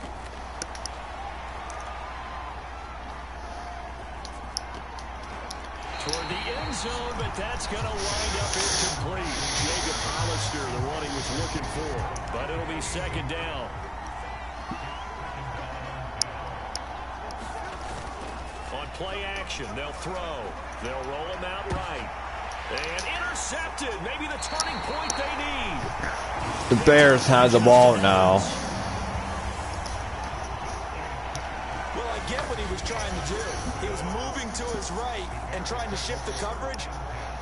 Toward the end zone, but that's going to wind up incomplete. Jacob Hollister, the one he was looking for. But it'll be 2nd down. On play action, they'll throw. They'll roll him out right. And intercepted. Maybe the turning point they need. The Bears have the ball now. Well, I get what he was trying to do. He was moving to his right and trying to shift the coverage.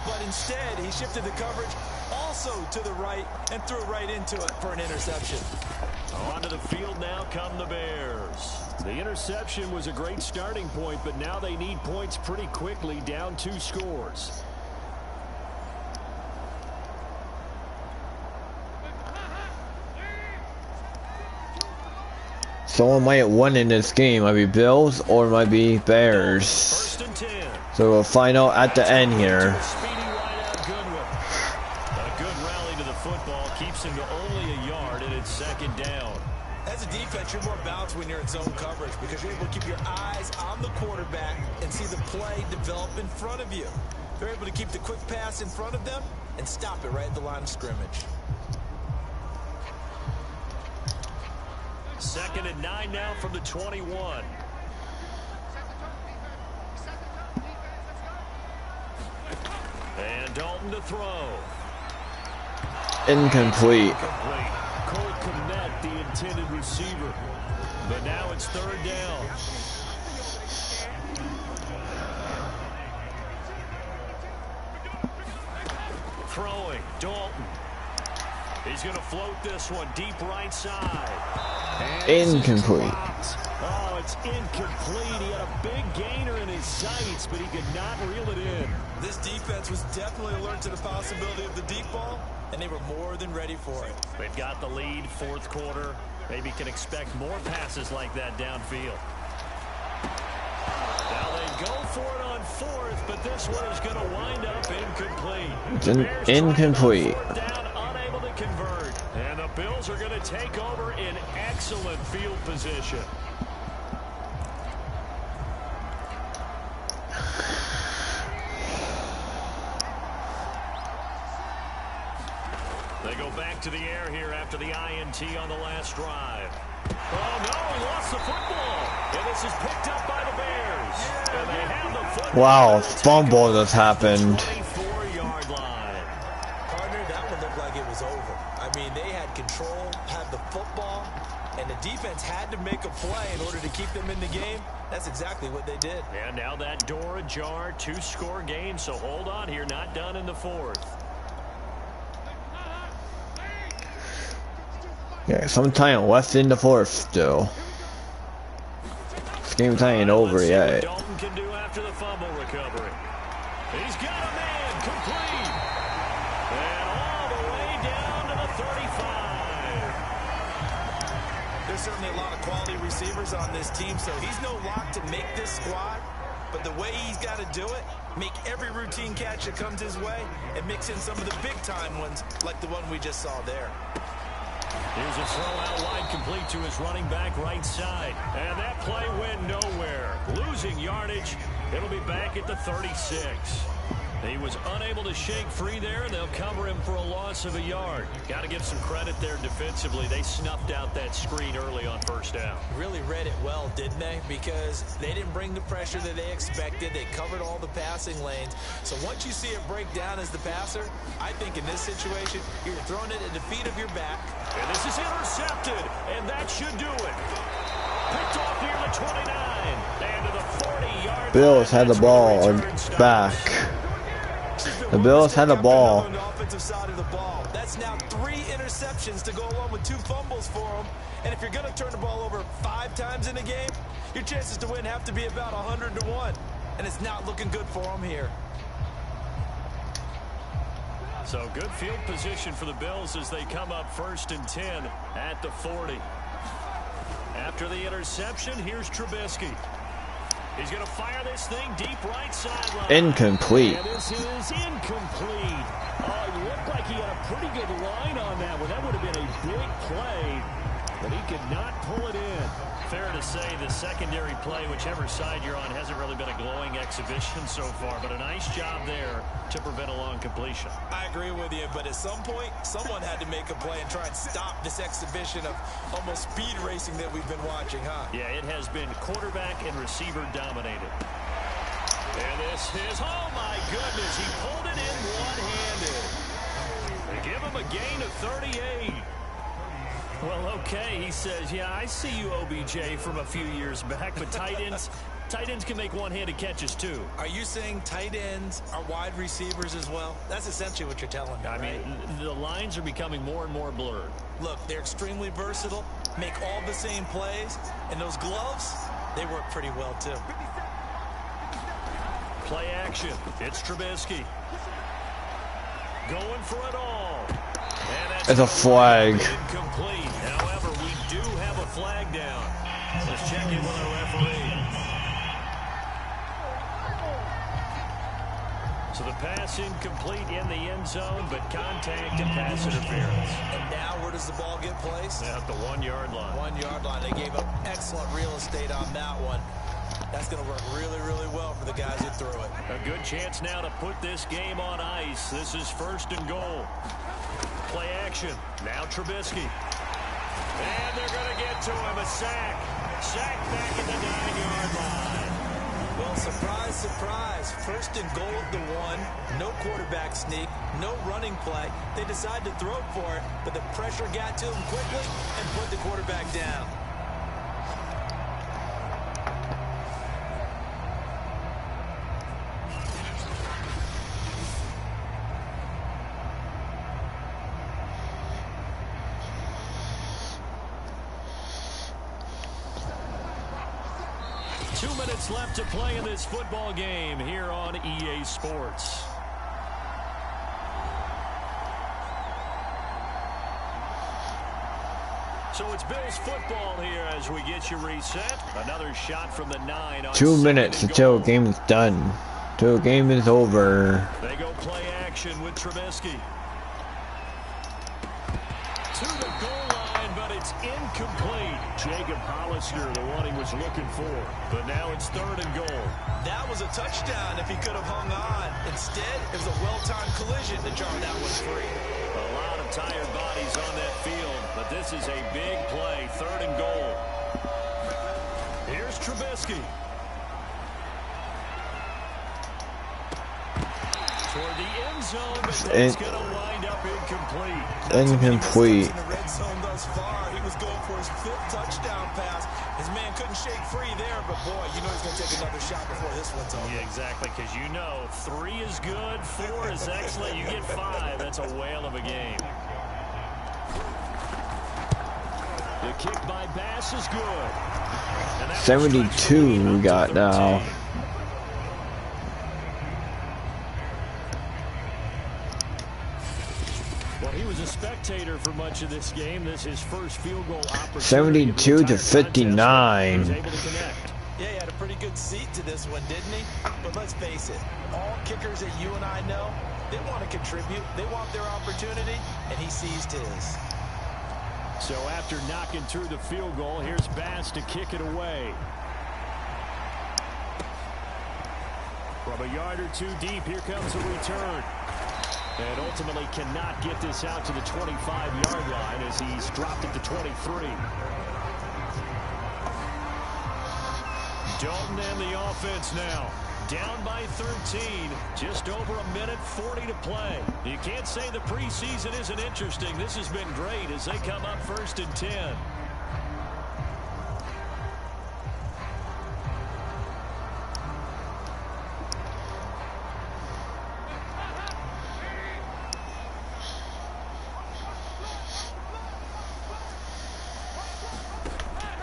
But instead, he shifted the coverage also to the right and threw right into it for an interception. Onto the field now come the Bears. The interception was a great starting point, but now they need points pretty quickly, down 2 scores. Someone might win in this game. Might be Bills or it might be Bears. 1st and 10. So we'll find out at the end here. Speedy wideout Goodwin. A good rally to the football keeps him to only a yard, and it's 2nd down. As a defense, you're more balanced when you're in zone coverage because you're able to keep your eyes on the quarterback and see the play develop in front of you. They're able to keep the quick pass in front of them and stop it right at the line of scrimmage. 2nd and 9 now from the 21. And Dalton to throw. Incomplete. Cole Kmet, the intended receiver. But now it's 3rd down. throwing. Dalton. He's going to float this one deep right side. And Incomplete. oh, it's incomplete. He had a big gainer in his sights, but he could not reel it in. This defense was definitely alert to the possibility of the deep ball, and they were more than ready for it. They've got the lead, fourth quarter. Maybe can expect more passes like that downfield. Now they go for it on fourth, but this one is going to wind up incomplete. It's incomplete. Down, unable to convert. And the Bills are going to take over in excellent field position. They go back to the air here after the INT on the last drive. Oh, no, he lost the football. And this is picked up by the Bears. And they have the football. Wow, fumble just happened. 24-yard line. Partner, that one looked like it was over. I mean, they had control, had the football, and the defense had to make a play in order to keep them in the game. That's exactly what they did. And now that door ajar, two-score game, so hold on here, not done in the fourth. Yeah, sometime left in the fourth still. This game ain't over yet. Dalton can do after the fumble recovery. He's got a man complete. And all the way down to the 35. There's certainly a lot of quality receivers on this team, so he's no lock to make this squad. But the way he's got to do it, make every routine catch that comes his way, and mix in some of the big-time ones like the one we just saw there. Here's a throw out wide complete to his running back right side. And that play went nowhere. Losing yardage. It'll be back at the 36. He was unable to shake free there, and they'll cover him for a loss of a yard. Got to give some credit there defensively. They snuffed out that screen early on first down. Really read it well, didn't they? Because they didn't bring the pressure that they expected. They covered all the passing lanes. So once you see it break down as the passer, I think in this situation, you're throwing it at the feet of your back. And this is intercepted, and that should do it. Picked off near the 29, and to the 40-yard line. Bills had the ball back. The Bills had the ball. On the offensive side of the ball. That's now 3 interceptions to go along with 2 fumbles for them. And if you're going to turn the ball over 5 times in a game, your chances to win have to be about 100 to 1. And it's not looking good for them here. So good field position for the Bills as they come up 1st and 10 at the 40. After the interception, here's Trubisky. He's going to fire this thing deep right sideline. Incomplete. And this is incomplete. Oh, it looked like he had a pretty good line on that one. That would have been a big play, but he could not pull it in. Fair to say the secondary play, whichever side you're on, hasn't really been a glowing exhibition so far, but a nice job there to prevent a long completion. I agree with you, but at some point, someone had to make a play and try and stop this exhibition of almost speed racing that we've been watching, huh? Yeah, it has been quarterback and receiver dominated. And this is, oh my goodness, he pulled it in one-handed. They give him a gain of 38. Well, okay, he says, yeah, I see you, OBJ, from a few years back, but tight ends can make one-handed catches, too. Are you saying tight ends are wide receivers as well? That's essentially what you're telling me, I right? mean, the lines are becoming more and more blurred. Look, they're extremely versatile, make all the same plays, and those gloves, they work pretty well, too. Play action. It's Trubisky. Going for it all. It's a flag. Incomplete. However, we do have a flag down. Let's check in with our referee. So the pass incomplete in the end zone, but contact and pass interference. And now where does the ball get placed? At the 1-yard line. 1-yard line. They gave up excellent real estate on that one. That's going to work really, really well for the guys who threw it. A good chance now to put this game on ice. This is 1st and goal. Play action. Now Trubisky. And they're going to get to him. A sack. Sack back at the 9-yard line. Well, surprise, surprise. 1st and goal at the 1. No quarterback sneak. No running play. They decide to throw for it, but the pressure got to him quickly and put the quarterback down. 2 minutes left to play in this football game here on EA Sports. So it's Bills football here as we get you reset. Another shot from the 9 on 2 minutes until the game is done. Till the game is over. They go play action with Trubisky. To the goal line, but it's incomplete. Jacob Hollister, the one he was looking for. But now it's 3rd and goal. That was a touchdown if he could have hung on. Instead, it was a well-timed collision to jar that one free. A lot of tired bodies on that field, but this is a big play. 3rd and goal. Here's Trubisky. Toward the end zone, but that's going to wind up incomplete. Incomplete. In the red zone thus far, he was going for his 5th touchdown pass. His man couldn't shake free there, but boy, you know he's going to take another shot before this one's over. Yeah, exactly, because you know 3 is good, 4 is excellent, you get 5. That's a whale of a game. The kick by Bass is good. 72 we got now. Well, he was a spectator for much of this game. This is his first field goal opportunity. 72 to 59. He was able to connect. Yeah, he had a pretty good seat to this one, didn't he? But let's face it, all kickers that you and I know, they want to contribute. They want their opportunity, and he seized his. So after knocking through the field goal, here's Bass to kick it away. From a yard or 2 deep, here comes a return. And ultimately cannot get this out to the 25-yard line as he's dropped it to 23. Dalton and the offense now. Down by 13. Just over a minute 40 to play. You can't say the preseason isn't interesting. This has been great as they come up 1st and 10.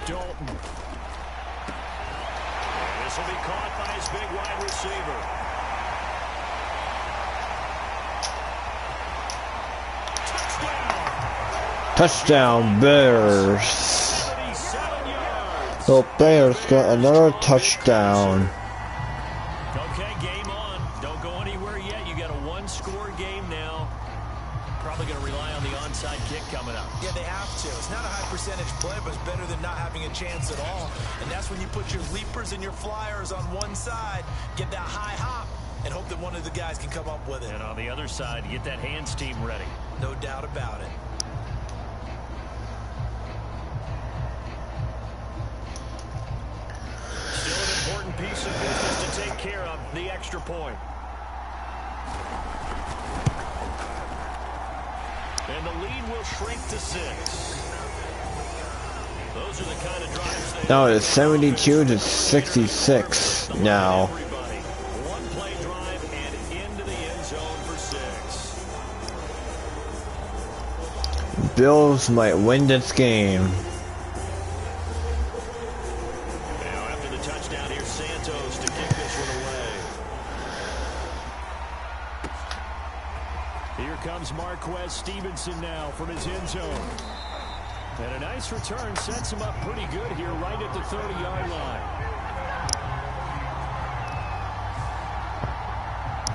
Dalton. This will be caught by his big wide receiver. Touchdown Bears. 77 yards. The Bears got another touchdown. Okay, game on. Don't go anywhere yet. You got a 1-score game now. Probably going to rely on the onside kick coming up. Yeah, they have to. It's not a high percentage play, but it's better than not having a chance at all. And that's when you put your leapers and your flyers on one side, get that high hop, and hope that one of the guys can come up with it. And on the other side, get that hands team ready. No doubt about it. Still an important piece of business to take care of, the extra point. And the lead will shrink to 6. Those are the kind of drives. Now it's 72 to 66 now. One play drive and into the end zone for 6. Bills might win this game. Now after the touchdown, here's Santos to kick this one away. Here comes Marquez Stevenson now from his end zone. And a nice return sets him up pretty good here right at the 30-yard line.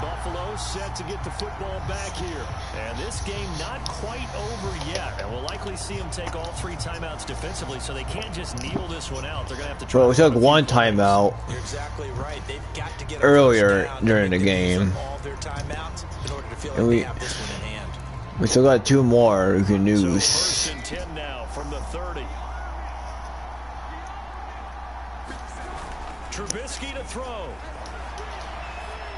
Buffalo set to get the football back here. And this game not quite over yet. And we'll likely see them take all 3 timeouts defensively, so they can't just kneel this one out. They're going to have to try. Well, we took 1 timeout. You're exactly right. They've got to get earlier during the game. all their timeouts in order to feel And like they have this one in hand. We still got 2 more we can So use. 1st and 10 now from the 30. Trubisky to throw.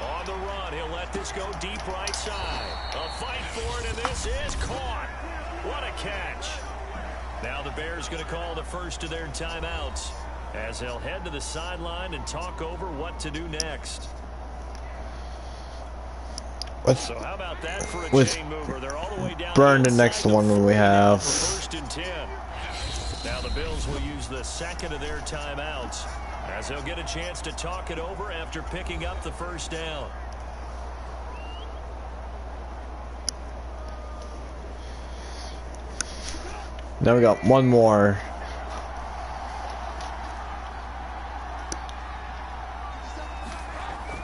On the run, he'll let this go deep right side. A fight for it, and this is caught. What a catch. Now the Bears going to call the first of their timeouts as they'll head to the sideline and talk over what to do next. So how about that for a chain mover? They're all the way down. Burn the next one we have. 1st and 10. Now the Bills will use the second of their timeouts As he'll get a chance to talk it over after picking up the first down. Now we got one more.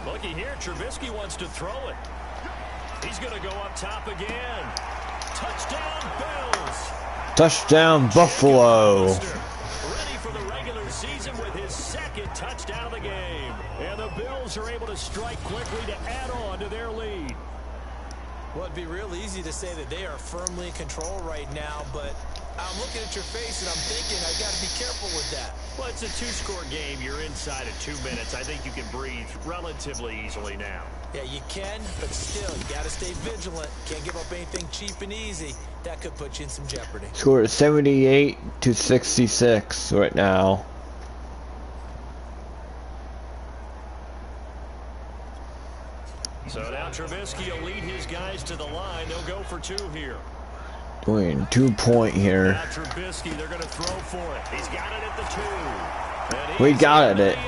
Looky here, Trubisky wants to throw it. He's going to go up top again. Touchdown, Bills. Touchdown, Buffalo. Ready for the regular season with his second touchdown of the game. And the Bills are able to strike quickly to add on to their lead. Well, it'd be real easy to say that they are firmly in control right now, but I'm looking at your face and I'm thinking I've got to be careful with that. Well, it's a two-score game. You're inside of 2 minutes. I think you can breathe relatively easily now. Yeah, you can, but still, you got to stay vigilant. Can't give up anything cheap and easy. That could put you in some jeopardy. Score is 78-66 right now. So now Trubisky will lead his guys to the line. They'll go for 2 here. Doing 2-point here. Now Trubisky, they're going to throw for it. He's got it at the 2. We got it. To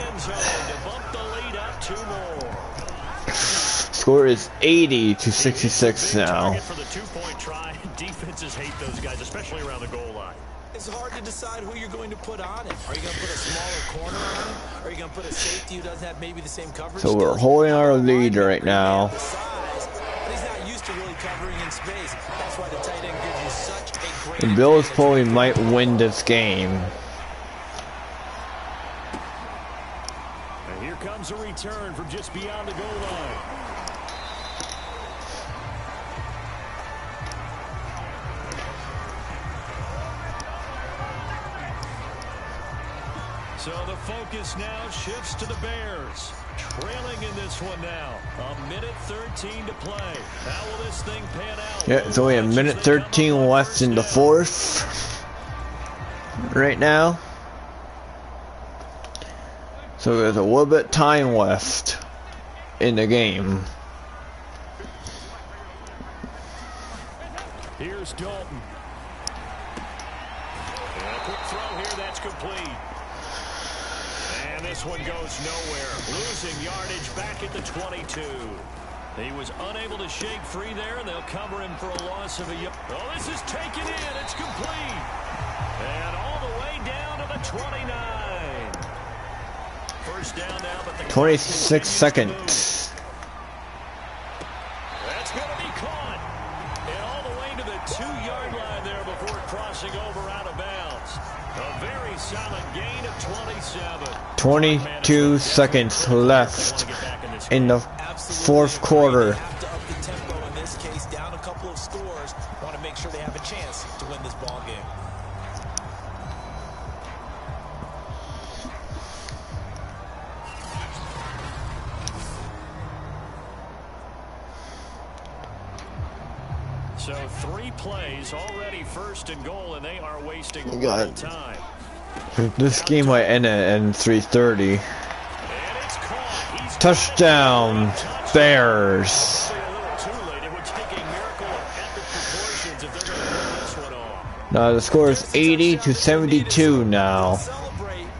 bump the lead up 2 more. Score is 80-66 now. For the 2-point try. Defenses hate those guys, especially around the goal line. It's hard to decide who you're going to put on it. Are you going to put a smaller corner on it? Or are you going to put a safety who doesn't have maybe the same coverage? So we're holding our lead right now. But he's not used to really covering in space. That's why the tight end gives you such a great. The Bills probably might win this game. And here comes a return from just beyond the goal line. So the focus now shifts to the Bears. Trailing in this one now. 1:13 to play. How will this thing pan out? Yeah, it's only 1:13 left in the fourth. Right now. So there's a little bit of time left in the game. Here's Dalton. And a quick throw here, that's complete. And this one goes nowhere. Losing yardage back at the 22. He was unable to shake free there, and they'll cover him for a loss of a yard. Oh, this is taken in. It's complete. And all the way down to the 29. First down now, but the 26 seconds. That's going to be caught. And all the way to the 2-yard line there before crossing over out of bounds. A very solid gain of 27. 22 seconds left in the fourth quarter. Have to up the tempo in this case, down a couple of scores. Want to make sure they have a chance to win this ball game. So 3 plays already first and goal, and they are wasting a got little time. This game might end at 3:30. Touchdown, Bears. Now the score is 80-72 now.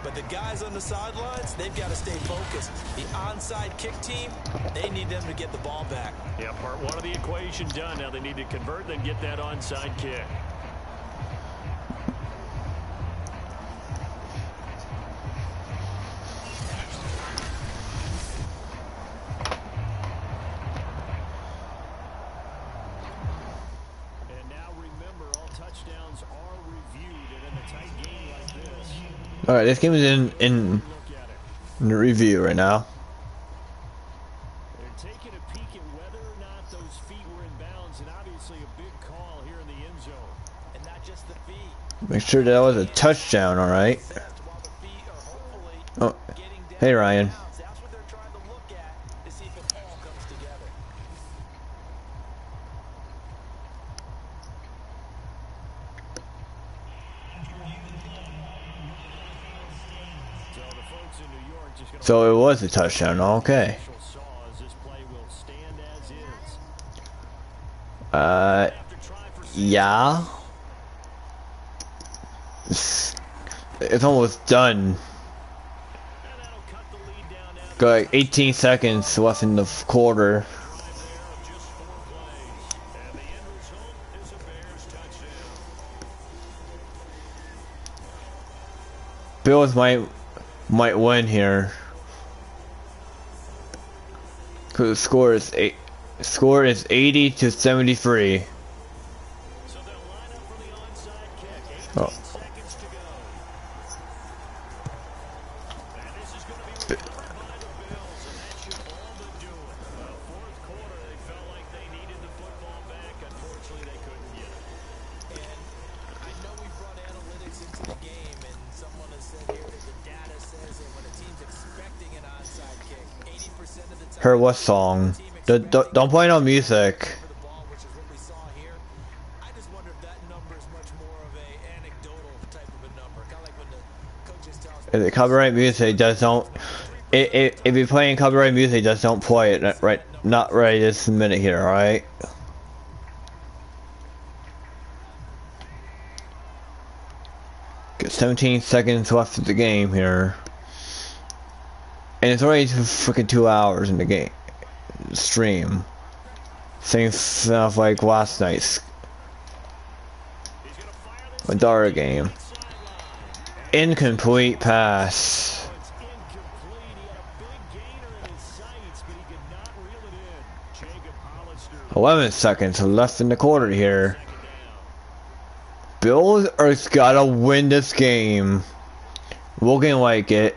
But the guys on the sidelines, they've got to stay focused. The onside kick team, they need them to get the ball back. Yeah, part 1 of the equation done. Now they need to convert and get that onside kick. Alright, this game is in review right now. They're taking a peek at whether or not those feet were in bounds, and obviously a big call here in the end zone. And not just the feet. Make sure that was a touchdown, alright? Oh, hey Ryan. That's what they're trying to look at to see if it all comes together. So it was a touchdown, okay. Yeah. It's almost done. Got like 18 seconds left in the quarter. Bills might win here. Cause the score is 80-73. Oh. Her what song? Don't play no music. If the copyright music don't. If you're playing copyright music, just don't play it right. Not right this minute here, alright? Got 17 seconds left of the game here. And it's already freaking 2 hours in the game stream. Same stuff like last night's Madara game. Incomplete pass. 11 seconds left in the quarter here. Bills are gotta win this game. Looking like it.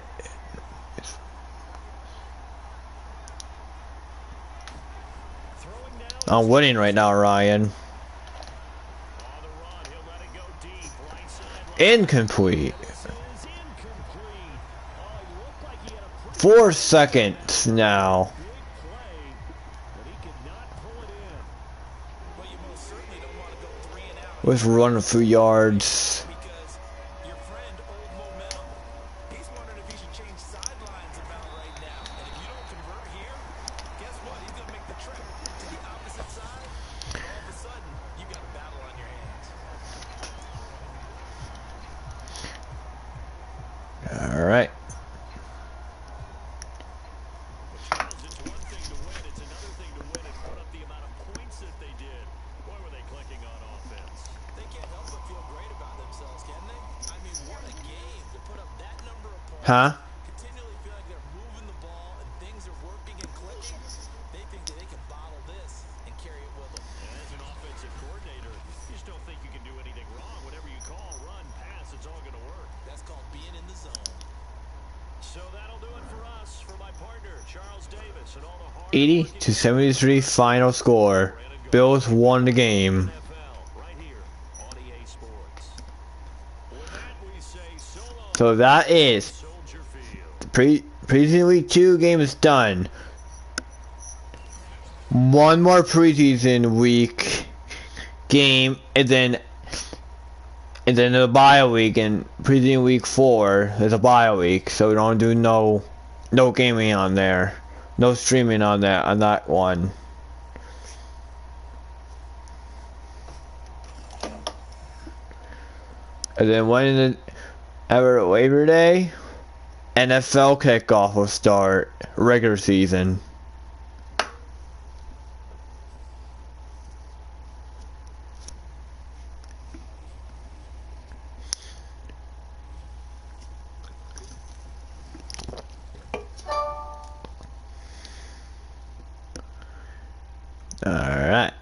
I'm winning right now, Ryan. Incomplete. 4 seconds now. Let's run a few yards. All right. Huh? Continually feel like they're moving the ball and things are working and clicking. They think that they can bottle this and carry it with them. As an offensive coordinator, you just don't think you can do anything wrong. Whatever you call, run, pass, it's all going to work. That's called being in the zone. So that'll do it for us. For my partner, Charles Davis, and all the hard 80-73 final score. Bills won the game. right here on EA Sports. With that, we say so long, So that is Soldier Field. the preseason week 2 game is done. One more preseason week game, and then the bye week, and preseason week 4 is a bye week, so we don't do no gaming on there, no streaming on that one. And then when the Labor Day, NFL kickoff will start, regular season. Alright.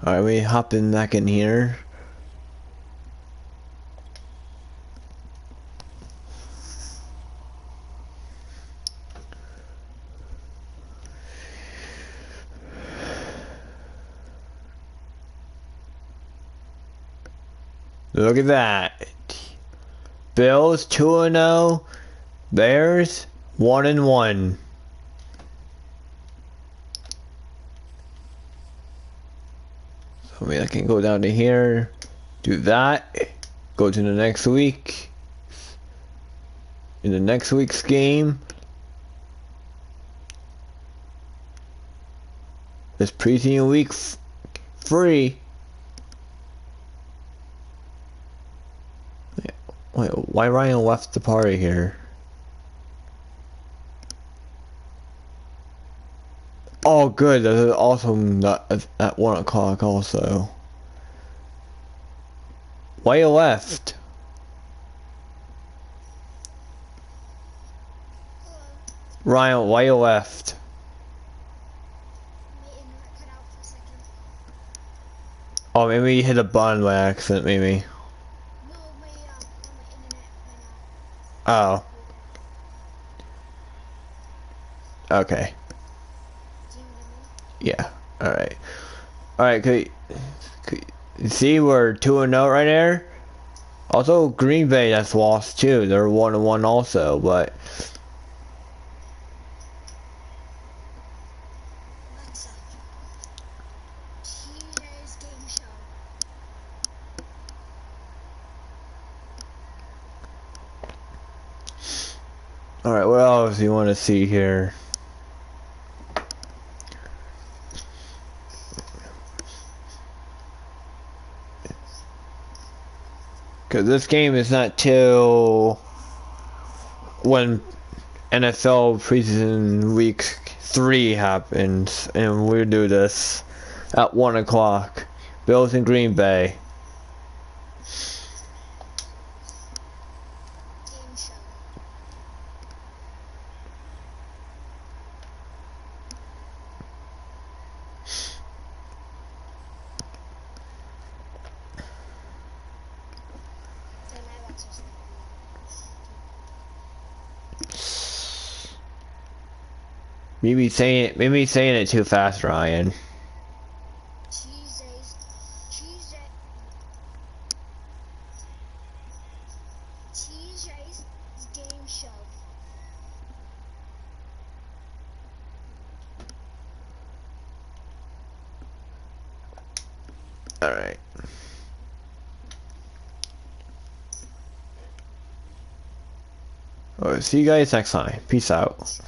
Alright, we hopping back in here. Look at that. Bills 2-0. Bears 1-1. So I can go down to here, do that, go to the next week. In the next week's game, this preseason week 3. Wait, why Ryan left the party here? good. This is awesome. At 1 o'clock also. Why you left? Ryan, why you left? Oh, maybe you hit a button by accident, maybe. Oh. Okay. Yeah. Alright. Alright, could you see we're 2-0 right there? Also, Green Bay that's lost too. They're 1-1 also, but... Alright, what else do you want to see here? Because this game is not till when NFL preseason week 3 happens, and we do this at 1 o'clock. Bills in Green Bay. Maybe saying it too fast, Ryan. Alright. Alright, see you guys next time. Peace out.